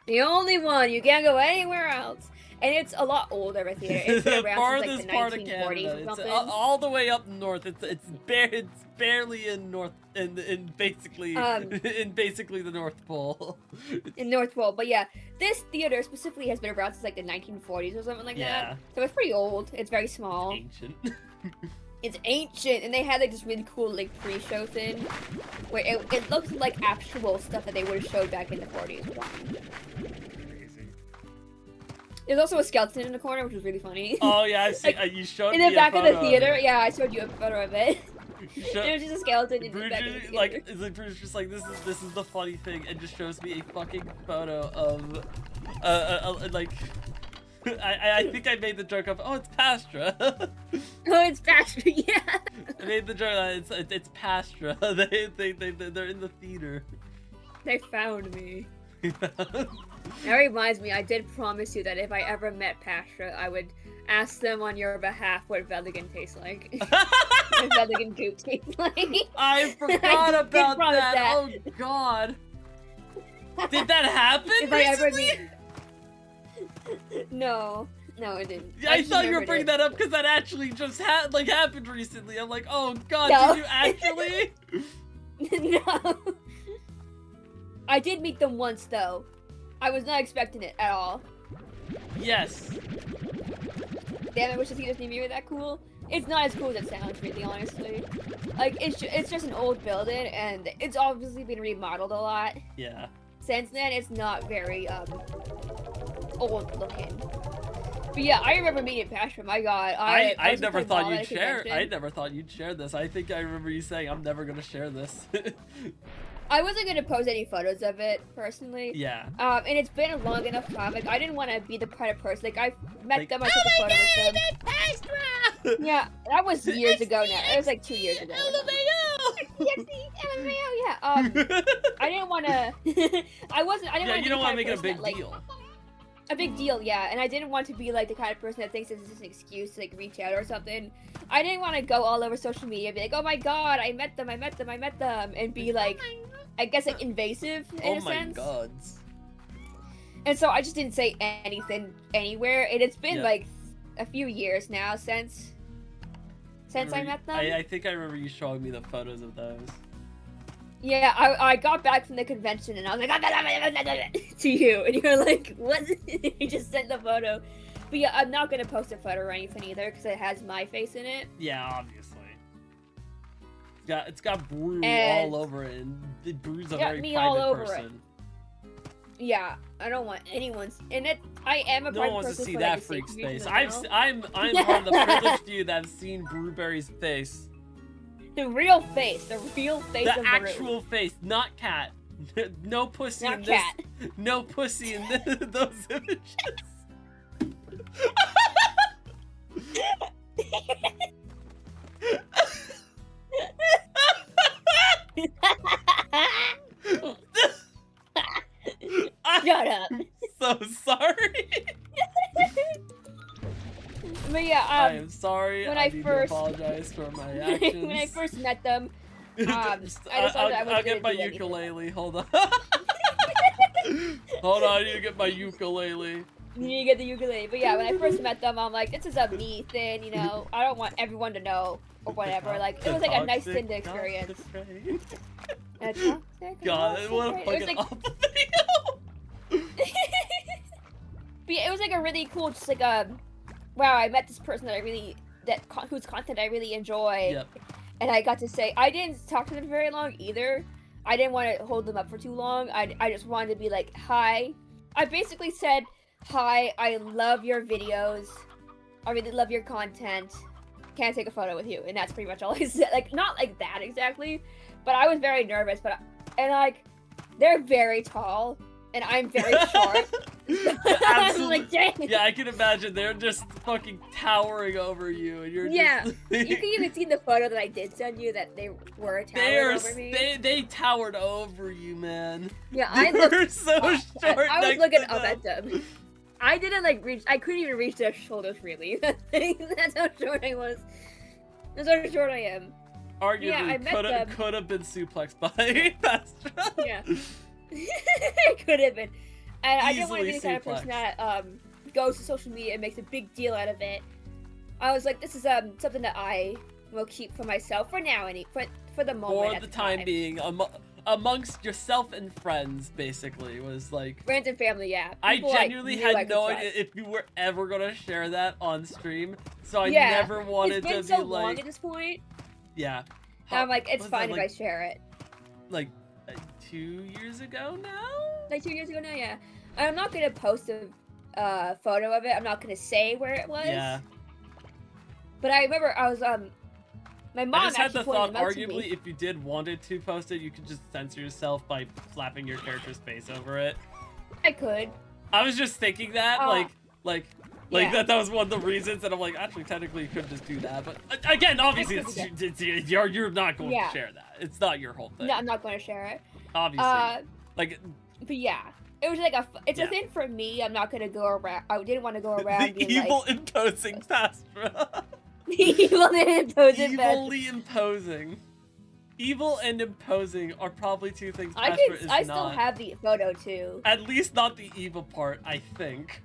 B: The only one. You can't go anywhere else. And it's a lot older of a theater. It's been around since like the 1940s or something.
A: It's all the way up north. It's barely in north in basically the North Pole.
B: In North Pole, but yeah, this theater specifically has been around since like the 1940s or something like that. So it's pretty old. It's very small.
A: It's ancient.
B: It's ancient, and they had like this really cool like pre-show thing where it looks like actual stuff that they would have showed back in the 40s.
A: Crazy.
B: There's also a skeleton in the corner, which was really funny.
A: Oh yeah, I've seen.
B: Like,
A: you showed
B: in
A: me
B: the back
A: a
B: of the theater. Yeah, I showed you a photo of it. There's just a skeleton in the back of the theater.
A: Like, Bruce just like this is the funny thing, and just shows me a fucking photo of like. I think I made the joke of, oh, it's Pastra.
B: Oh, it's Pastra, yeah.
A: I made the joke it's Pastra. They're in the theater.
B: They found me.
A: that.
B: That reminds me, I did promise you that if I ever met Pastra, I would ask them on your behalf what Veligan tastes like. What Veligan goop tastes like.
A: I forgot about that. Oh god. Did that happen recently?
B: No, it didn't.
A: I thought you were bringing that up because that actually just happened recently. I'm like, oh god,
B: no.
A: did you actually?
B: No. I did meet them once though. I was not expecting it at all.
A: Yes.
B: Damn, I wish the theaters didn't be that cool. It's not as cool as it sounds, really, honestly. Like, it's just an old building, and it's obviously been remodeled a lot.
A: Yeah.
B: Since then, it's not very, old looking. But yeah, I remember meeting Pastra. My god,
A: I never thought you'd share. I never thought you'd share this. I think I remember you saying, I'm never gonna share this.
B: I wasn't gonna post any photos of it, personally.
A: Yeah.
B: And it's been a long enough time. Like, I didn't want to be the kind of person. Like, I met them, I took a photo with them.
A: Pastra!
B: Yeah, that was years ago now. It was like 2 years ago.
A: LMAO!
B: Yeah. I didn't want to. I didn't want to.
A: You don't want to make it a big deal.
B: A big deal, yeah. And I didn't want to be like the kind of person that thinks this is an excuse to like reach out or something. I didn't want to go all over social media and be like, oh my god, I met them, and be like, I guess like invasive in a sense.
A: Oh my god.
B: And so I just didn't say anything anywhere. And it's been like a few years now since I met them.
A: I think I remember you showing me the photos of those.
B: Yeah, I got back from the convention and I was like, to you, and you're like, what? You just sent the photo. But yeah, I'm not gonna post a photo or anything either because it has my face in it.
A: Yeah, obviously. It's got Brew all over it, and Brew's a very private person.
B: Yeah, I don't want anyone's in it. I am a private person.
A: No one wants to see that freak's face. I'm one of the privileged few that have seen Brewberry's face.
B: The real face of Brew.
A: The actual face, not cat. No pussy
B: not
A: in
B: cat.
A: this. No pussy in those images.
B: Shut up.
A: So sorry.
B: But yeah,
A: I am sorry.
B: When
A: I
B: need to
A: apologize for my actions.
B: When I first met them, I decided
A: I'll get my ukulele. Hold on. Hold on, I need to get my ukulele.
B: You need to get the ukulele. But yeah, when I first met them, I'm like, this is a me thing, you know. I don't want everyone to know or whatever. Like, it was like a nice thing to experience.
A: God, what a fucking awful video.
B: But yeah, it was like a really cool, just like wow, I met this person that whose content I really enjoy.
A: Yep.
B: And I got to say, I didn't talk to them very long either. I didn't want to hold them up for too long. I just wanted to be like, hi. I basically said, hi, I love your videos. I really love your content. Can I take a photo with you? And that's pretty much all I said. Like, not like that exactly, but I was very nervous. And like, they're very tall, and I'm very short.
A: Absolutely.
B: Like, dang.
A: Yeah, I can imagine they're just fucking towering over you, and you're
B: just... You can even see the photo that I did send you that they were towering over me.
A: They towered over you, man.
B: Yeah,
A: I looked so short.
B: I was looking up at them. I didn't like reach. I couldn't even reach their shoulders really. That's how short I was. That's how short I am.
A: Arguably,
B: yeah, I met
A: could have been suplexed by Pastra.
B: Yeah, it could have been. And I didn't want to be the kind of person that goes to social media and makes a big deal out of it. I was like, this is something that I will keep for myself for now, for the moment.
A: For the time being, amongst yourself and friends, basically, was like
B: friends and family. Yeah.
A: People I genuinely had no idea if you were ever gonna share that on stream, so I never wanted to be
B: so
A: like.
B: Long at this point.
A: Yeah.
B: I'm like, it's fine if I share it.
A: Like 2 years ago now.
B: Like 2 years ago now, yeah. I'm not gonna post a photo of it. I'm not gonna say where it was.
A: Yeah.
B: But I remember I was my mom
A: I just had the thought,
B: arguably,
A: if you did wanted to post it, you could just censor yourself by slapping your character's face over it.
B: I could.
A: I was just thinking that, that was one of the reasons, and I'm like, actually, technically, you could just do that. But again, obviously, you're not going to share that. It's not your whole thing.
B: No, I'm not going to share it.
A: Obviously.
B: But yeah, it was like it's a thing for me. I'm not gonna go around. I didn't want to go around.
A: The evil imposing Pastra.
B: Evil and imposing.
A: Evilly imposing. Evil and imposing are probably two things Pastra is not.
B: I still have the photo too.
A: At least not the evil part, I think.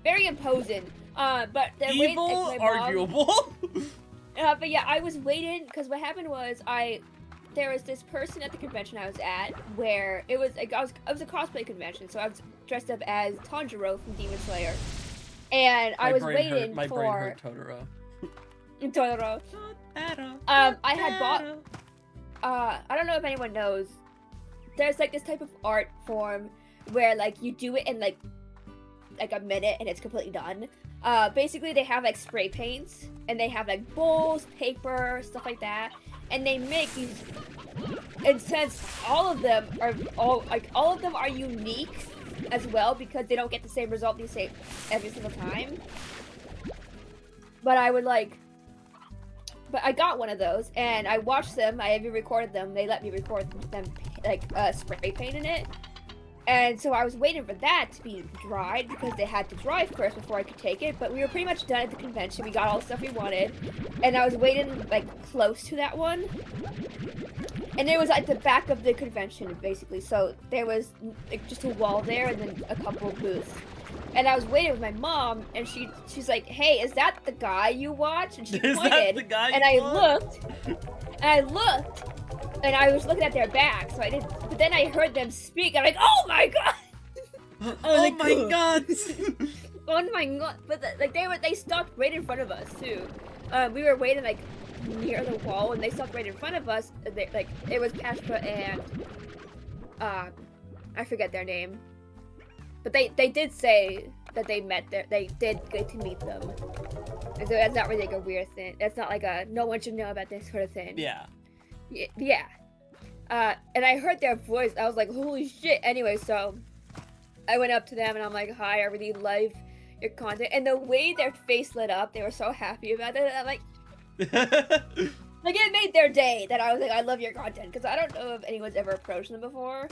B: Very imposing. But the
A: evil,
B: way, like,
A: arguable.
B: But yeah, I was waiting because what happened was there was this person at the convention I was at where it was like it was a cosplay convention, so I was dressed up as Tanjiro from Demon Slayer, and I was waiting
A: my
B: for
A: brain hurt Totoro.
B: Totoro. I had bought. I don't know if anyone knows. There's like this type of art form where like you do it in like a minute and it's completely done. Basically they have like spray paints and they have like bowls, paper, stuff like that, and they make these. And since all of them are unique as well because they don't get the same result every single time. But I got one of those and I watched them. I even recorded them. They let me record them like spray paint in it. And so I was waiting for that to be dried because they had to dry first before I could take it. But we were pretty much done at the convention. We got all the stuff we wanted. And I was waiting like close to that one. And it was at the back of the convention basically. So there was like, just a wall there and then a couple of booths. And I was waiting with my mom and she's like, "Hey, is that the guy you watch?" And she pointed.
A: Is that the guy
B: and I looked. And I was looking at their back, so I didn't. But then I heard them speak. I'm like, "Oh my god!"
A: Oh my god!
B: Oh my god! But they stopped right in front of us too. We were waiting like near the wall, and they stopped right in front of us. It was Pastra and I forget their name. But they did say that they did get to meet them. And so that's not really like a weird thing. That's not like a no one should know about this sort of thing.
A: Yeah.
B: Yeah. And I heard their voice. I was like, holy shit. Anyway, so I went up to them and I'm like, "Hi, I really love your content." And the way their face lit up, they were so happy about it. I'm like, like it made their day that I was like, "I love your content." Because I don't know if anyone's ever approached them before,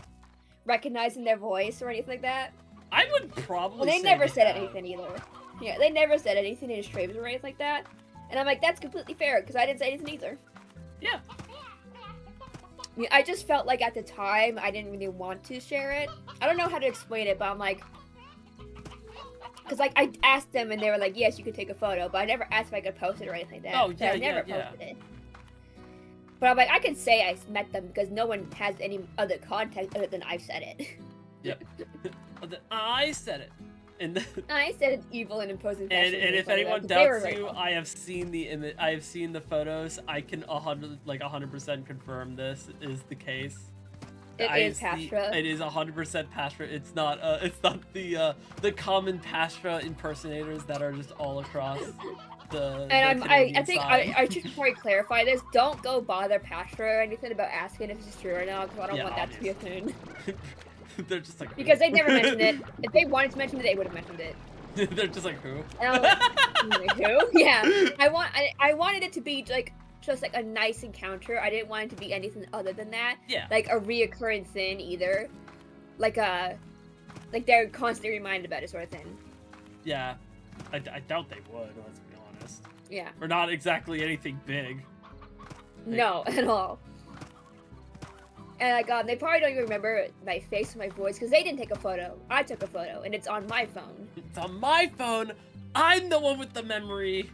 B: recognizing their voice or anything like that.
A: I would probably.
B: Well, they never said anything either. Yeah, they never said anything in streams or anything like that. And I'm like, that's completely fair because I didn't say anything either.
A: Yeah.
B: Yeah, I just felt like at the time I didn't really want to share it. I don't know how to explain it, but I'm like, because like I asked them and they were like, "Yes, you could take a photo," but I never asked if I could post it or anything like that.
A: Oh yeah,
B: so I never posted it. But I'm like, I can say I met them because no one has any other context other than I've said it.
A: Yep. I said it. And
B: I said it's evil and imposing.
A: And if anyone doubts you, I have seen the image. I have seen the photos. I can 100% confirm this is the case.
B: It is Pastra.
A: It is 100% Pastra. It's not the common Pastra impersonators that are just all across the. And
B: I think I should probably clarify this. Don't go bother Pastra or anything about asking if this is true or not, because I don't want that to be a thing.
A: They're just like,
B: because they never mentioned it. If they wanted to mention it, they would have mentioned it.
A: They're just like, who?
B: And I'm like, who? Yeah. I wanted it to be like just like a nice encounter. I didn't want it to be anything other than that.
A: Yeah.
B: Like a reoccurring thing either. Like they're constantly reminded about it sort of thing.
A: Yeah. I doubt they would, let's be honest.
B: Yeah.
A: Or not exactly anything big.
B: No, at all. And they probably don't even remember my face or my voice because they didn't take a photo. I took a photo, and it's on my phone.
A: It's on my phone. I'm the one with the memory.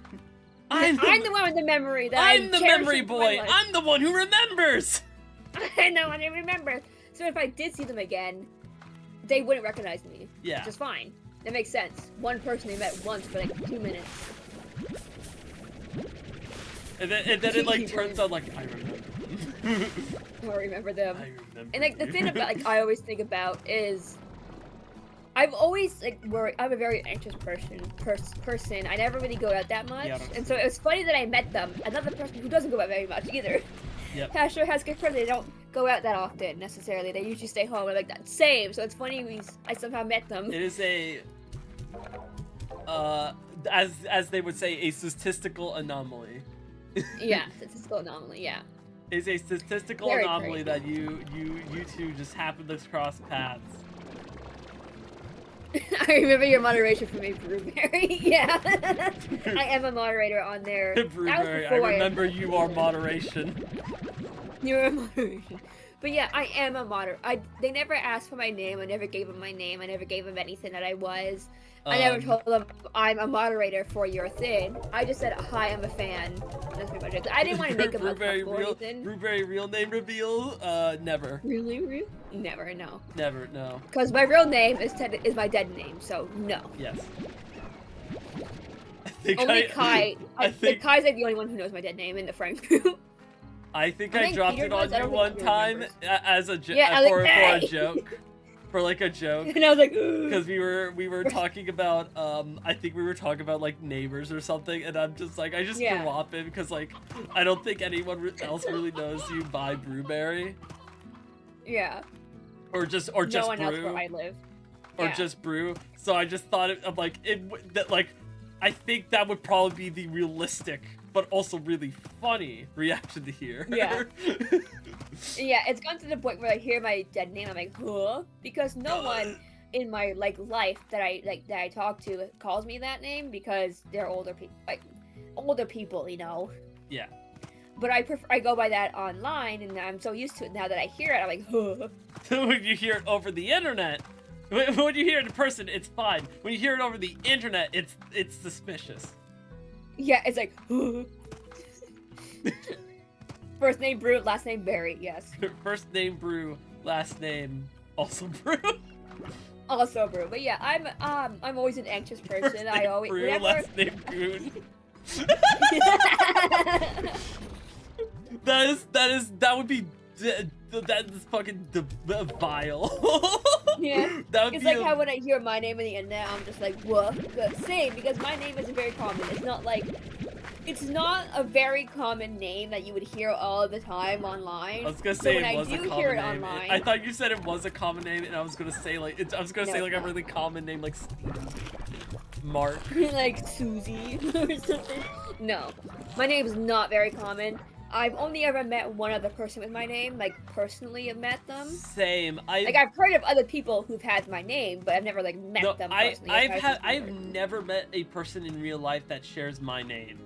B: I'm the one with the memory.
A: I'm the memory boy. I'm the one who remembers.
B: I'm the one who remembers. So if I did see them again, they wouldn't recognize me.
A: Yeah.
B: Which is fine. That makes sense. One person they met once for like 2 minutes.
A: And then it like turns out like I remember.
B: I remember them.
A: I remember.
B: And like the thing about like I always think about is I've always like worried. I'm a very anxious person. I never really go out that much, and so it was funny that I met them. Another person who doesn't go out very much either.
A: Yep.
B: Pastor has good friends. They don't go out that often necessarily. They usually stay home. And like that same. So it's funny I somehow met them.
A: It is a as they would say, a statistical anomaly.
B: Yeah, statistical anomaly. Yeah.
A: It's a statistical anomaly that you two just happen to cross paths
B: I remember your moderation for me, Brewberry. Yeah. I am a moderator on there.
A: Brewberry, I remember you are moderation.
B: You're a moderation. But yeah, I am a moderator. They never asked for my name. I never gave them my name. I never gave them anything that I was. I never told them I'm a moderator for your thing. I just said, hi, I'm a fan. That's pretty much it. I didn't want to make them uncomfortable or anything.
A: Brewberry real name reveal? Never.
B: Really? Real? Never, no.
A: Never, no.
B: Because my real name is my dead name, so no.
A: Yes.
B: Only Kai. I think Kai's like the only one who knows my dead name in the friend group.
A: I think I dropped it on you one time as a joke, for a joke. For like a joke.
B: And I was like,
A: because we were talking about I think we were talking about like neighbors or something, and I'm just like, I just drop it because like I don't think anyone else really knows you by Brewberry.
B: Yeah.
A: Or just
B: no one
A: Brew.
B: else where I live.
A: Or just Brew. So I just thought of like I think that would probably be the realistic but also really funny reaction to hear.
B: Yeah. Yeah, it's gone to the point where I hear my dead name, I'm like, huh? Because no one in my life that I talk to calls me that name because they're older people, you know.
A: Yeah.
B: But I go by that online, and I'm so used to it now that I hear it, I'm like, huh.
A: When you hear it over the internet, when you hear it in person, it's fine. When you hear it over the internet, it's suspicious.
B: Yeah, it's like, huh. First name Brew, last name Berry, yes.
A: First name Brew, last name also Brew.
B: Also Brew, but yeah, I'm always an anxious person.
A: First
B: I always
A: Brew, last name Goon. that would be that is fucking vile.
B: Yeah, it's like how when I hear my name in the internet, I'm just like, what? Same, because my name isn't very common. It's not a very common name that you would hear all the time online.
A: I was gonna say
B: so
A: it was a common
B: hear it
A: name.
B: Online,
A: I thought you said it was a common name, and I was gonna say like a really common name like Mark.
B: like Susie or something. No, my name is not very common. I've only ever met one other person with my name, like personally have met them.
A: Same.
B: I've heard of other people who've had my name, but I've never like met them personally.
A: I've never met a person in real life that shares my name.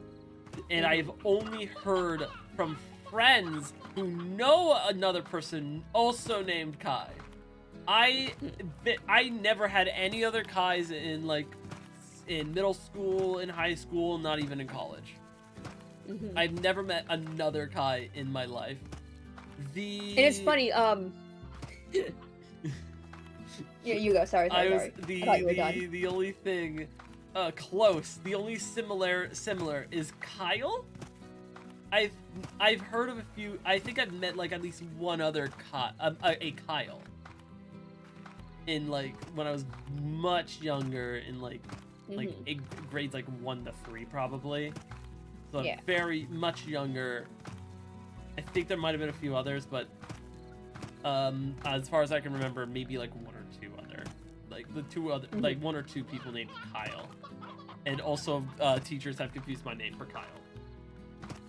A: And I've only heard from friends who know another person also named Kai. I never had any other Kais in middle school, in high school, not even in college. I've never met another Kai in my life. And
B: it's funny, yeah, you go, sorry. I thought you were done.
A: The only thing close, the only similar is Kyle. I've heard of a few. I think I've met like at least one other a Kyle in like when I was much younger, in like grades like 1 to 3 probably. So
B: yeah.
A: Very much younger. I think there might have been a few others, but as far as I can remember, maybe like 1 or 2 other, like the 2 other, like 1 or 2 people named Kyle. And also, teachers have confused my name for Kyle,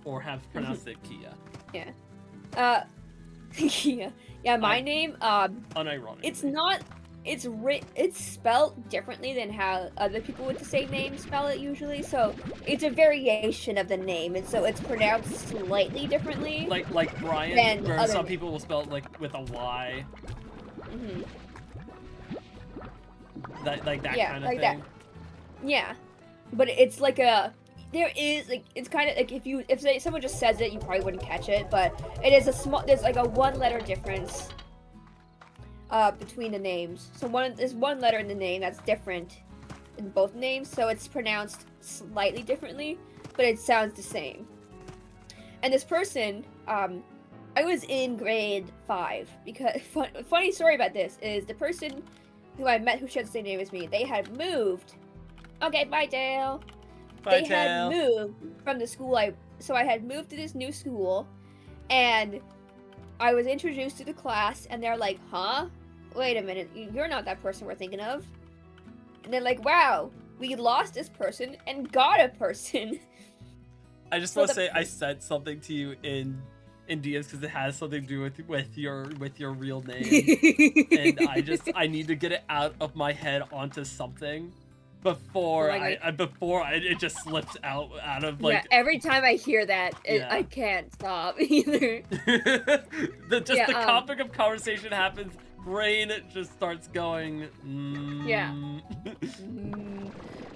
A: or have pronounced it Kia.
B: Yeah. Kia. Yeah, my name.
A: Unironic.
B: It's not. It's spelled differently than how other people with the same name spell it usually. So it's a variation of the name, and so it's pronounced slightly differently.
A: Like Brian, where some people will spell it like with a Y. That kind of thing.
B: That. Yeah. But it's like it's kind of like if someone just says it, you probably wouldn't catch it, but there's like a 1-letter difference between the names. So there's 1 letter in the name that's different in both names, so it's pronounced slightly differently, but it sounds the same. And this person, I was in grade 5, because funny story about this is the person who I met who shared the same name as me, they had moved. Okay, bye, Dale. They had moved from the school so I had moved to this new school, and I was introduced to the class, and they're like, huh? Wait a minute, you're not that person we're thinking of. And they're like, wow, we lost this person and got a person.
A: I just want to say I said something to you in in DMs because it has something to do with your real name, and I need to get it out of my head onto something before it just slips out of like.
B: Yeah, every time I hear that, I can't stop either.
A: The topic of conversation happens. Brain just starts going.
B: Yeah.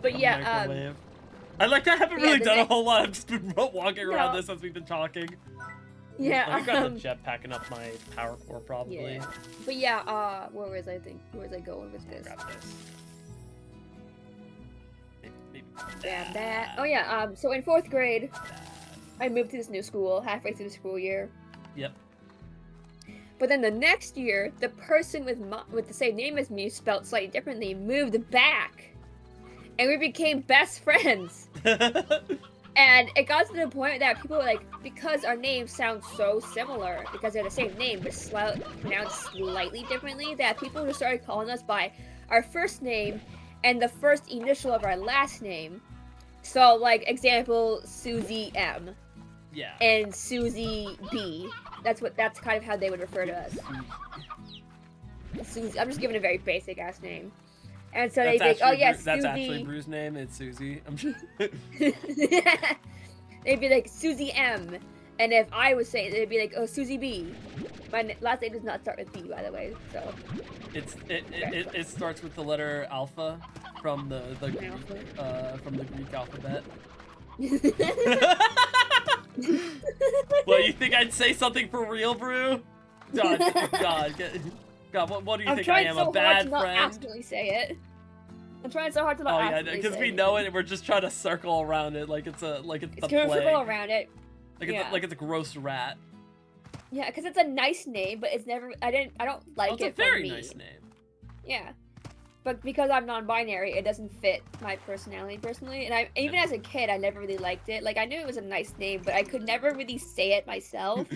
B: But yeah,
A: I like I haven't really done a whole lot. I've just been walking around this as we've been talking.
B: Yeah.
A: I got the jet packing up my power core probably.
B: Yeah. But yeah, where was I going with this?
A: Grab this. Maybe
B: Grab that. Oh yeah. So in 4th grade, I moved to this new school halfway through the school year.
A: Yep.
B: But then the next year, the person with the same name as me, spelled slightly differently, moved back, and we became best friends. And it got to the point that people were like, because our names sound so similar, because they're the same name but pronounced slightly differently, that people just started calling us by our first name and the first initial of our last name. So, like, example, Susie M.
A: Yeah.
B: And Susie B. That's kind of how they would refer to us. Susie. I'm just giving a very basic ass name. And so they think, oh yes, Susie.
A: That's actually Brew's name. It's Susie.
B: They'd be like Susie M, and if I was saying, they'd be like, oh, Susie B. My last name does not start with B, by the way. So.
A: It starts with the letter alpha from the Greek alphabet. Well, you think I'd say something for real, Brew? God, what do you think I am, a bad friend? I'm trying so hard to not
B: accidentally say it. I'm trying so hard to not accidentally say it.
A: Because we know it, and we're just trying to circle around it like it's the plague.
B: Circle around it.
A: Like it's a gross rat.
B: Yeah, because it's a nice name, but it's never. I don't like it.
A: It's a very nice name.
B: Yeah, but because I'm non-binary, it doesn't fit my personality personally. And even as a kid, I never really liked it. Like I knew it was a nice name, but I could never really say it myself.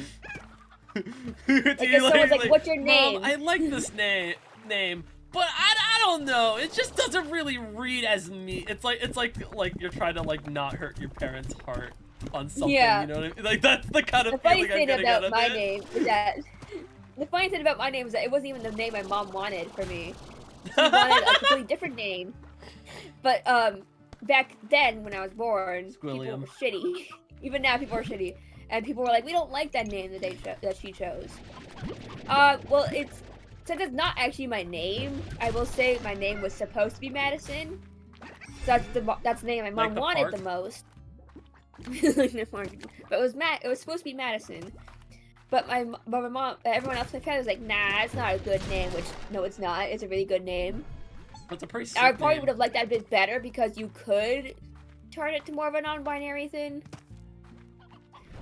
B: Someone's like, "What's your name?"
A: Mom, I like this name, but I don't know. It just doesn't really read as me. It's like you're trying to like not hurt your parents' heart on something.
B: Yeah.
A: You know what I mean? Like that's the kind of
B: the
A: feeling
B: funny thing
A: I'm getting
B: about my name is that the funny thing about my name is that it wasn't even the name my mom wanted for me. She wanted a completely different name. But back then when I was born, people were shitty. Even now, people are shitty. And people were like, we don't like that name that she chose. Well, since it's not actually my name, I will say my name was supposed to be Madison. So that's the name my mom wanted the most. But it was supposed to be Madison. But my mom, everyone else in my family was like, nah, it's not a good name. Which, no, it's not. It's a really good name.
A: That's a pretty sick
B: I probably
A: name.
B: would have liked that a bit better because you could turn it to more of a non-binary thing.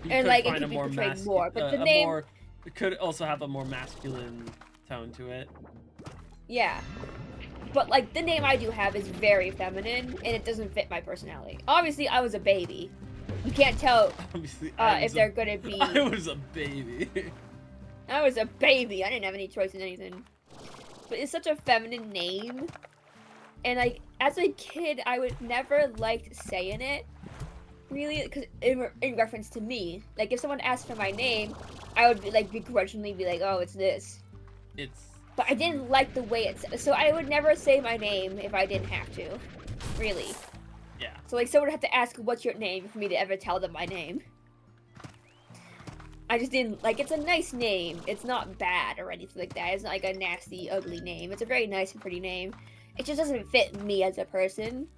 B: And like it could be portrayed more, but the name
A: it could also have a more masculine tone to it.
B: Yeah, but like the name I do have is very feminine, and it doesn't fit my personality. Obviously, I was a baby. You can't tell if they're gonna be.
A: I was a baby.
B: I was a baby. I didn't have any choice in anything. But it's such a feminine name, and like as a kid, I would never liked saying it. Really, because in reference to me, like if someone asked for my name, I would begrudgingly be like, "Oh, it's this." But I didn't like the way it's so I would never say my name if I didn't have to, really.
A: Yeah.
B: So like someone would have to ask, "What's your name?" for me to ever tell them my name. I just didn't like. It's a nice name. It's not bad or anything like that. It's not like a nasty, ugly name. It's a very nice and pretty name. It just doesn't fit me as a person.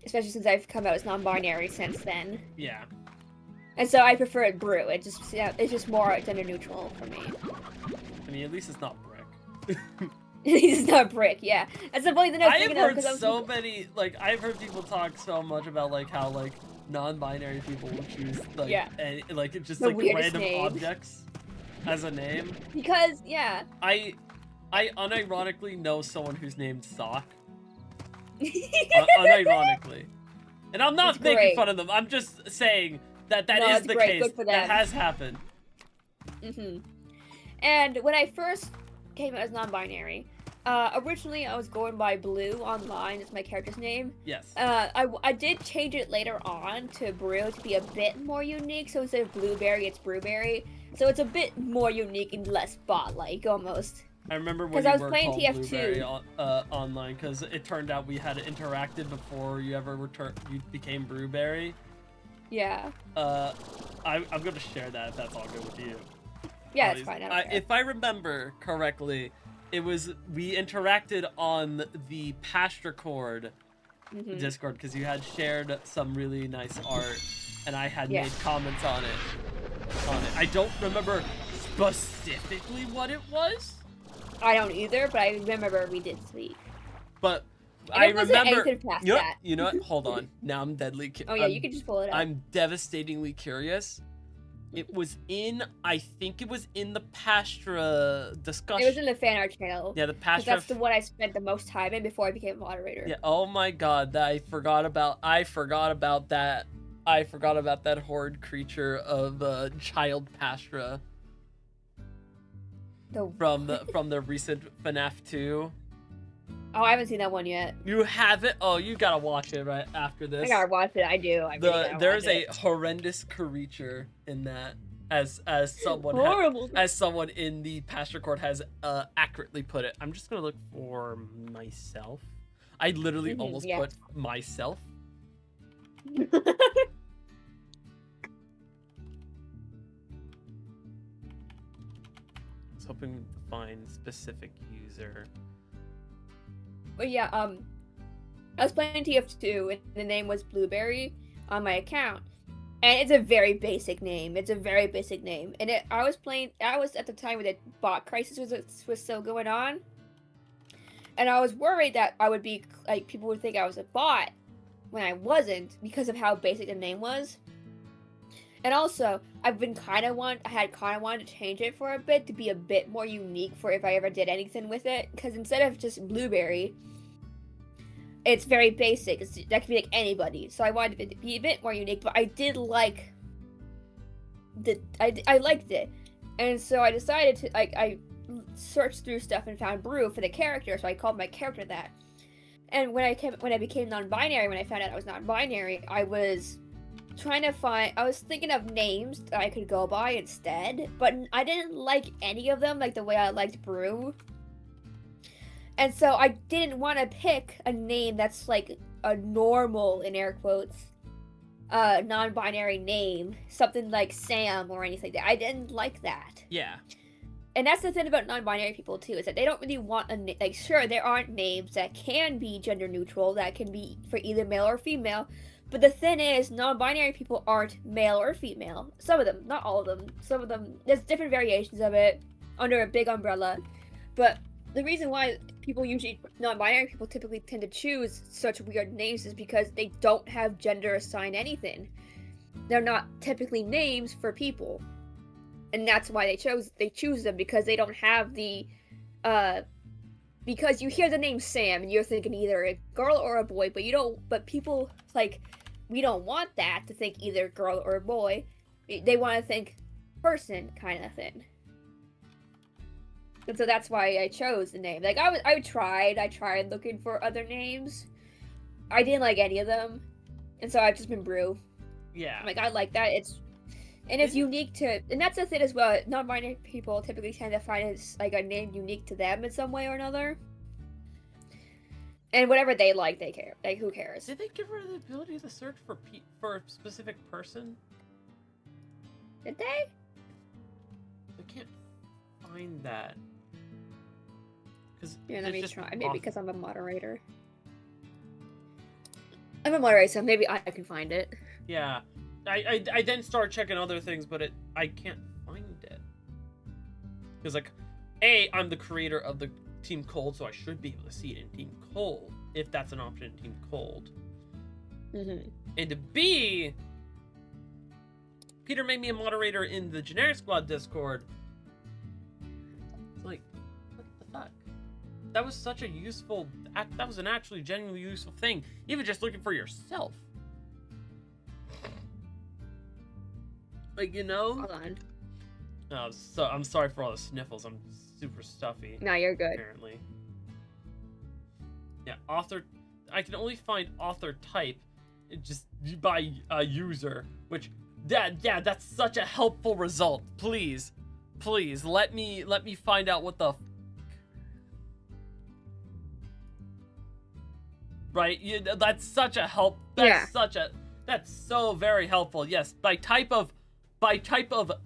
B: Especially since I've come out as non-binary since then.
A: Yeah.
B: And so I prefer Brew. It's just more gender neutral for me.
A: I mean, at least it's not Brick.
B: At least it's not Brick, yeah. That's the funny thing I was thinking of.
A: I've heard people talk so much about like how like non-binary people will choose like just like random objects as a name.
B: Because
A: I unironically know someone who's named Sock. Unironically, and I'm not making fun of them. I'm just saying that is the case. That has happened.
B: And when I first came out as non-binary, Originally I was going by Blue online. It's my character's name.
A: Yes.
B: I did change it later on to Brew to be a bit more unique. So instead of Blueberry, it's Brewberry. So it's a bit more unique and less bot-like almost.
A: I remember when you were called Blueberry online, because it turned out we had interacted before you became Brewberry.
B: Yeah.
A: I'm going to share that if that's all good with you.
B: Yeah, it's fine.
A: If I remember correctly, we interacted on the Pastracord Discord because you had shared some really nice art, and I had made comments on it. I don't remember specifically what it was.
B: I don't either, but I remember we did speak.
A: But
B: and I remember.
A: You know what? Hold on. Now I'm deadly.
B: Oh yeah, you can just pull it up.
A: I'm devastatingly curious. I think it was in the Pastra discussion.
B: It was in the fan art channel.
A: Yeah, the Pastra.
B: That's the one I spent the most time in before I became a moderator.
A: Yeah. Oh my god, I forgot about that. I forgot about that horrid creature of child Pastra. From the recent FNAF 2.
B: Oh, I haven't seen that one yet.
A: You haven't? Oh, you gotta watch it right after this.
B: I gotta watch it. I do.
A: There's a horrendous creature in that, as someone in the Pastor Court has accurately put it. I'm just gonna look for myself. I literally almost put myself. I was hoping to find specific user.
B: But yeah, I was playing TF2 and the name was Blueberry on my account. And it's a very basic name. And I was at the time when the bot crisis was still going on. And I was worried that I would be, like, people would think I was a bot when I wasn't because of how basic the name was. And also, I kind of wanted to change it for a bit to be a bit more unique for if I ever did anything with it. Because instead of just Blueberry, it's very basic. That could be like anybody. So I wanted it to be a bit more unique, but I did like I liked it. And so I decided to, I searched through stuff and found Brew for the character, so I called my character that. And when I became non-binary, when I found out I was non-binary, I was thinking of names that I could go by instead, but I didn't like any of them like the way I liked Brew. And so I didn't want to pick a name that's like a normal, in air quotes, non-binary name, something like Sam or anything like that. I didn't like that.
A: Yeah.
B: And that's the thing about non-binary people too, is that they don't really want sure, there aren't names that can be gender neutral, that can be for either male or female. But the thing is, non-binary people aren't male or female. Some of them, not all of them. Some of them, there's different variations of it under a big umbrella. But the reason why non-binary people typically tend to choose such weird names is because they don't have gender assigned anything. They're not typically names for people. And that's why they choose them, because they don't have the, because you hear the name Sam and you're thinking either a girl or a boy, but people, like, we don't want that to think either girl or boy. They want to think person kind of thing. And so that's why I chose the name. Like, I tried looking for other names. I didn't like any of them. And so I've just been Brew.
A: Yeah.
B: Like, I like that. It's unique to, and that's the thing as well. Non-binary people typically tend to find it's like a name unique to them in some way or another. And whatever they like, they care. Like, who cares?
A: Did they give her the ability to search for a specific person?
B: Did they?
A: I can't find that.
B: Yeah, let me try. Maybe because I'm a moderator. I'm a moderator, so maybe I can find it.
A: Yeah. I then started checking other things, but I can't find it. Because, like, A, I'm the creator of the Team Cold, so I should be able to see it in Team Cold, if that's an option in Team Cold.
B: Mm-hmm.
A: And B, Peter made me a moderator in the Generic Squad Discord. It's like, what the fuck? That was such a useful, that was an actually genuinely useful thing, even just looking for yourself. Like, you know?
B: Hold on.
A: Oh, so I'm sorry for all the sniffles. I'm super stuffy.
B: No, you're good.
A: Apparently. Yeah, author. I can only find author type just by user, which that's such a helpful result. Please let me find out what the right. That's such a help. That's so very helpful. Yes, by type of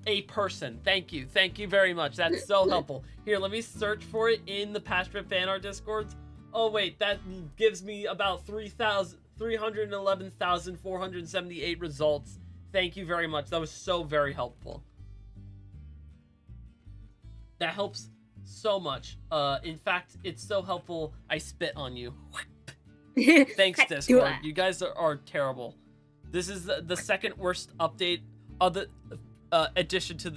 A: a person. Thank you very much. That's so helpful. Here, let me search for it in the Passionate Fan Art Discords. Oh wait, that gives me about 311,478 results. Thank you very much. That was so very helpful. That helps so much. In fact, it's so helpful I spit on you. Thanks, Discord. You guys are terrible. This is the second worst update of the addition to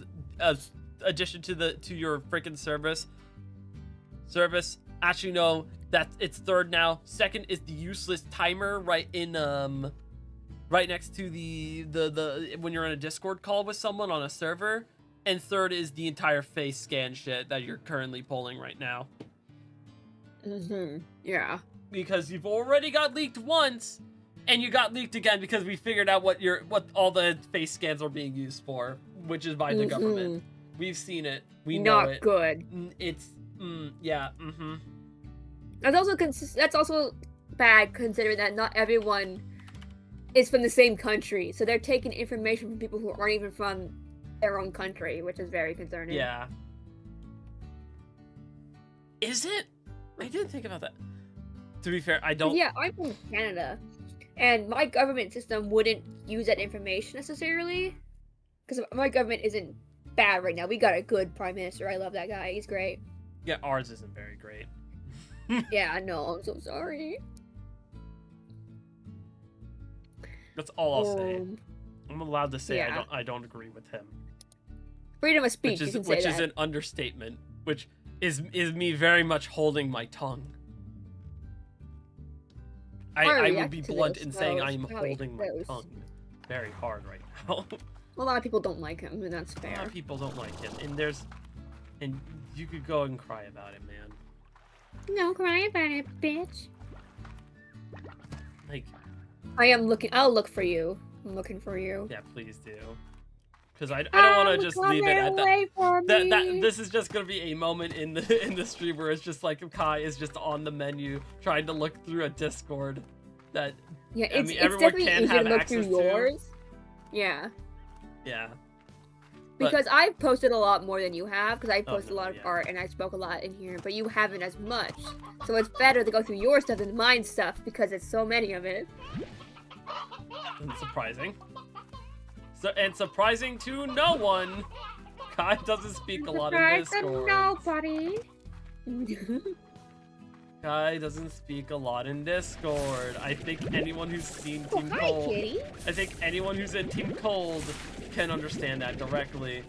A: your freaking service. Actually, no, it's third now. Second is the useless timer right next to the when you're in a Discord call with someone on a server. And third is the entire face scan shit that you're currently pulling right now.
B: Yeah.
A: Because you've already got leaked once, and you got leaked again because we figured out what all the face scans are being used for, which is by the government. We've seen it. We know it. Not
B: good.
A: It's yeah.
B: That's also bad considering that not everyone is from the same country, so they're taking information from people who aren't even from their own country, which is very concerning.
A: Yeah. Is it? I didn't think about that. To be fair, I don't.
B: Yeah, I'm from Canada, and my government system wouldn't use that information necessarily, because my government isn't bad right now. We got a good prime minister. I love that guy. He's great.
A: Yeah, ours isn't very great.
B: Yeah, I know. I'm so sorry.
A: That's all I'll say. I'm allowed to say I don't agree with him.
B: Freedom of speech.
A: Which is an understatement. Which is me very much holding my tongue. I would be blunt in saying I am holding my tongue very hard right now.
B: A lot of people don't like him, and that's fair.
A: A lot of people don't like him, and you could go and cry about it, man.
B: No, cry about it, bitch.
A: Like,
B: I'll look for you. I'm looking for you.
A: Yeah, please do. Because I don't want to just leave it at that. This is just gonna be a moment in the stream where it's just like Kai is just on the menu trying to look through a Discord that
B: it's
A: everyone
B: definitely
A: can
B: easier
A: have
B: to look
A: access
B: through yours. Yeah.
A: Yeah.
B: Because I've posted a lot more than you have, because I posted a lot of art and I spoke a lot in here, but you haven't as much. So it's better to go through your stuff than mine stuff because it's so many of it.
A: That's surprising. And surprising to no one, Kai doesn't speak a lot in Discord.
B: Nobody.
A: Kai doesn't speak a lot in Discord. I think anyone who's seen Team Cold, I think anyone who's in Team Cold can understand that directly.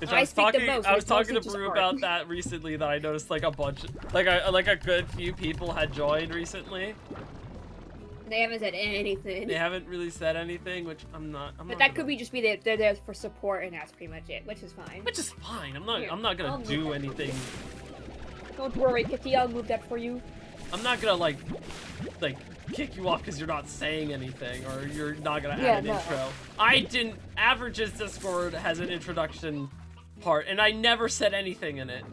A: I was talking to Brew about that recently. That I noticed like a bunch, like a good few people had joined recently.
B: They haven't said anything.
A: They haven't really said anything, which I'm not.
B: But that could be just be they're there for support, and that's pretty much it, which is fine.
A: Which is fine. I'm not gonna do anything.
B: Don't worry, Kitty. I'll move that for you.
A: I'm not gonna like kick you off because you're not saying anything or you're not gonna add an intro. I didn't. Average's Discord has an introduction part, and I never said anything in it.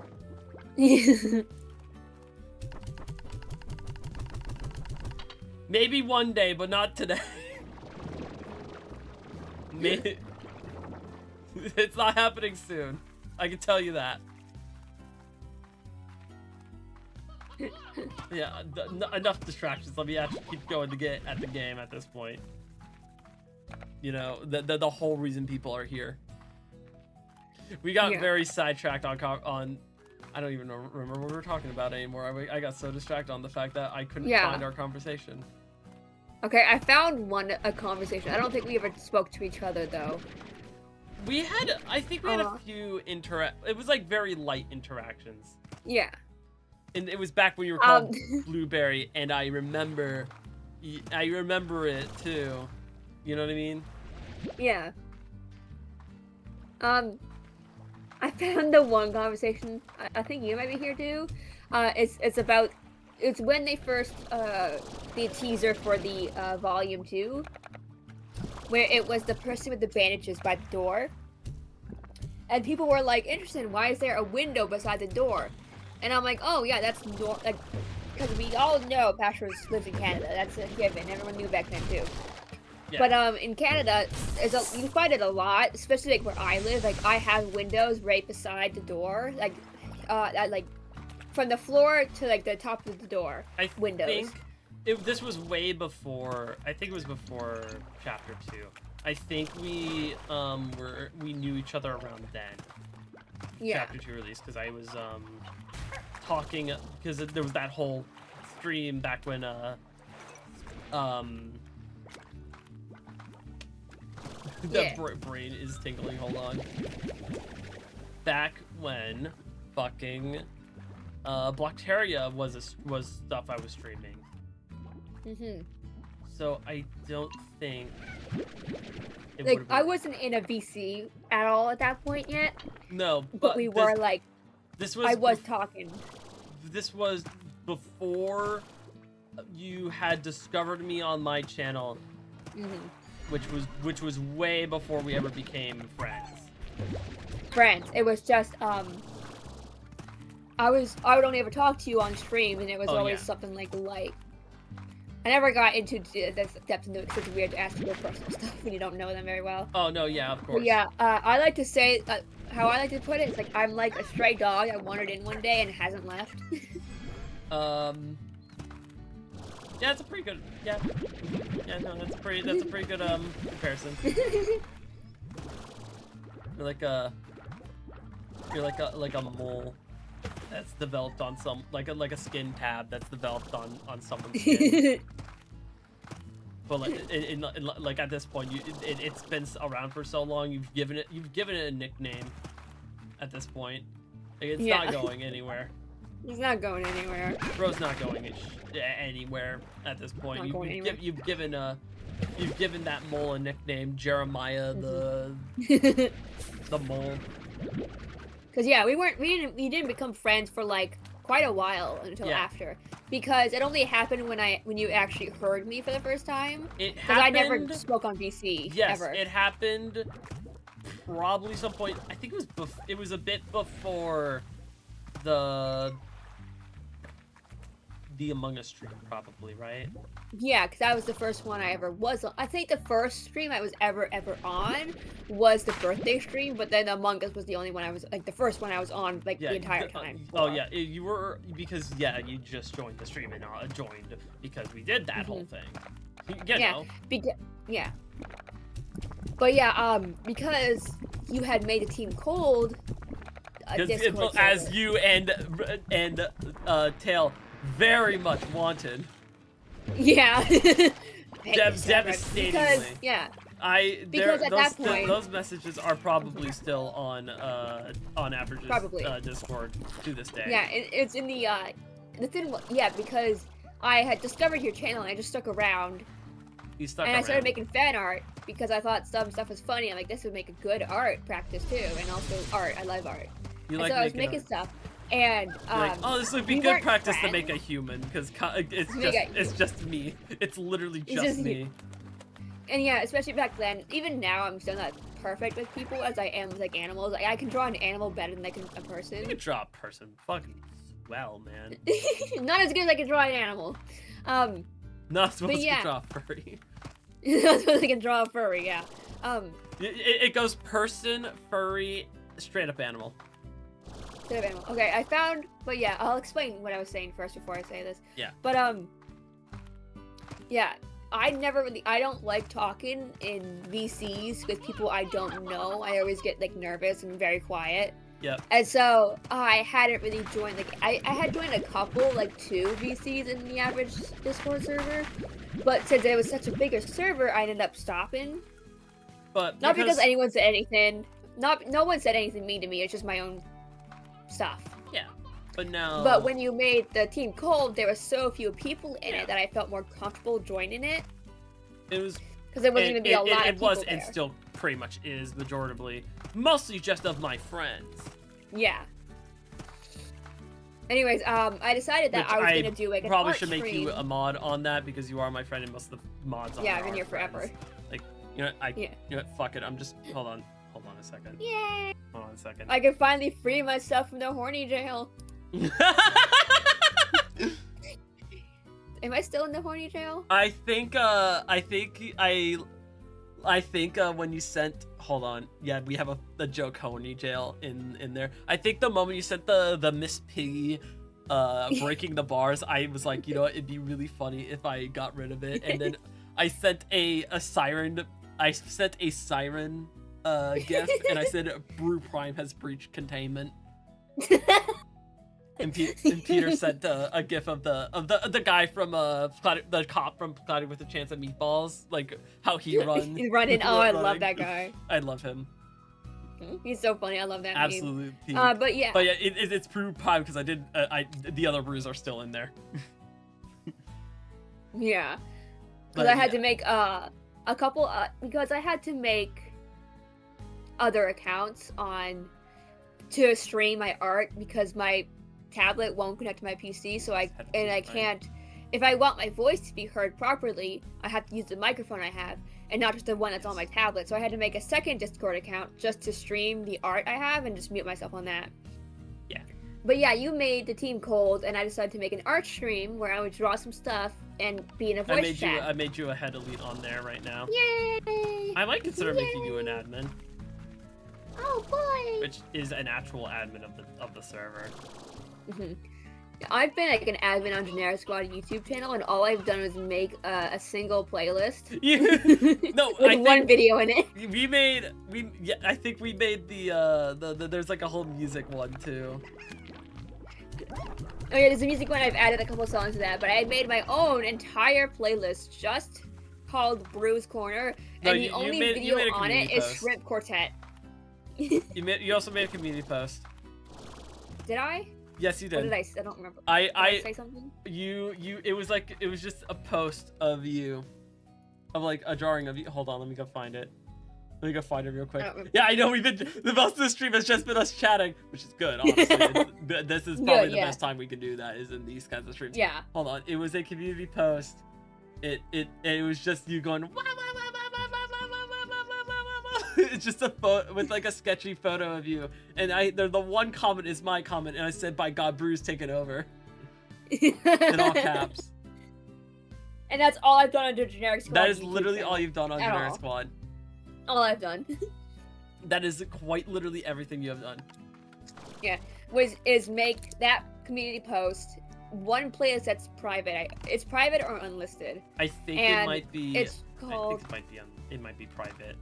A: Maybe one day, but not today. Maybe. It's not happening soon. I can tell you that. Yeah, enough distractions. Let me actually keep going to get at the game at this point. You know, the whole reason people are here. We got very sidetracked on I don't even remember what we were talking about anymore. I got so distracted on the fact that I couldn't find our conversation.
B: Okay, I found a conversation. I don't think we ever spoke to each other though.
A: I think we had a few it was like very light interactions.
B: Yeah.
A: And it was back when you were called Brewberry, and I remember it too. You know what I mean?
B: Yeah. I found the one conversation. I think you might be here too. It's about it's when they first the teaser for the volume 2, where it was the person with the bandages by the door, and people were like, interesting, why is there a window beside the door? And I'm like, oh yeah, that's like, because we all know Patchwork lives in Canada. That's a given. Everyone knew back then too. Yeah. But in Canada, you find it a lot, especially like where I live. Like I have windows right beside the door, like from the floor to like the top of the door. Windows.
C: This was way before. I think it was before chapter 2. I think we knew each other around then.
B: Yeah.
C: Chapter 2 release, because I was talking, because there was that whole stream back when brain is tingling. Hold on. Back when fucking Blockteria was stuff I was streaming.
B: Mhm.
C: So I don't think.
B: Like I wasn't in a VC at all at that point yet.
C: No,
B: but we were like. I was talking.
C: This was before you had discovered me on my channel, which was way before we ever became friends.
B: It was just I would only ever talk to you on stream, and it was always something like light. I never got into the depth into it because it's weird to ask people personal stuff when you don't know them very well.
C: Oh no, yeah, of course.
B: But yeah, I like to say how I like to put it. It's like I'm like a stray dog that wandered in one day and hasn't left.
C: Yeah, it's a pretty good. Yeah, no, that's a pretty good comparison. You're like a mole that's developed on some like a skin tab that's developed on someone's skin. But like at this point, it's been around for so long. You've given it a nickname. At this point, like, it's not going anywhere.
B: It's not going anywhere.
C: Bro's not going anywhere at this point. You've given that mole a nickname, Jeremiah the mole.
B: Cause yeah, we didn't become friends for like quite a while until after, because it only happened when you actually heard me for the first time. Because I never spoke on VC.
C: Yes,
B: ever.
C: It happened. Probably some point. I think it was a bit before the Among Us stream, probably, right?
B: Yeah, because that was the first one I ever was on. I think the first stream I was ever on was the birthday stream, but then Among Us was the only one I was, like, the first one I was on, like, the entire time.
C: Oh, yeah, you were, because, you just joined the stream and joined because we did that whole thing. You know.
B: Yeah. But yeah, because you had made the team cold,
C: as you and Tail very much wanted.
B: Yeah.
C: Devastatingly.
B: Because at that point,
C: those messages are probably still on Average's Discord to this day.
B: Yeah, it's in the thing. Yeah, because I had discovered your channel and I just stuck around.
C: You stuck
B: and
C: around.
B: I started making fan art because I thought some stuff was funny. I'm like, this would make a good art practice too, and also art. I love art.
C: So
B: I was making stuff, and
C: this would be good practice to make a human, because it's just me. It's literally just me.
B: And yeah, especially back then. Even now, I'm still not perfect with people as I am with like animals. Like I can draw an animal better than I can a person.
C: You can draw a person fucking well, man.
B: Not as good as I can draw an animal.
C: Not supposed to draw a furry.
B: Not supposed to draw a furry, yeah.
C: It goes person, furry, straight up animal.
B: Straight up animal. Okay, I found, but yeah, I'll explain what I was saying first before I say this.
C: Yeah.
B: But yeah, I don't like talking in VCs with people I don't know. I always get like nervous and very quiet.
C: Yep.
B: And so I hadn't really joined, like, I had joined a couple, like 2 VCs in the average Discord server, but since it was such a bigger server, I ended up stopping.
C: But
B: not because anyone said anything. No one said anything mean to me. It's just my own stuff.
C: Yeah. But now.
B: But when you made the team cold, there were so few people in it that I felt more comfortable joining it.
C: It was.
B: Because there wasn't going to be a lot of people. It was
C: and still pretty much is majoritively, mostly just of my friends.
B: Yeah. Anyways, I decided that I was gonna do like an
C: probably
B: art
C: should make
B: stream.
C: you a mod on that because you are my friend and most of the mods.
B: Yeah, I've been here forever.
C: Like, you know, you know what? Fuck it. I'm just hold on a second.
B: Yay!
C: Hold on a second.
B: I can finally free myself from the horny jail. Am I still in the horny jail?
C: I think when you sent, hold on, yeah, we have a joke horny jail in there. I think the moment you sent the Miss Piggy breaking the bars, I was like, you know what, it'd be really funny if I got rid of it. And then I sent a siren gift, and I said Brew Prime has breached containment. And Peter sent a gif of the guy from the cop from Cloudy with a Chance of Meatballs, like how he runs.
B: He's running. Oh, I love that guy.
C: I love him.
B: He's so funny. I love that
C: Absolutely.
B: meme. But yeah.
C: It's Brew Prime because the other brews are still in there.
B: Yeah. Because I had to make a couple because I had to make other accounts to stream my art because my tablet won't connect to my PC, so I can't. If I want my voice to be heard properly, I have to use the microphone I have, and not just the one that's on my tablet. So I had to make a second Discord account just to stream the art I have and just mute myself on that.
C: Yeah.
B: But yeah, you made the team cold, and I decided to make an art stream where I would draw some stuff and be in a voice chat.
C: I made you a head elite on there right now.
B: Yay!
C: I might consider making you an admin.
B: Oh boy!
C: Which is an actual admin of the server.
B: I've been like an admin on Generic Squad YouTube channel, and all I've done is make a single playlist.
C: No,
B: with one video in it.
C: I think we made the there's like a whole music one too.
B: Oh yeah, there's a music one. I've added a couple songs to that, but I made my own entire playlist just called Brew's Corner, and the only video on it is Shrimp Quartet.
C: You also made a community post.
B: Did I?
C: Yes, you did.
B: What did I say? I don't remember.
C: Did
B: I say something?
C: It was just a post of you, of like a drawing of you. Hold on, let me go find it. Let me go find it real quick. Yeah, I know the most of the stream has just been us chatting, which is good. Honestly, this is probably the best time we can do that is in these kinds of streams.
B: Yeah.
C: Hold on, it was a community post. It was just you going. It's just a photo with like a sketchy photo of you, and the one comment is my comment, and I said, "By God, Brew's taken over," in all caps.
B: And that's all I've done on the Generic Squad.
C: That is literally all you've done on Generic Squad.
B: All I've done.
C: That is quite literally everything you have done.
B: Yeah, is make that community post one playlist that's private. It's private or unlisted.
C: I think it might be.
B: It's called.
C: I think it might be private.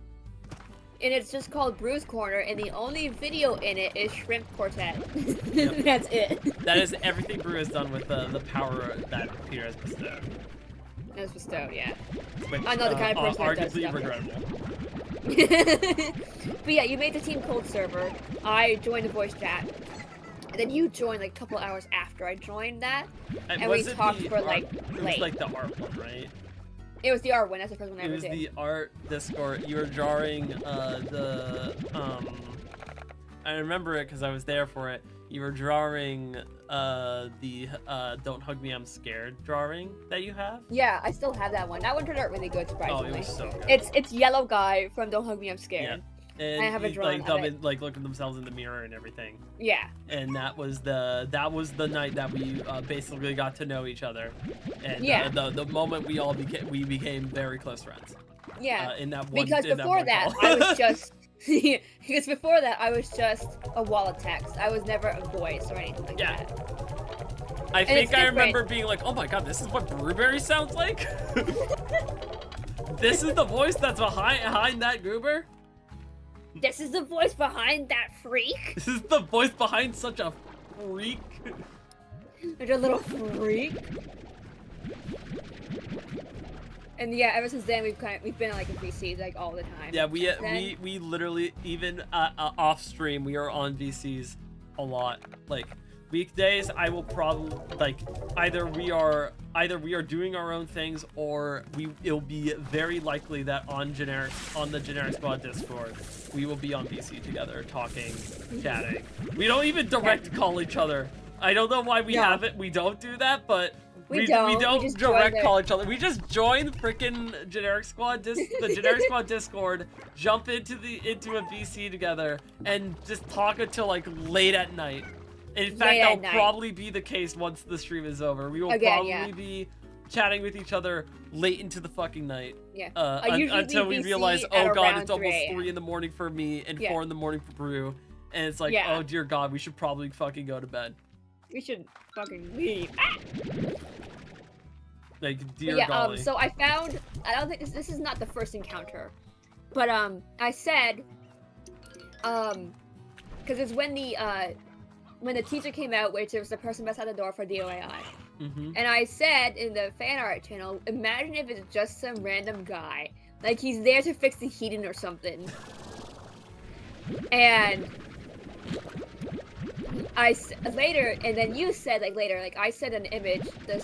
B: And it's just called Brew's Corner, and the only video in it is Shrimp Quartet.
C: Yep.
B: That's it.
C: That is everything Brew has done with the power that Peter has bestowed.
B: That's bestowed, yeah.
C: Which,
B: I'm not the kind of person that does
C: arguably
B: stuff.
C: regrettable.
B: But yeah, you made the Team Cold server. I joined the voice chat. And then you joined like a couple hours after I joined that. And we talked for like
C: It was like the art one, right?
B: It was the art one. That's the first one I ever did.
C: It was the art Discord. You were drawing I remember it because I was there for it. You were drawing the "Don't Hug Me, I'm Scared" drawing that you have.
B: Yeah, I still have that one. That one turned out really good, surprisingly.
C: Oh, it was so good.
B: It's yellow guy from "Don't Hug Me, I'm Scared."
C: Yeah. And
B: I have a drawing
C: like
B: of
C: them
B: it.
C: like looking themselves in the mirror and everything.
B: Yeah.
C: And that was the night that we basically got to know each other, and
B: yeah.
C: The moment we became very close friends.
B: Yeah.
C: In that one.
B: Because before that, I was just. Because before that, I was just a wall of text. I was never a voice or anything like that.
C: I think I remember being like, "Oh my God, this is what Brewberry sounds like." This is the voice that's behind that goober.
B: This is the voice behind that freak.
C: This is the voice behind such a freak.
B: Such a little freak. And yeah, ever since then we've been like in VCs like all the time.
C: Yeah, we literally even off stream we are on VCs a lot. Like weekdays, I will probably like either we are doing our own things or it'll be very likely that on the Generic Squad Discord we will be on VC together talking, chatting. We don't even direct call each other.
A: I don't know why we haven't. We don't do that, but we don't direct call each other. We just join the freaking generic squad the generic squad Discord, jump into a VC together, and just talk until like late at night. In fact, that'll probably be the case once the stream is over. We will probably be chatting with each other late into the fucking night.
B: Yeah.
A: Until we realize, oh god, it's almost 3 in the morning for me and 4 in the morning for Brew. And it's like, oh dear god, we should probably fucking go to bed.
B: We should fucking leave.
A: Like, dear golly.
B: So I found, I don't think this is not the first encounter. But I said, because it's when the teaser came out, which was the person beside the door for DOAI. And I said in the fan art channel, imagine if it's just some random guy. Like, he's there to fix the heating or something. And and then you said, like, later, like, I said an image, the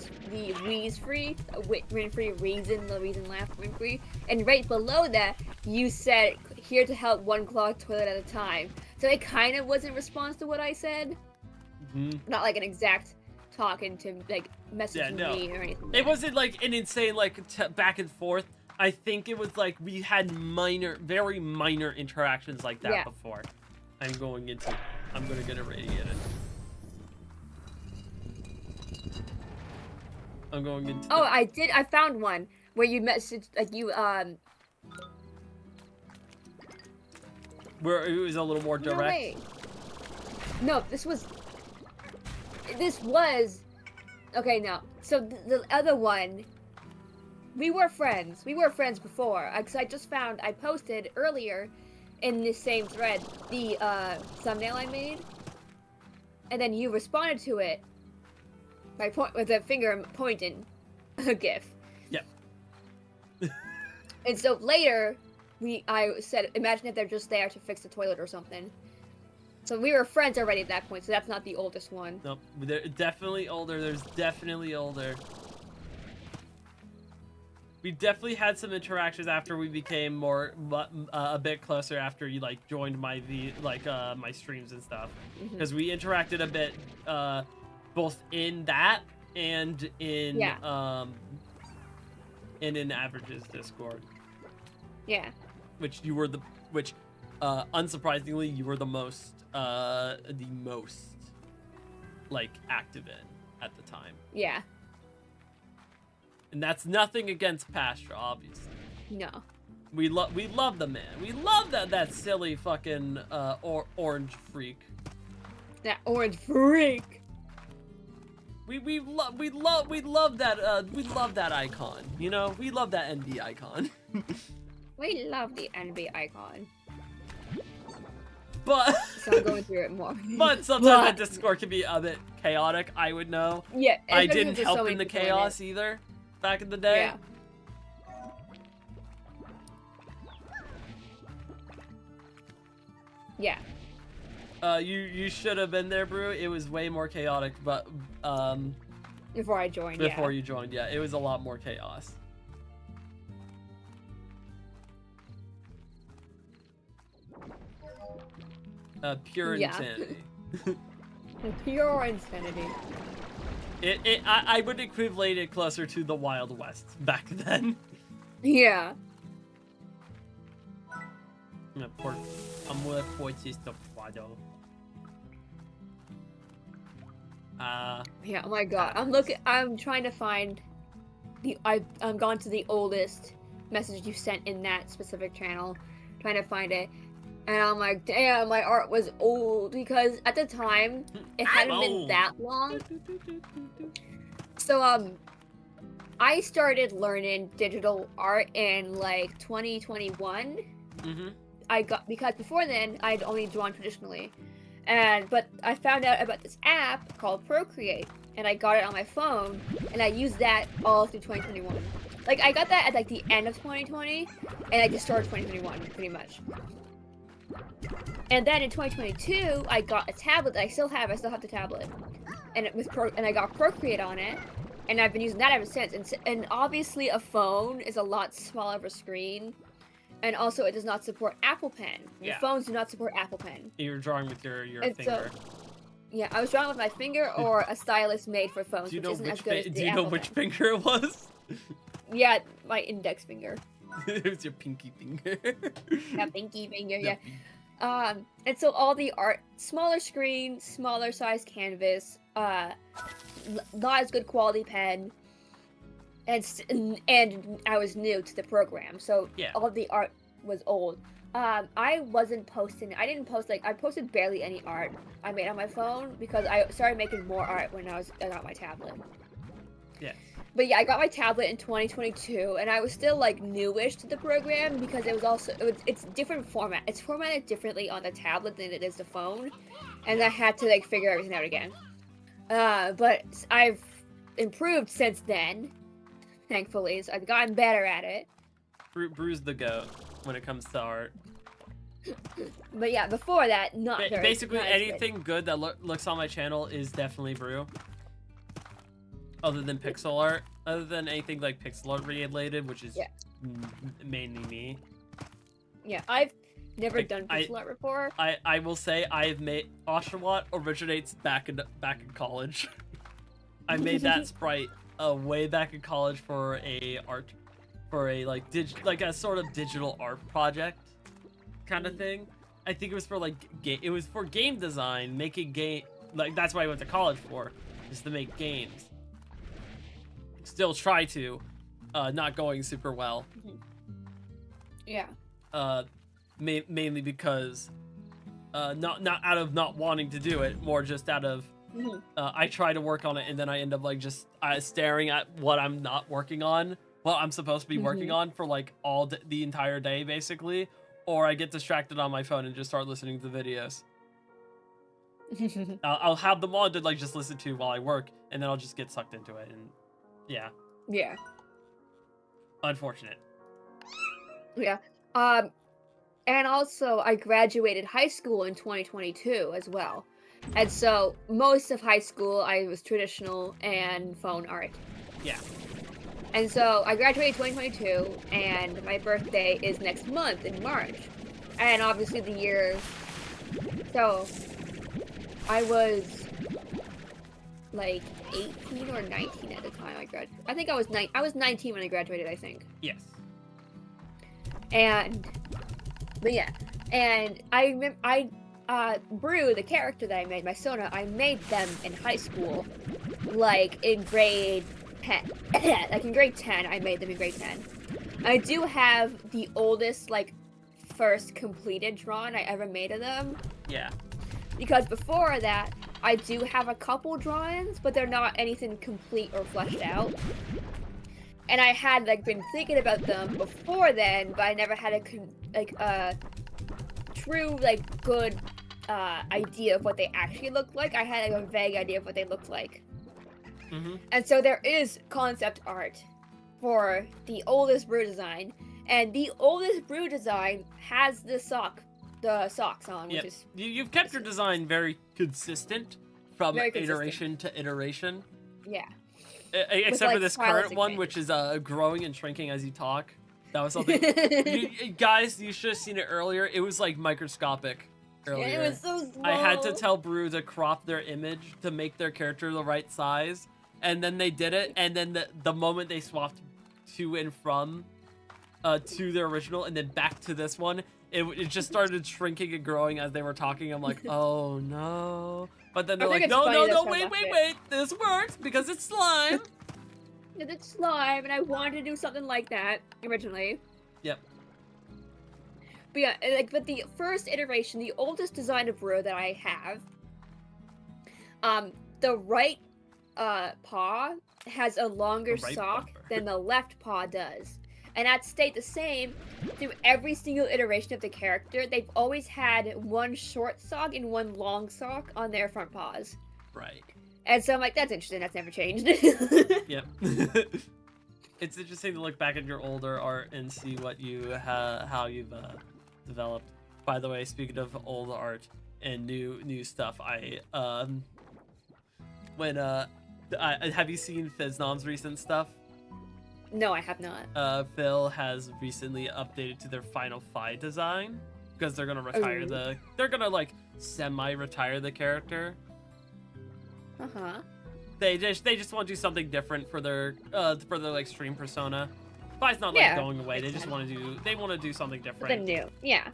B: Wheeze-free, Win-free, reason laugh, Win-free. And right below that, you said, here to help one clogged toilet at a time. So it kind of was in response to what I said. Not like an exact talking to, like, messaging me or anything.
A: It wasn't like an insane, like, back and forth. I think it was like we had very minor interactions like that before. I'm gonna get irradiated. I'm going into.
B: Oh, I found one where you messaged, like, you
A: where it was a little more direct.
B: No, this was. Okay, no. So the other one, we were friends. We were friends before. Because I just found, I posted earlier in this same thread the thumbnail I made. And then you responded to it with a finger pointing a gif.
A: Yep.
B: And so later, I said, imagine if they're just there to fix the toilet or something. So we were friends already at that point, so that's not the oldest one.
A: Nope, they're definitely older. There's definitely older. We definitely had some interactions after we became a bit closer after you, like, joined my my streams and stuff. Because we interacted a bit, both in that and in Average's Discord.
B: Yeah.
A: Which unsurprisingly, you were the most like active in at the time.
B: Yeah.
A: And that's nothing against Pastra, obviously.
B: No.
A: We love the man. We love that silly fucking orange freak.
B: That orange freak.
A: We love that icon. You know, we love that NB icon.
B: We love the NB icon.
A: But
B: so I'm going through it more.
A: But sometimes that Discord can be a bit chaotic, I would know.
B: Yeah.
A: I didn't help in the chaos either back in the day.
B: Yeah.
A: You should have been there, Brew. It was way more chaotic, but
B: before I joined.
A: Before you joined, yeah, it was a lot more chaos. Pure insanity.
B: Pure insanity.
A: I would equivalent it closer to the Wild West back then.
B: Yeah. Yeah, oh my god. I'm trying to find I'm gone to the oldest message you sent in that specific channel, trying to find it. And I'm like, damn, my art was old, because at the time it hadn't been that long. So I started learning digital art in like 2021. Because before then I'd only drawn traditionally, but I found out about this app called Procreate, and I got it on my phone, and I used that all through 2021. Like, I got that at like the end of 2020, and I just started 2021 pretty much. And then in 2022, I got a tablet that I still have the tablet, and I got Procreate on it, and I've been using that ever since. And obviously, a phone is a lot smaller of a screen, and also it does not support Apple Pen. Your phones do not support Apple Pen.
A: You're drawing with your finger.
B: Yeah, I was drawing with my finger or a stylus made for phones,
A: Do you
B: which
A: know
B: isn't
A: which
B: as good as the
A: do you know
B: Apple
A: which
B: Pen.
A: finger it was?
B: Yeah, my index finger.
A: It was your pinky finger.
B: Yeah, pinky finger,
A: Yeah.
B: yeah. And so all the art, smaller screen, smaller size canvas, not as good quality pen, and I was new to the program, so
A: Yeah.
B: all the art was old. I wasn't posting. I didn't post I posted barely any art I made on my phone because I started making more art when I got my tablet.
A: Yeah.
B: But yeah, I got my tablet in 2022, and I was still like newish to the program because it's different format. It's formatted differently on the tablet than it is the phone, and I had to like figure everything out again. But I've improved since then, thankfully. So I've gotten better at it.
A: Brew's the goat when it comes to art.
B: But yeah, before that,
A: Basically,
B: not as
A: anything good that looks on my channel is definitely Brew. Other than pixel art, other than anything like pixel art related, which is mainly me.
B: Yeah, I've never done pixel art before.
A: I will say I have made Oshawott originates back in college. I made that sprite way back in college for a like a sort of digital art project kind of thing. I think it was for like it was for game design, making game, like that's what I went to college for, is to make games. Still try to, not going super well.
B: Yeah.
A: Mainly because, not out of not wanting to do it, more just out of, I try to work on it and then I end up like just staring at what I'm not working on, what I'm supposed to be working on for like the entire day basically, or I get distracted on my phone and just start listening to videos. I'll have them on to like just listen to while I work, and then I'll just get sucked into it, and yeah.
B: Yeah.
A: Unfortunate.
B: Yeah. And also I graduated high school in 2022 as well. And so most of high school I was traditional and phone art.
A: Yeah.
B: And so I graduated 2022 and my birthday is next month in March. And obviously the year, so I was like 18 or 19 at the time I graduated. I think I was 19 when I graduated, I think.
A: Yes.
B: But yeah, and I remember Brew, the character that I made, my Sona, I made them in high school, like in grade 10. Like in grade 10, I made them in grade 10. I do have the oldest, like, first completed drawing I ever made of them.
A: Yeah.
B: Because before that, I do have a couple drawings, but they're not anything complete or fleshed out. And I had like been thinking about them before then, but I never had a true like good idea of what they actually looked like. I had like a vague idea of what they looked like. And so there is concept art for the oldest Brew design, and the oldest Brew design has the socks on, which is
A: you've kept your design very consistent from iteration to iteration.
B: Yeah.
A: Except for this current one, which is growing and shrinking as you talk. That was something. Guys, you should have seen it earlier. It was like microscopic earlier.
B: Yeah, it was so small.
A: I had to tell Brew to crop their image to make their character the right size, and then they did it. And then the moment they swapped to and from to their original and then back to this one, it just started shrinking and growing as they were talking. I'm like, oh no. But then they're like, no, wait, this works because it's slime.
B: It's slime, and I wanted to do something like that originally.
A: Yep.
B: But yeah, but the first iteration, the oldest design of Brew that I have, the right paw has a longer sock than the left paw does. And that stayed the same through every single iteration of the character. They've always had one short sock and one long sock on their front paws.
A: Right.
B: And so I'm like, that's interesting. That's never changed.
A: Yep. It's interesting to look back at your older art and see what you how you've developed. By the way, speaking of old art and new stuff, have you seen Fiznom's recent stuff?
B: No, I have not.
A: Phil has recently updated to their final Phi design because they're gonna retire they're gonna like semi-retire the character. They just want to do something different for their like stream persona. Fi's not like going away. They just want to do something different.
B: Something new. Yeah.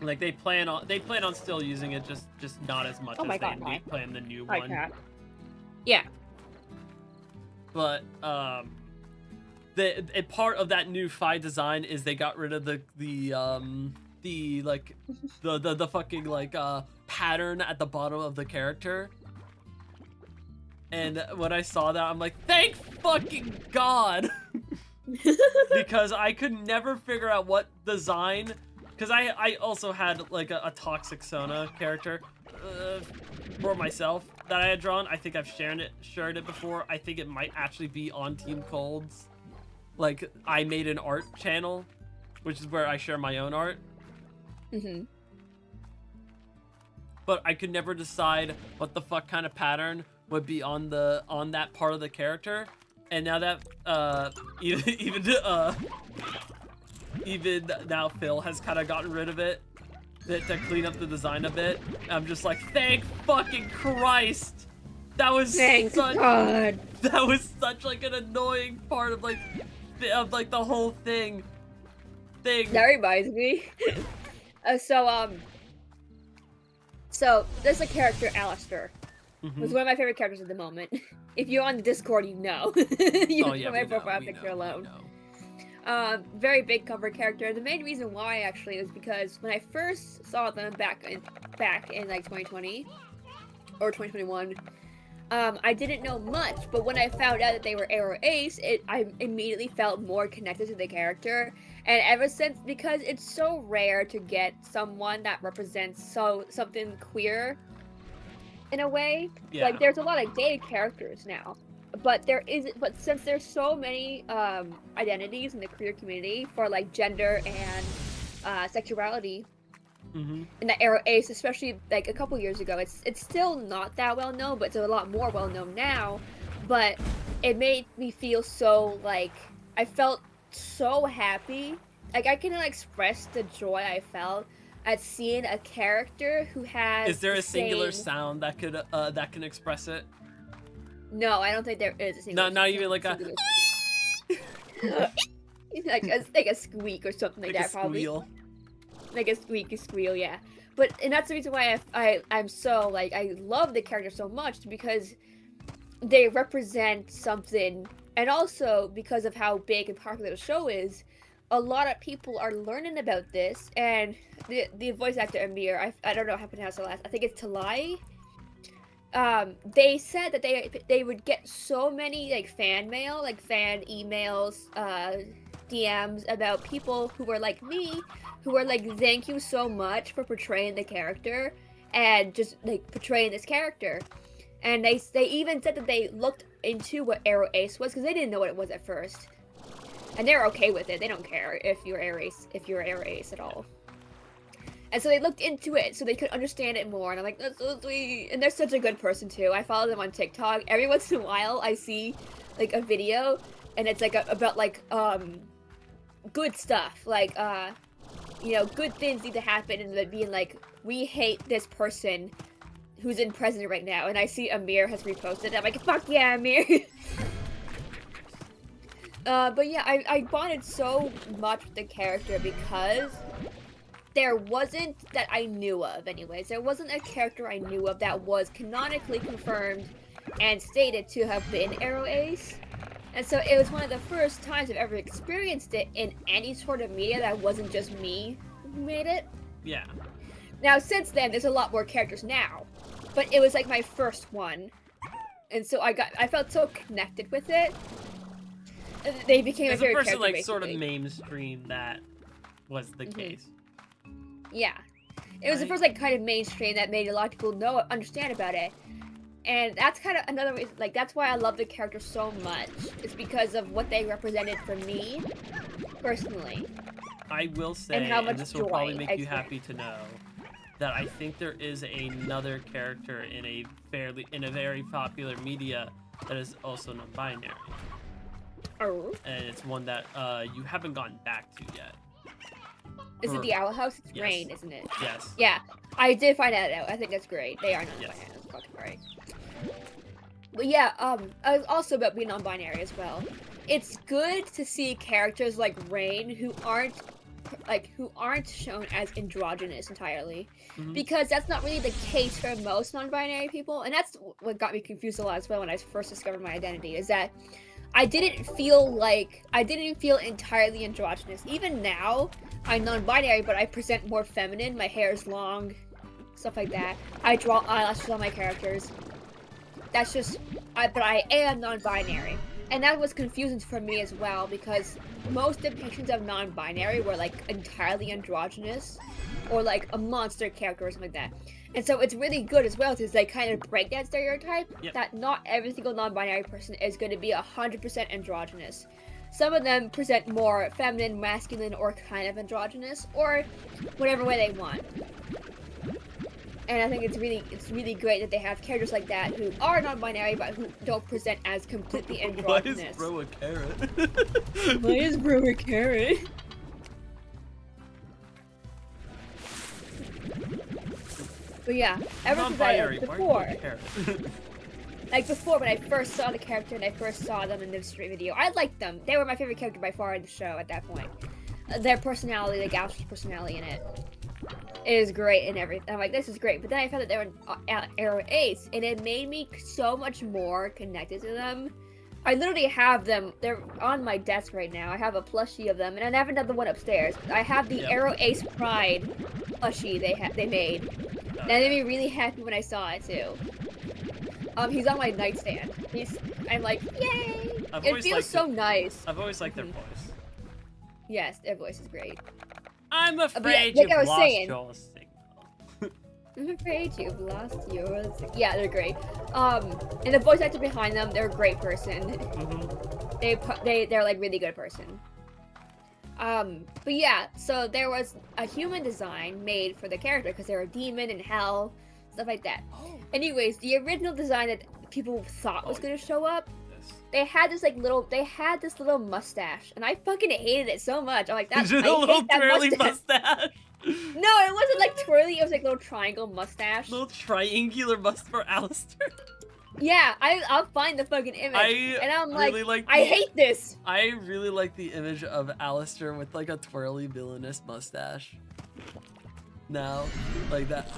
A: Like they plan on still using it, just not as much as they plan the new one.
B: Yeah.
A: But a part of that new Fi design is they got rid of the fucking like pattern at the bottom of the character. And when I saw that, I'm like, thank fucking God. Because I could never figure out what design, because I also had like a toxic Sona character for myself that I had drawn. I think I've shared it before. I think it might actually be on Team Cold's, like, I made an art channel, which is where I share my own art. But I could never decide what the fuck kind of pattern would be on that part of the character. And now that even now Phil has kind of gotten rid of it to clean up the design a bit. I'm just like, thank fucking Christ. That was
B: God.
A: That was such like an annoying part of like the whole thing.
B: That reminds me. So there's a character, Alistair. Who's one of my favorite characters at the moment. If you're on the Discord, you know. My profile picture alone. Very big cover character. The main reason why actually was because when I first saw them back in like 2020 or 2021, I didn't know much, but when I found out that they were Arrow Ace, I immediately felt more connected to the character. And ever since, because it's so rare to get someone that represents something queer in a way.
A: Yeah.
B: Like there's a lot of gay characters now, but since there's so many identities in the queer community for like gender and sexuality, in the Arrow Ace, especially like a couple years ago, it's still not that well known, but it's a lot more well known now. But it made me feel so like I felt so happy. Like I cannot express the joy I felt at seeing a character who has.
A: Is there a singular sound that can express it?
B: No, I don't think there is a singular.
A: Not even like a.
B: like a squeak or something like that, probably.
A: Squeal.
B: Like a squeaky squeal, yeah. And that's the reason why I'm so like I love the character so much, because they represent something, and also because of how big and popular the show is, a lot of people are learning about this. And the voice actor Amir, I don't know how to pronounce the last. I think it's Talai. They said that they would get so many like fan mail, like fan emails, DMs about people who were like me, who were like, thank you so much for portraying the character and just like portraying this character. And they even said that they looked into what Arrow Ace was, because they didn't know what it was at first, and they're okay with it. They don't care if you're Arrow Ace at all. And so they looked into it so they could understand it more. And I'm like, that's so sweet. And they're such a good person too. I follow them on TikTok. Every once in a while, I see like a video, and it's like about like good stuff, like good things need to happen, and then being like, we hate this person who's in president right now. And I see Amir has reposted it. I'm like, fuck yeah, Amir. But yeah, I bonded so much with the character because there wasn't, that I knew of anyways, there wasn't a character I knew of that was canonically confirmed and stated to have been Arrow Ace. And so it was one of the first times I've ever experienced it in any sort of media that wasn't just me who made it.
A: Yeah.
B: Now, since then, there's a lot more characters now, but it was like my first one. And so I felt so connected with it. They became a favorite character,
A: like
B: basically.
A: Sort of mainstream that was the case.
B: Yeah. It was the first like kind of mainstream that made a lot of people understand about it. And that's kind of another reason, like that's why I love the character so much. It's because of what they represented for me, personally.
A: I will say,
B: and how much
A: this will
B: joy
A: probably make you happy to know, that I think there is another character in a very popular media that is also non-binary.
B: Oh.
A: And it's one that you haven't gotten back to yet.
B: Is it the Owl House? It's
C: Yes.
B: Rain, isn't it?
C: Yes.
B: Yeah, I did find that out. I think that's great. They are non-binary.
C: Yes.
B: That's fucking right. But yeah, also about being non-binary as well. It's good to see characters like Rain who aren't shown as androgynous entirely, because that's not really the case for most non-binary people, and that's what got me confused a lot as well when I first discovered my identity. Is that I didn't feel entirely androgynous. Even now, I'm non-binary, but I present more feminine. My hair is long, stuff like that. I draw eyelashes on my characters. That's just, but I am non-binary. And that was confusing for me as well, because most depictions of non-binary were like entirely androgynous, or like a monster character or something like that. And so it's really good as well, because they kind of break that stereotype, that not every single non-binary person is going to be 100% androgynous. Some of them present more feminine, masculine, or kind of androgynous, or whatever way they want. And I think it's really great that they have characters like that who are non-binary but who don't present as completely androgynous.
C: Why is Bro a carrot?
B: Why is Bro a carrot? But yeah, ever since before when I first saw the character and I first saw them in the stream video, I liked them. They were my favorite character by far in the show at that point. Their personality, the Gauch's personality in it, is great and everything. I'm like, this is great. But then I found that they were an Arrow Ace, and it made me so much more connected to them. I literally have them. They're on my desk right now. I have a plushie of them, and I haven't done the one upstairs. I have the Arrow Ace Pride plushie they made. And that made me really happy when I saw it too. He's on my nightstand. I'm like, yay! It feels so nice.
C: I've always liked their voice.
B: Yes, their voice is great.
C: I'm afraid
B: like
C: you've lost your signal.
B: I'm afraid you've lost yours. Yeah, they're great. And the voice actor behind them, they're a great person. They're like really good person. But yeah, so there was a human design made for the character because they're a demon in hell, stuff like that. Anyways, the original design that people thought was gonna show up, they had this little mustache, and I fucking hated it so much. I'm like, that's a little twirly mustache. No, it wasn't like twirly. It was like a little triangle mustache.
C: Little triangular mustache for Alistair.
B: Yeah, I'll find the fucking image, and I'm
C: really
B: like I hate this.
C: I really like the image of Alistair with like a twirly villainous mustache. Now, like that,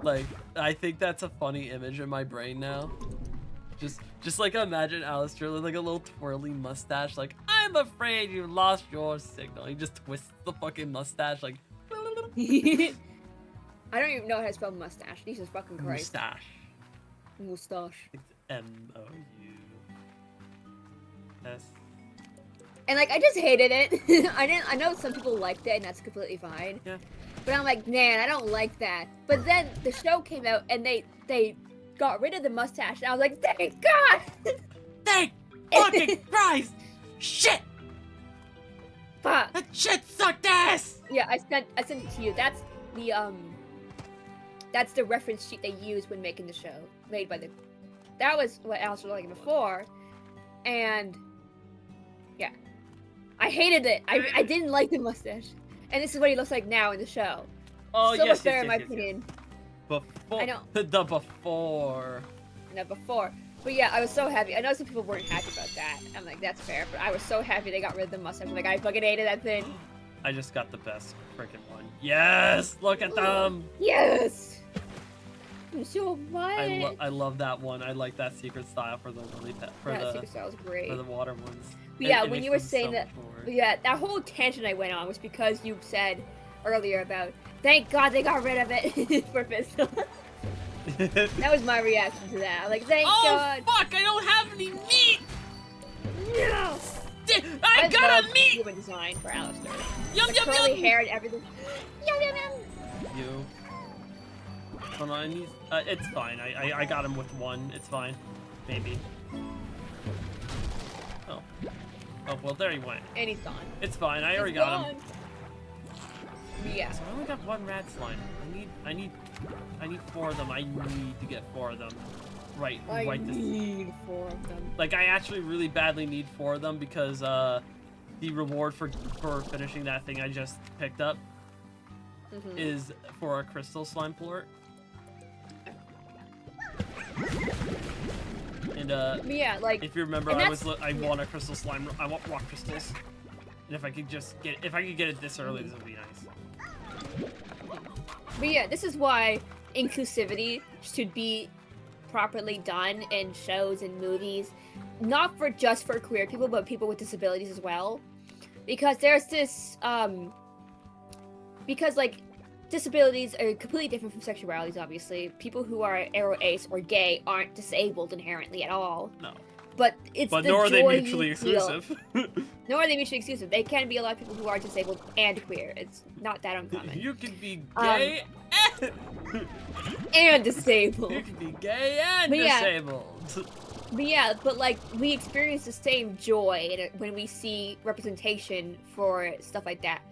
C: like I think that's a funny image in my brain now. Just like imagine Alistair with like a little twirly mustache, like, I'm afraid you lost your signal. He just twists the fucking mustache like
B: I don't even know how to spell mustache. Jesus fucking Christ. Mustache.
C: It's M-O-U-S.
B: And like I just hated it. I know some people liked it and that's completely fine.
C: Yeah.
B: But I'm like, man, I don't like that. But then the show came out and they got rid of the mustache, and I was like, thank God!
C: Thank fucking Christ! Shit!
B: Fuck!
C: That shit sucked ass!
B: Yeah, I sent it to you. That's the reference sheet they used when making the show. That was what Alice was like before, and yeah. I hated it. I didn't like the mustache. And this is what he looks like now in the show.
C: Oh,
B: so much better in my opinion.
C: Before.
B: I know.
C: The before.
B: No, before. But yeah, I was so happy. I know some people weren't happy about that. I'm like, that's fair. But I was so happy they got rid of the mustache. I'm like, I fucking hated that thing.
C: I just got the best freaking one. Yes! Look at them!
B: Yes! So much.
C: I love that one. I like that secret style for the lily pet.
B: Secret style is great.
C: For the water ones.
B: But yeah, when you were saying that, yeah, that whole tangent I went on was because you said earlier about, thank God they got rid of it for Pistol. That was my reaction to that. I'm like, thank God.
C: Oh fuck! I don't have any meat.
B: No.
C: I got a meat.
B: Human design for Alistair.
C: Yum
B: the
C: yum
B: curly
C: yum.
B: hair and everything. Yum yum yum.
C: You. Hold on, it's fine. I got him with one. It's fine. Maybe. Oh. Oh, well, there he went.
B: And he's gone.
C: It's fine. I already got him.
B: Yeah.
C: So I only got one rat slime. I need 4 of them. I need to get 4 of them. Right.
B: I need 4 of them.
C: Like, I actually really badly need 4 of them because the reward for finishing that thing I just picked up
A: is for a crystal slime plort. And
B: yeah, like
A: if you remember, I want a crystal slime. I want rock crystals. And if I could get it this early, this would be nice.
B: But yeah, this is why inclusivity should be properly done in shows and movies, not just for queer people, but people with disabilities as well. Because there's this, because like disabilities are completely different from sexualities. Obviously, people who are aro ace or gay aren't disabled inherently at all.
A: No.
B: But
A: nor are they mutually exclusive.
B: Nor are they mutually exclusive. They can be a lot of people who are disabled and queer. It's not that uncommon.
A: You can be gay
B: and disabled.
A: You can be gay and disabled.
B: But yeah, but like we experience the same joy when we see representation for stuff like that,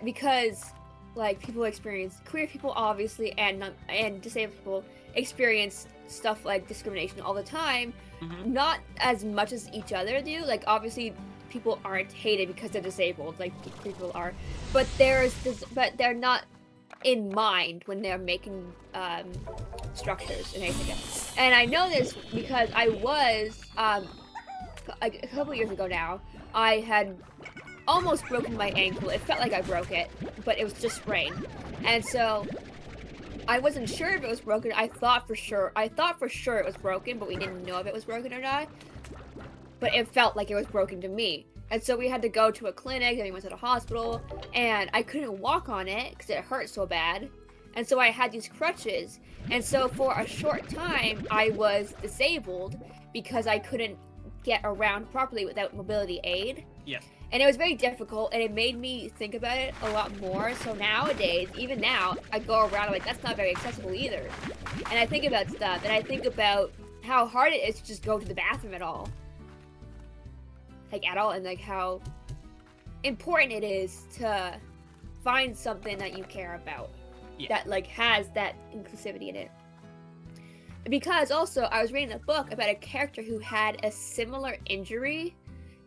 B: because like people experience, queer people obviously and disabled people experience stuff like discrimination all the time. Not as much as each other do. Like obviously people aren't hated because they're disabled, like people are, but but they're not in mind when they're making structures and anything else. And I know this because I was a couple years ago now, I had almost broken my ankle. It felt like I broke it, but it was just sprained. And so I wasn't sure if it was broken. I thought for sure it was broken, but we didn't know if it was broken or not. But it felt like it was broken to me. And so we had to go to a clinic, and we went to the hospital, and I couldn't walk on it because it hurt so bad. And so I had these crutches. And so for a short time, I was disabled because I couldn't get around properly without mobility aid.
A: Yes.
B: And it was very difficult, and it made me think about it a lot more. So nowadays, even now, I go around, I'm like, that's not very accessible either. And I think about stuff, and I think about how hard it is to just go to the bathroom at all. Like, at all, and like how important it is to find something that you care about. Yeah. That, like, has that inclusivity in it. Because also, I was reading a book about a character who had a similar injury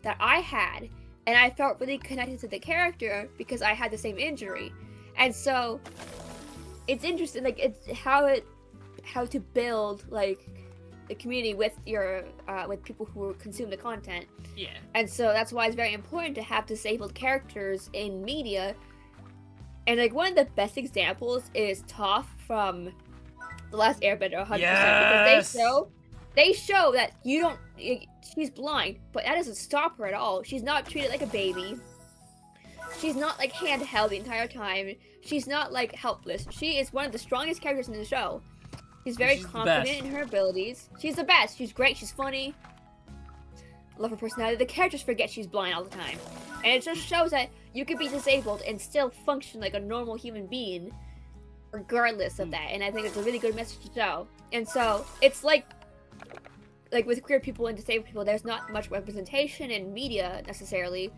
B: that I had. And I felt really connected to the character because I had the same injury. And so it's interesting, like it's how to build like the community with your with people who consume the content.
A: Yeah.
B: And so that's why it's very important to have disabled characters in media. And like one of the best examples is Toph from The Last Airbender, 100%.
A: Yes!
B: Because they show that she's blind, but that doesn't stop her at all. She's not treated like a baby. She's not like handheld the entire time. She's not like helpless. She is one of the strongest characters in the show. She's very confident in her abilities. She's the best. She's great. She's funny. Love her personality. The characters forget she's blind all the time. And it just shows that you can be disabled and still function like a normal human being regardless of that. And I think it's a really good message to show. And so it's like with queer people and disabled people, there's not much representation in media necessarily.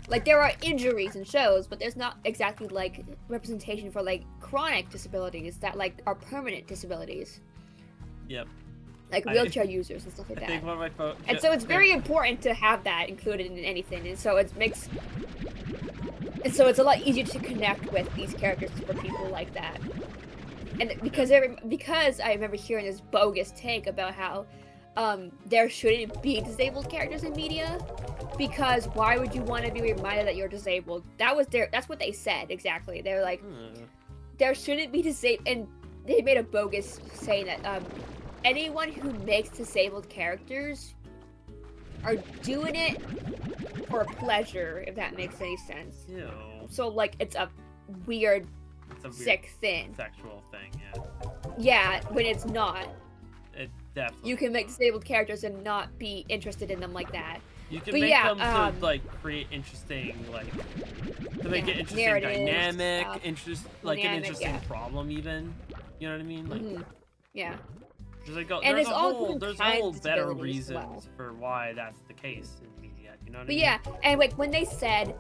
B: Like there are injuries in shows, but there's not exactly like representation for like chronic disabilities that like are permanent disabilities.
A: Yep.
B: Like wheelchair users and stuff like that.
A: I think one of my
B: and so it's very important to have that included in anything, and so it's a lot easier to connect with these characters for people like that. And because I remember hearing this bogus take about how there shouldn't be disabled characters in media, because why would you want to be reminded that you're disabled? That's what they said exactly. They're like, there shouldn't be disabled, and they made a bogus saying that anyone who makes disabled characters are doing it for pleasure, if that makes any sense.
A: Ew.
B: So like it's a weird sick thing.
A: Sexual thing, yeah.
B: Yeah, when it's not.
A: It definitely.
B: You can make disabled characters and not be interested in them like that.
A: You can make them to like create interesting, like to make it interesting dynamic, an interesting problem even. You know what I mean? Like,
B: yeah.
A: There's a whole better reasons for why that's the case in media. You know what I mean?
B: Yeah, and like when they said,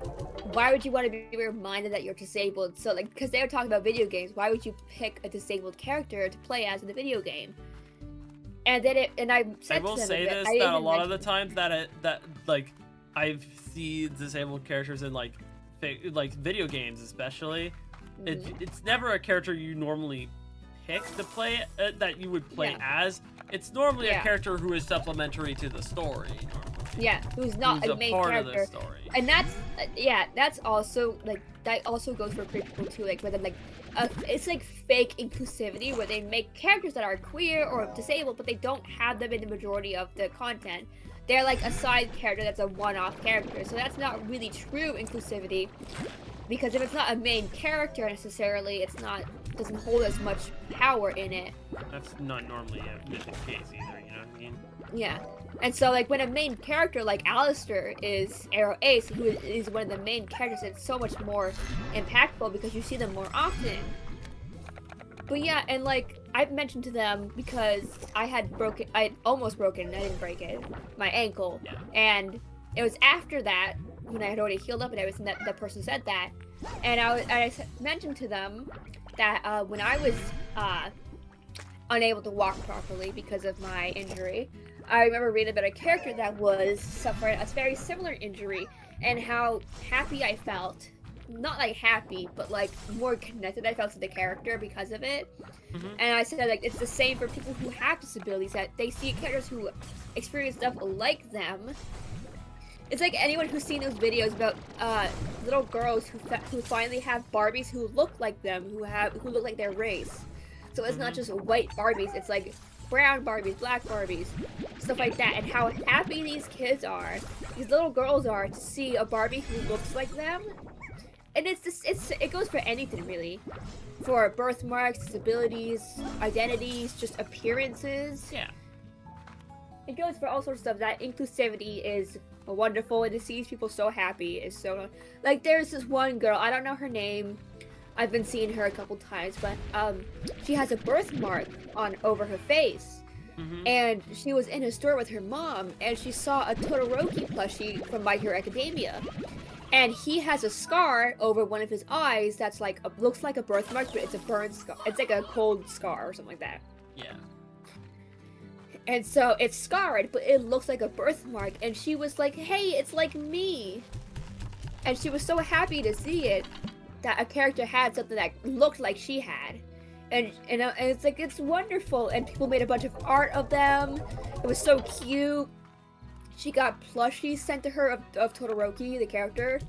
B: why would you want to be reminded that you're disabled? So like, because they were talking about video games, why would you pick a disabled character to play as in the video game? And then I
A: will say this, that a lot of the times that I see disabled characters in like video games especially,
C: It's never a character you normally pick to play that you would play as. It's normally a character who is supplementary to the story.
B: Yeah, who's not a main
C: part
B: character.
C: Of the story.
B: And that's also like that also goes for queer people too. Like where like it's like fake inclusivity where they make characters that are queer or disabled, but they don't have them in the majority of the content. They're like a side character that's a one-off character. So that's not really true inclusivity, because if it's not a main character necessarily, doesn't hold as much power in it.
C: That's not normally the case either, you know what I mean?
B: Yeah. And so, like, when a main character like Alistair is Arrow Ace, who is one of the main characters, it's so much more impactful because you see them more often. But yeah, and like, I've mentioned to them because I'd almost broken, I didn't break it, my ankle.
C: Yeah.
B: And it was after that, when I had already healed up and everything, that person said that. And I mentioned to them that when I was unable to walk properly because of my injury, I remember reading about a character that was suffering a very similar injury and how happy I felt. Not like happy, but like more connected I felt to the character because of it. And I said like it's the same for people who have disabilities, that they see characters who experience stuff like them. It's like anyone who's seen those videos about little girls who finally have Barbies who look like them, who look like their race. So it's not just white Barbies, it's like brown Barbies, black Barbies, stuff like that, and how happy these kids are, these little girls are, to see a Barbie who looks like them. And it goes for anything really, for birthmarks, disabilities, identities, just appearances.
C: Yeah.
B: It goes for all sorts of stuff. That inclusivity is wonderful, and to see people so happy is so, like, there's this one girl, I don't know her name, I've been seeing her a couple times, but she has a birthmark over her face. And she was in a store with her mom, and she saw a Todoroki plushie from My Hero Academia. And he has a scar over one of his eyes that's like looks like a birthmark, but it's a burn scar. It's like a cold scar or something like that.
C: Yeah.
B: And so it's scarred, but it looks like a birthmark. And she was like, "Hey, it's like me." And she was so happy to see it, that a character had something that looked like she had. And it's like, it's wonderful. And people made a bunch of art of them. It was so cute. She got plushies sent to her of Todoroki, the character,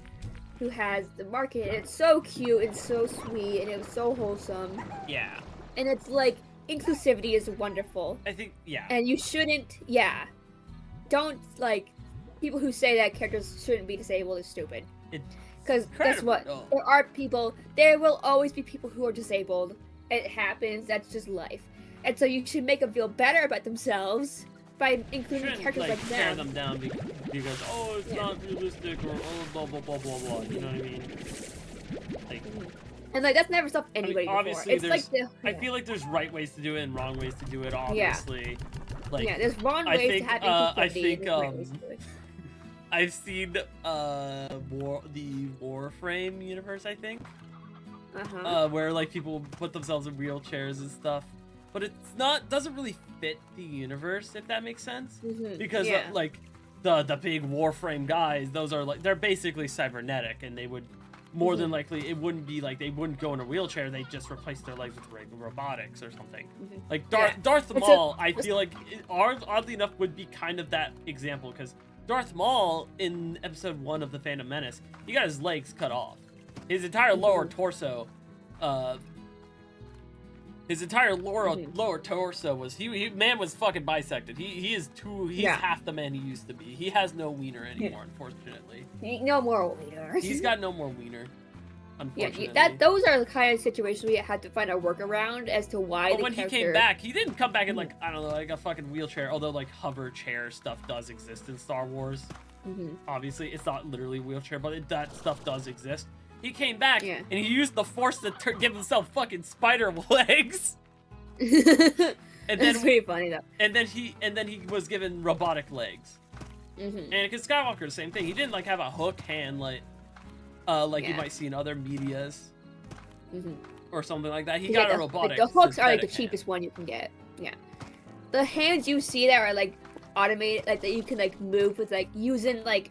B: who has the market. And it's so cute and so sweet, and it was so wholesome.
C: Yeah.
B: And it's like, inclusivity is wonderful.
C: I think, yeah.
B: And you shouldn't, don't, like, people who say that characters shouldn't be disabled is stupid. Because guess what? There will always be people who are disabled. It happens, that's just life. And so you should make them feel better about themselves by including characters like them.
C: Tear them down because it's not realistic, or blah blah blah blah blah. You know what I mean? Like,
B: and like that's never stopped anybody
C: obviously
B: before. It's like
C: I feel like there's right ways to do it and wrong ways to do it. Obviously, like
B: there's wrong ways to have inclusivity.
C: I think
B: right ways to do it.
C: I've seen the Warframe universe. I think where like people put themselves in wheelchairs and stuff. But it's doesn't really fit the universe, if that makes sense. Because like the big Warframe guys, those are like, they're basically cybernetic, and they would more than likely, it wouldn't be like they wouldn't go in a wheelchair, they just replace their legs with regular robotics or something. Like Darth Maul, I feel like oddly enough would be kind of that example, because Darth Maul in episode 1 of The Phantom Menace, he got his legs cut off. His entire lower torso lower torso was man was fucking bisected. He's half the man he used to be. He has no wiener anymore, unfortunately.
B: No more wiener.
C: He's got no more wiener. Unfortunately.
B: Those are the kind of situations we had to find a workaround as to why. But
C: when he came back, he didn't come back in like, I don't know, like a fucking wheelchair. Although like hover chair stuff does exist in Star Wars. Obviously, it's not literally a wheelchair, but that stuff does exist. He came back and he used the Force to give himself fucking spider legs. And
B: that's pretty funny though.
C: And then he was given robotic legs. And because Skywalker, the same thing. He didn't like have a hook hand like you might see in other medias or something like that. He got a robotic.
B: The hooks are like the cheapest one you can get. Yeah, the hands you see that are like automated, like that you can like move with like using like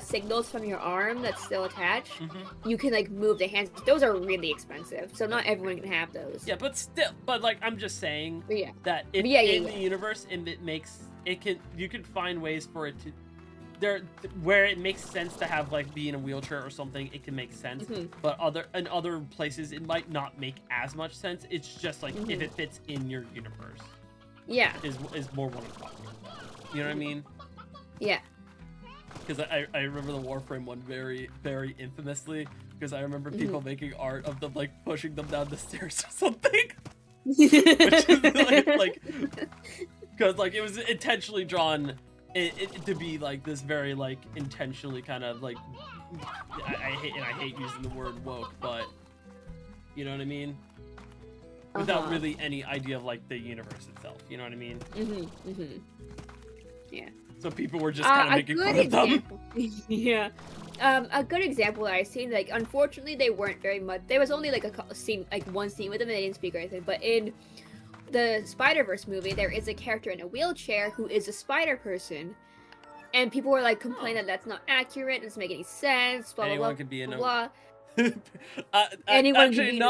B: signals from your arm that's still attached, you can like move the hands. Those are really expensive, so not everyone can have those.
C: Yeah, but like I'm just saying that if
B: in
C: the universe, and you can find ways for it to where it makes sense to have like be in a wheelchair or something. It can make sense, but in other places it might not make as much sense. It's just like if it fits in your universe.
B: Yeah,
C: is more what I'm talking about. You know what I mean?
B: Yeah.
C: Because I remember the Warframe one very, very infamously, because I remember people making art of them like pushing them down the stairs or something. Which is like because like it was intentionally drawn to be like this very like intentionally kind of like I hate using the word woke, but you know what I mean? Without really any idea of like the universe itself, you know what I mean?
B: Yeah.
C: So people were just kind of making fun of them.
B: Yeah. A good example that I seen, like, unfortunately they weren't very much. There was only like one scene with them, and they didn't speak or anything. But in the Spider-Verse movie, there is a character in a wheelchair who is a spider person, and people were like complaining that that's not accurate, it doesn't make any sense. Blah
C: Anyone
B: blah
C: could be in
B: blah.
C: Anyone actually,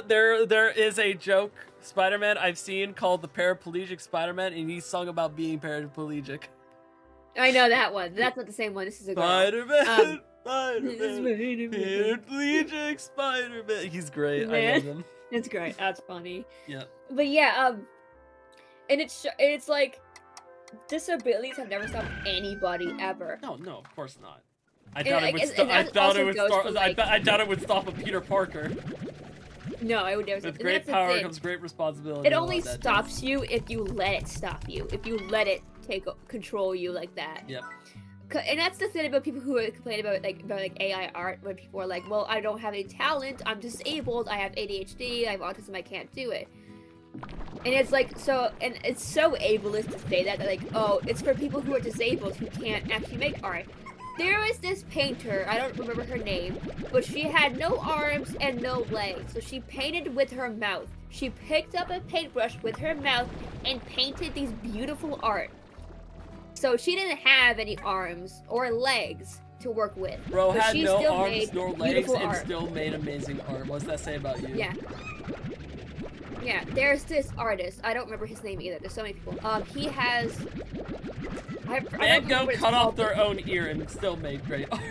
C: there is a joke Spider-Man I've seen called the Paraplegic Spider-Man, and he sung about being paraplegic.
B: I know that one. That's not the same one. This is a girl.
C: Spider-Man, paraplegic Spider-Man. He's great.
B: Man.
C: I love him.
B: It's great. That's funny.
C: Yeah.
B: But yeah, and it's like disabilities have never stopped anybody ever.
C: No, of course not. I doubt it would stop a Peter Parker.
B: No, it would never.
C: With great power comes great responsibility.
B: It only stops you if you let it stop you. If you let it control you like that.
C: Yep.
B: And that's the thing about people who complain about AI art, when people are like, well, I don't have any talent, I'm disabled, I have ADHD, I have autism, I can't do it. And it's like, and it's so ableist to say that, like, oh, it's for people who are disabled who can't actually make art. There was this painter, I don't remember her name, but she had no arms and no legs, so she painted with her mouth. She picked up a paintbrush with her mouth and painted these beautiful art. So she didn't have any arms or legs to work with.
C: Bro
B: but
C: had
B: she
C: no
B: still
C: arms
B: made
C: nor legs and
B: art.
C: still made amazing art. What's that say about you?
B: Yeah. Yeah, there's this artist. I don't remember his name either. There's so many people. He has...
C: Man go cut off their own ear and still made great art.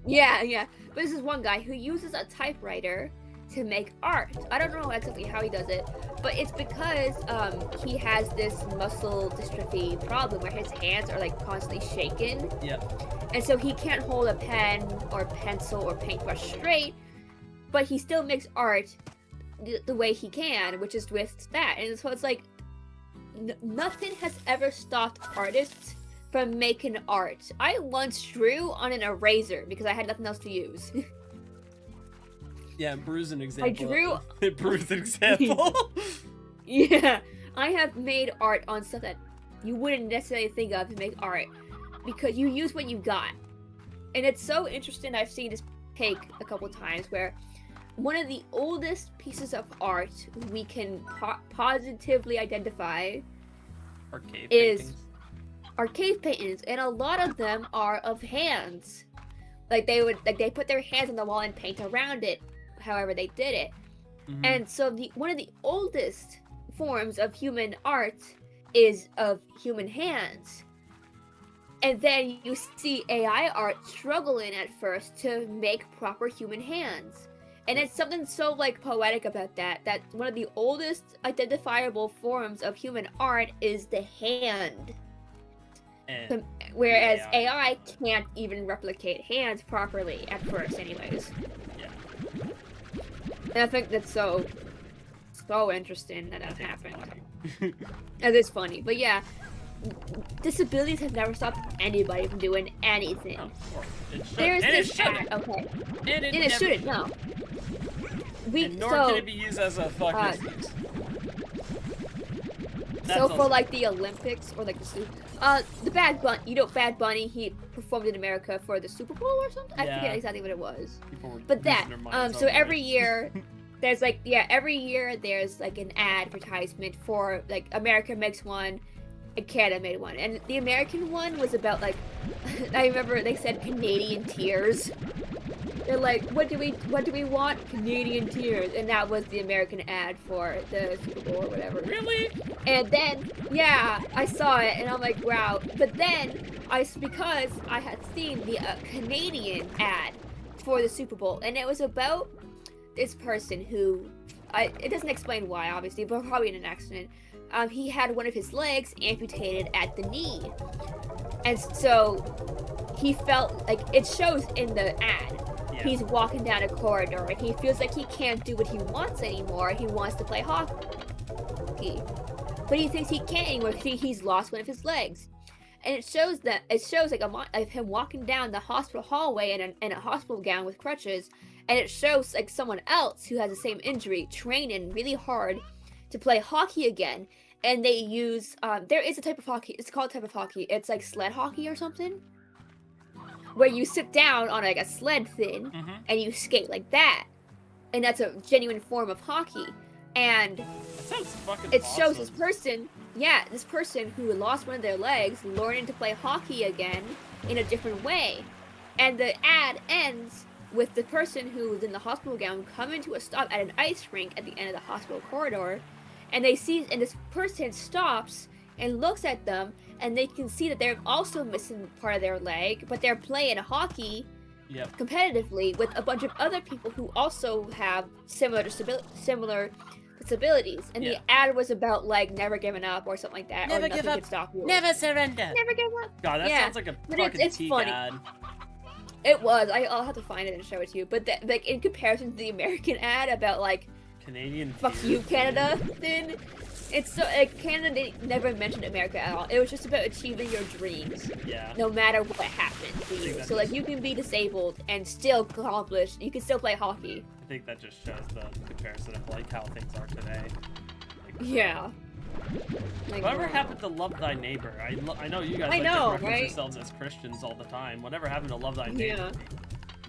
B: Yeah. But this is one guy who uses a typewriter to make art. I don't know exactly how he does it, but it's because he has this muscle dystrophy problem where his hands are like constantly shaken.
C: Yep.
B: And so he can't hold a pen or pencil or paintbrush straight, but he still makes art the way he can, which is with that. And so it's like nothing has ever stopped artists from making art. I once drew on an eraser because I had nothing else to use.
C: Yeah, Brew's an example.
B: I drew.
C: Brew's an example.
B: Yeah, I have made art on stuff that you wouldn't necessarily think of to make art because you use what you got. And it's so interesting. I've seen this take a couple times where one of the oldest pieces of art we can positively identify is our cave paintings, and a lot of them are of hands. Like they put their hands on the wall and paint around it, however they did it. Mm-hmm. And so one of the oldest forms of human art is of human hands. And then you see AI art struggling at first to make proper human hands. And it's something so like poetic about that one of the oldest identifiable forms of human art is the hand. Whereas AI can't even replicate hands properly at first anyways.
C: Yeah.
B: And I think that's so interesting that happened. It is funny. But yeah, disabilities have never stopped anybody from doing anything. There's this chat, okay. And it shouldn't, no.
C: Nor can it be used as a fucking excuse.
B: So for like the Olympics or like the Bad Bunny, he performed in America for the Super Bowl or something. I forget exactly what it was. But that so every year there's like every year there's like an advertisement for like America makes one and Canada made one. And the American one was about like, I remember they said Canadian tears. They're like, what do we want? Canadian tears. And that was the American ad for the Super Bowl or whatever.
A: Really?
B: And then, yeah, I saw it and I'm like, wow. But then, because I had seen the Canadian ad for the Super Bowl, and it was about this person who, it doesn't explain why, obviously, but probably in an accident. He had one of his legs amputated at the knee. And so, he felt like, it shows in the ad. Yeah. He's walking down a corridor and he feels like he can't do what he wants anymore. He wants to play hockey. But he thinks he can't anymore because he's lost one of his legs. And it shows like of him walking down the hospital hallway in a hospital gown with crutches. And it shows like someone else who has the same injury training really hard to play hockey again. And they use, there is a type of hockey, it's called a type of hockey. It's like sled hockey or something. Where you sit down on like a sled thing and you skate like that. And that's a genuine form of hockey. And it shows this person, this person who lost one of their legs learning to play hockey again in a different way. And the ad ends with the person who was in the hospital gown coming to a stop at an ice rink at the end of the hospital corridor. And this person stops and looks at them, and they can see that they're also missing part of their leg, but they're playing hockey competitively with a bunch of other people who also have similar disabilities. And the ad was about like never giving up or something like that.
C: Never
B: or
C: give
B: nothing
C: up.
B: Could stop you.
C: Never surrender.
B: Never give up.
A: God, that sounds like a fucking
B: it's funny.
A: ad.
B: It was. I'll have to find it and show it to you. But like in comparison to the American ad about like
A: Canadian
B: fuck you Canada thing. It's so like Canada never mentioned America at all. It was just about achieving your dreams.
A: Yeah.
B: No matter what happens to you. So like you can be disabled and still accomplish. You can still play hockey.
A: I think that just shows the comparison of like how things are today. Like,
B: yeah. Like,
A: whatever happened to love thy neighbor? I know you guys like to reference yourselves as Christians all the time. Whatever happened to love thy neighbor?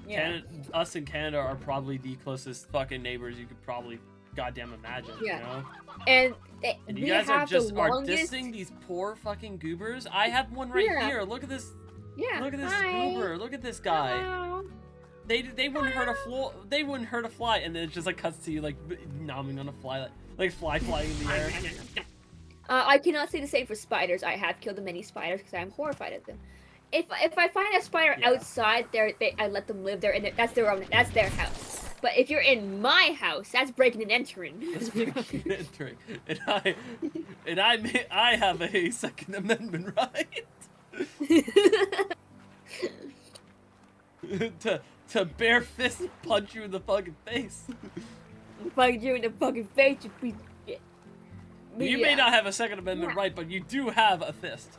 B: Yeah.
A: Us in Canada are probably the closest fucking neighbors you could probably goddamn imagine.
B: Yeah.
A: You know?
B: And
A: you guys are just dissing these poor fucking goobers. I have one right here. Look at this.
B: Yeah.
A: Look at this goober. Look at this guy.
B: Hello.
A: They wouldn't hurt a they wouldn't hurt a fly, and then it just like cuts to you like nomming on a fly, like fly flying in the air.
B: I cannot say the same for spiders. I have killed many spiders because I'm horrified at them. If I find a spider outside, I let them live there, and that's their house. But if you're in my house, that's breaking and entering.
A: That's breaking and entering, and I have a Second Amendment right to bare fist punch you in the fucking face.
B: Punch you in the fucking face, you piece of shit.
A: You may not have a Second Amendment right, but you do have a fist.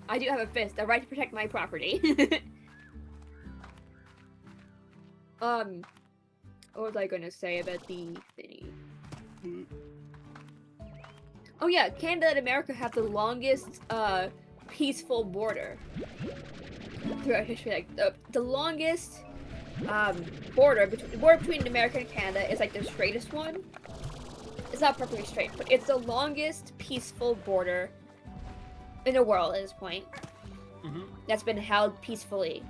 B: I do have a fist, a right to protect my property. What was I gonna say about the thingy? Oh yeah, Canada and America have the longest, peaceful border throughout history. Like, the longest, border between America and Canada is like the straightest one. It's not perfectly straight, but it's the longest peaceful border in the world at this point. That's been held peacefully.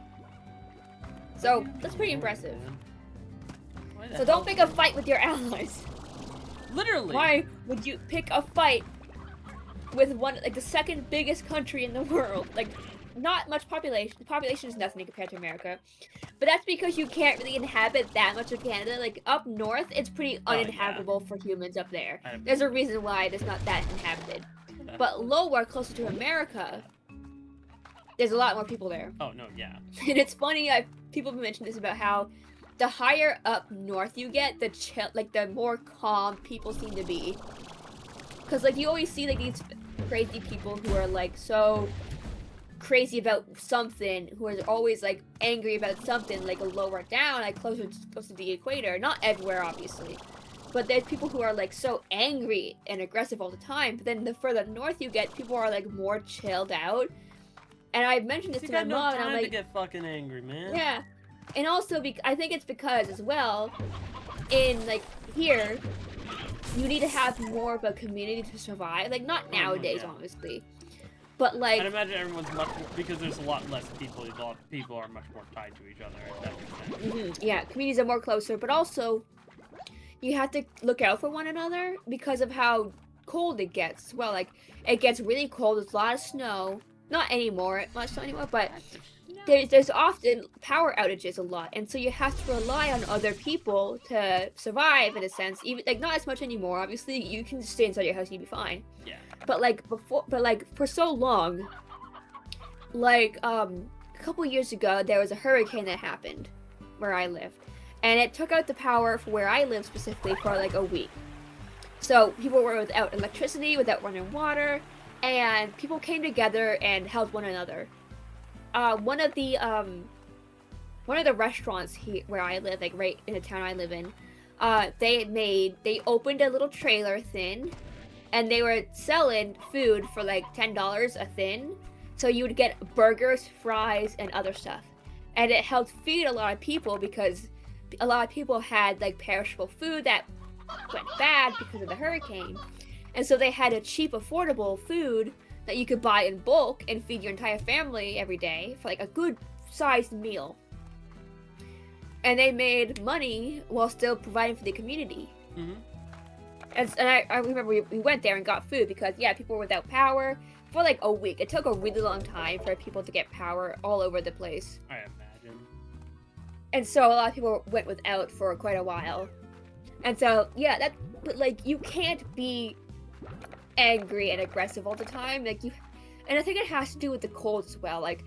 B: So, that's pretty impressive. So don't pick a fight with your allies.
A: Literally.
B: Why would you pick a fight with the second biggest country in the world? Like, not much population. The population is nothing compared to America. But that's because you can't really inhabit that much of Canada. Like, up north, it's pretty uninhabitable for humans up there. There's a reason why it's not that inhabited. But lower, closer to America, there's a lot more people there.
A: Oh, no, yeah.
B: And it's funny, people have mentioned this about how the higher up north you get, the more calm people seem to be. Because, like, you always see, like, these crazy people who are, like, so crazy about something, who are always, like, angry about something, like, lower down, like, closer to the equator. Not everywhere, obviously. But there's people who are, like, so angry and aggressive all the time. But then the further north you get, people are, like, more chilled out. And I've mentioned this to my mom, and I'm like,
A: to get fucking angry, man.
B: Yeah. And also, I think it's because, as well, in, like, here, you need to have more of a community to survive. Like, not nowadays, obviously. But, like...
C: I'd imagine everyone's much... Because there's a lot less people, a lot of people are much more tied to each other, if that makes sense.
B: Yeah, communities are more closer, but also... You have to look out for one another because of how cold it gets. Well, like, it gets really cold, there's a lot of snow. Not anymore, much snow anymore, but... There's often power outages a lot, and so you have to rely on other people to survive in a sense. Even like not as much anymore. Obviously, you can stay inside your house and you'll be fine.
C: Yeah.
B: But like for so long, like a couple years ago, there was a hurricane that happened where I lived, and it took out the power for where I live specifically for like a week. So people were without electricity, without running water, and people came together and helped one another. One of the restaurants here where I live, like right in the town I live in, they opened a little trailer thin, and they were selling food for like $10 a thin. So you would get burgers, fries, and other stuff, and it helped feed a lot of people because a lot of people had like perishable food that went bad because of the hurricane, and so they had a cheap, affordable food that you could buy in bulk and feed your entire family every day for like a good sized meal. And they made money while still providing for the community.
C: Mm-hmm.
B: And I remember we went there and got food because, yeah, people were without power for like a week. It took a really long time for people to get power all over the place.
C: I imagine.
B: And so a lot of people went without for quite a while. And so, yeah, but like, you can't be angry and aggressive all the time, like and I think it has to do with the cold as well. Like,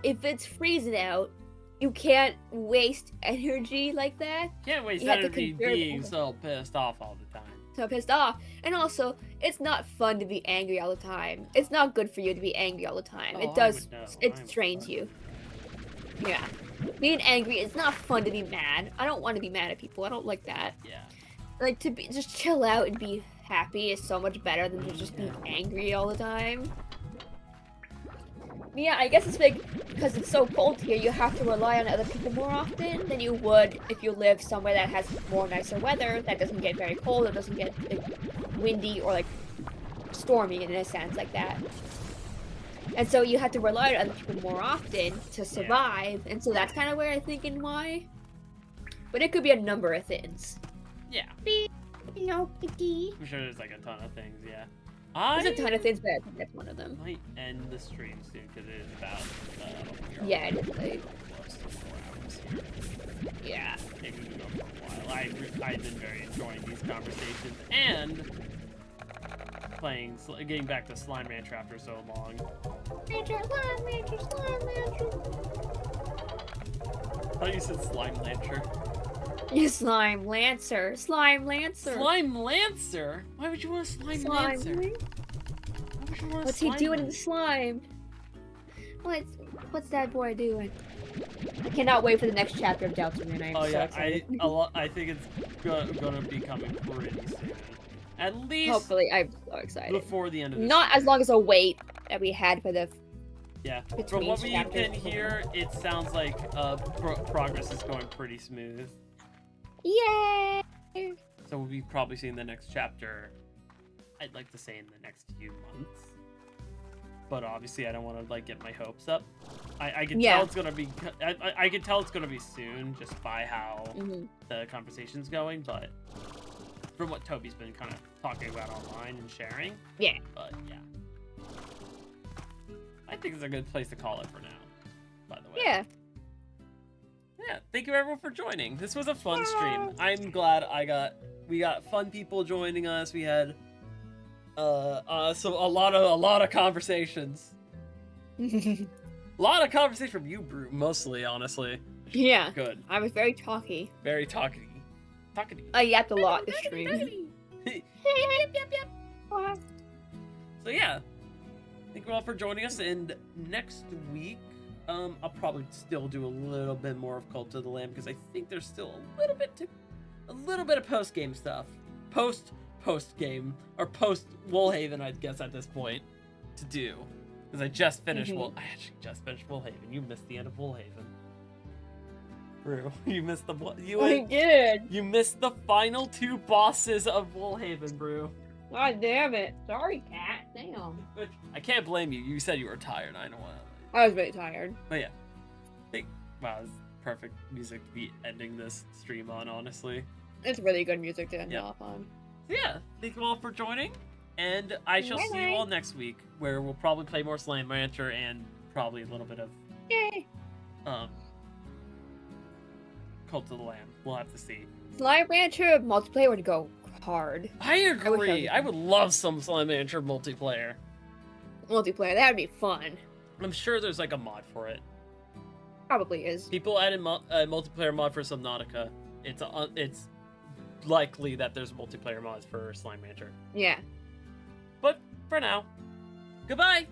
B: if it's freezing out, you can't waste energy like that.
C: Can't waste energy being so pissed off all the time.
B: So pissed off, and also it's not fun to be angry all the time. It's not good for you to be angry all the time. It strains you. Yeah, being angry, it's not fun to be mad. I don't want to be mad at people. I don't like that.
C: Yeah,
B: like to be just chill out and be happy is so much better than to just be angry all the time. Yeah, I guess it's like because it's so cold here, you have to rely on other people more often than you would if you live somewhere that has more nicer weather, that doesn't get very cold, it doesn't get like, windy or like stormy in a sense like that. And so you have to rely on other people more often to survive, and so that's kind of where I think and why. But it could be a number of things.
C: Yeah.
B: No, Picky.
C: I'm sure there's like a ton of things, yeah.
B: There's a ton of things, but I think that's one of them.
C: Might end the stream soon because it is about.
B: Yeah, it is like.
C: Close to 4 hours here.
B: Yeah.
C: Maybe we can go for a while. I've been very enjoying these conversations and getting back to Slime Rancher after so long.
B: Rancher, Slime Rancher, Slime Rancher.
C: I thought you said Slime Rancher.
B: Slime Lancer. Slime Lancer.
C: Slime Lancer? Why would you want a Slime Lancer?
B: What's he doing in the slime? What's that boy doing? I cannot wait for the next chapter of Delta-Man. I am so excited.
C: I think it's gonna be coming pretty soon. At least.
B: Hopefully, I'm so excited.
C: Before the end of this
B: Not
C: year.
B: as long as a wait that we had for the.
C: Yeah. From what we can hear, it sounds like progress is going pretty smooth.
B: Yay!
C: So we'll be probably seeing the next chapter, I'd like to say in the next few months. But obviously I don't want to like get my hopes up. I can tell it's gonna be I can tell it's gonna be soon just by how the conversation's going, but from what Toby's been kind of talking about online and sharing.
B: Yeah.
C: But yeah. I think it's a good place to call it for now, by the way.
B: Yeah.
C: Yeah, thank you everyone for joining. This was a fun stream. I'm glad we got fun people joining us. We had so a lot of conversations. A lot of conversation from you, Brew, mostly, honestly.
B: Yeah.
C: Good.
B: I was very talky.
C: Very talky. Talky.
B: I yapped a lot this stream.
C: So yeah. Thank you all for joining us, and next week I'll probably still do a little bit more of Cult of the Lamb because I think there's still a little bit of post game stuff, post game or post Woolhaven, I guess at this point to do because I just finished I actually just finished Woolhaven. You missed the end of Woolhaven.
A: Brew, you missed the
B: I did.
A: You missed the final 2 bosses of Woolhaven, Brew.
B: God damn it. Sorry, cat. Damn.
A: Which, I can't blame you. You said you were tired. I don't want to.
B: I was really tired.
A: But yeah. Wow, it's perfect music to be ending this stream on, honestly.
B: It's really good music to end off on.
A: So yeah, thank you all for joining. And I shall see you all next week, where we'll probably play more Slime Rancher and probably a little bit of Cult of the Lamb. We'll have to see.
B: Slime Rancher multiplayer would go hard.
A: I agree. I would love some Slime Rancher multiplayer.
B: Multiplayer, that would be fun.
A: I'm sure there's like a mod for it.
B: Probably is.
A: People added a multiplayer mod for Subnautica. It's likely that there's multiplayer mods for Slime Rancher.
B: Yeah.
A: But for now, goodbye.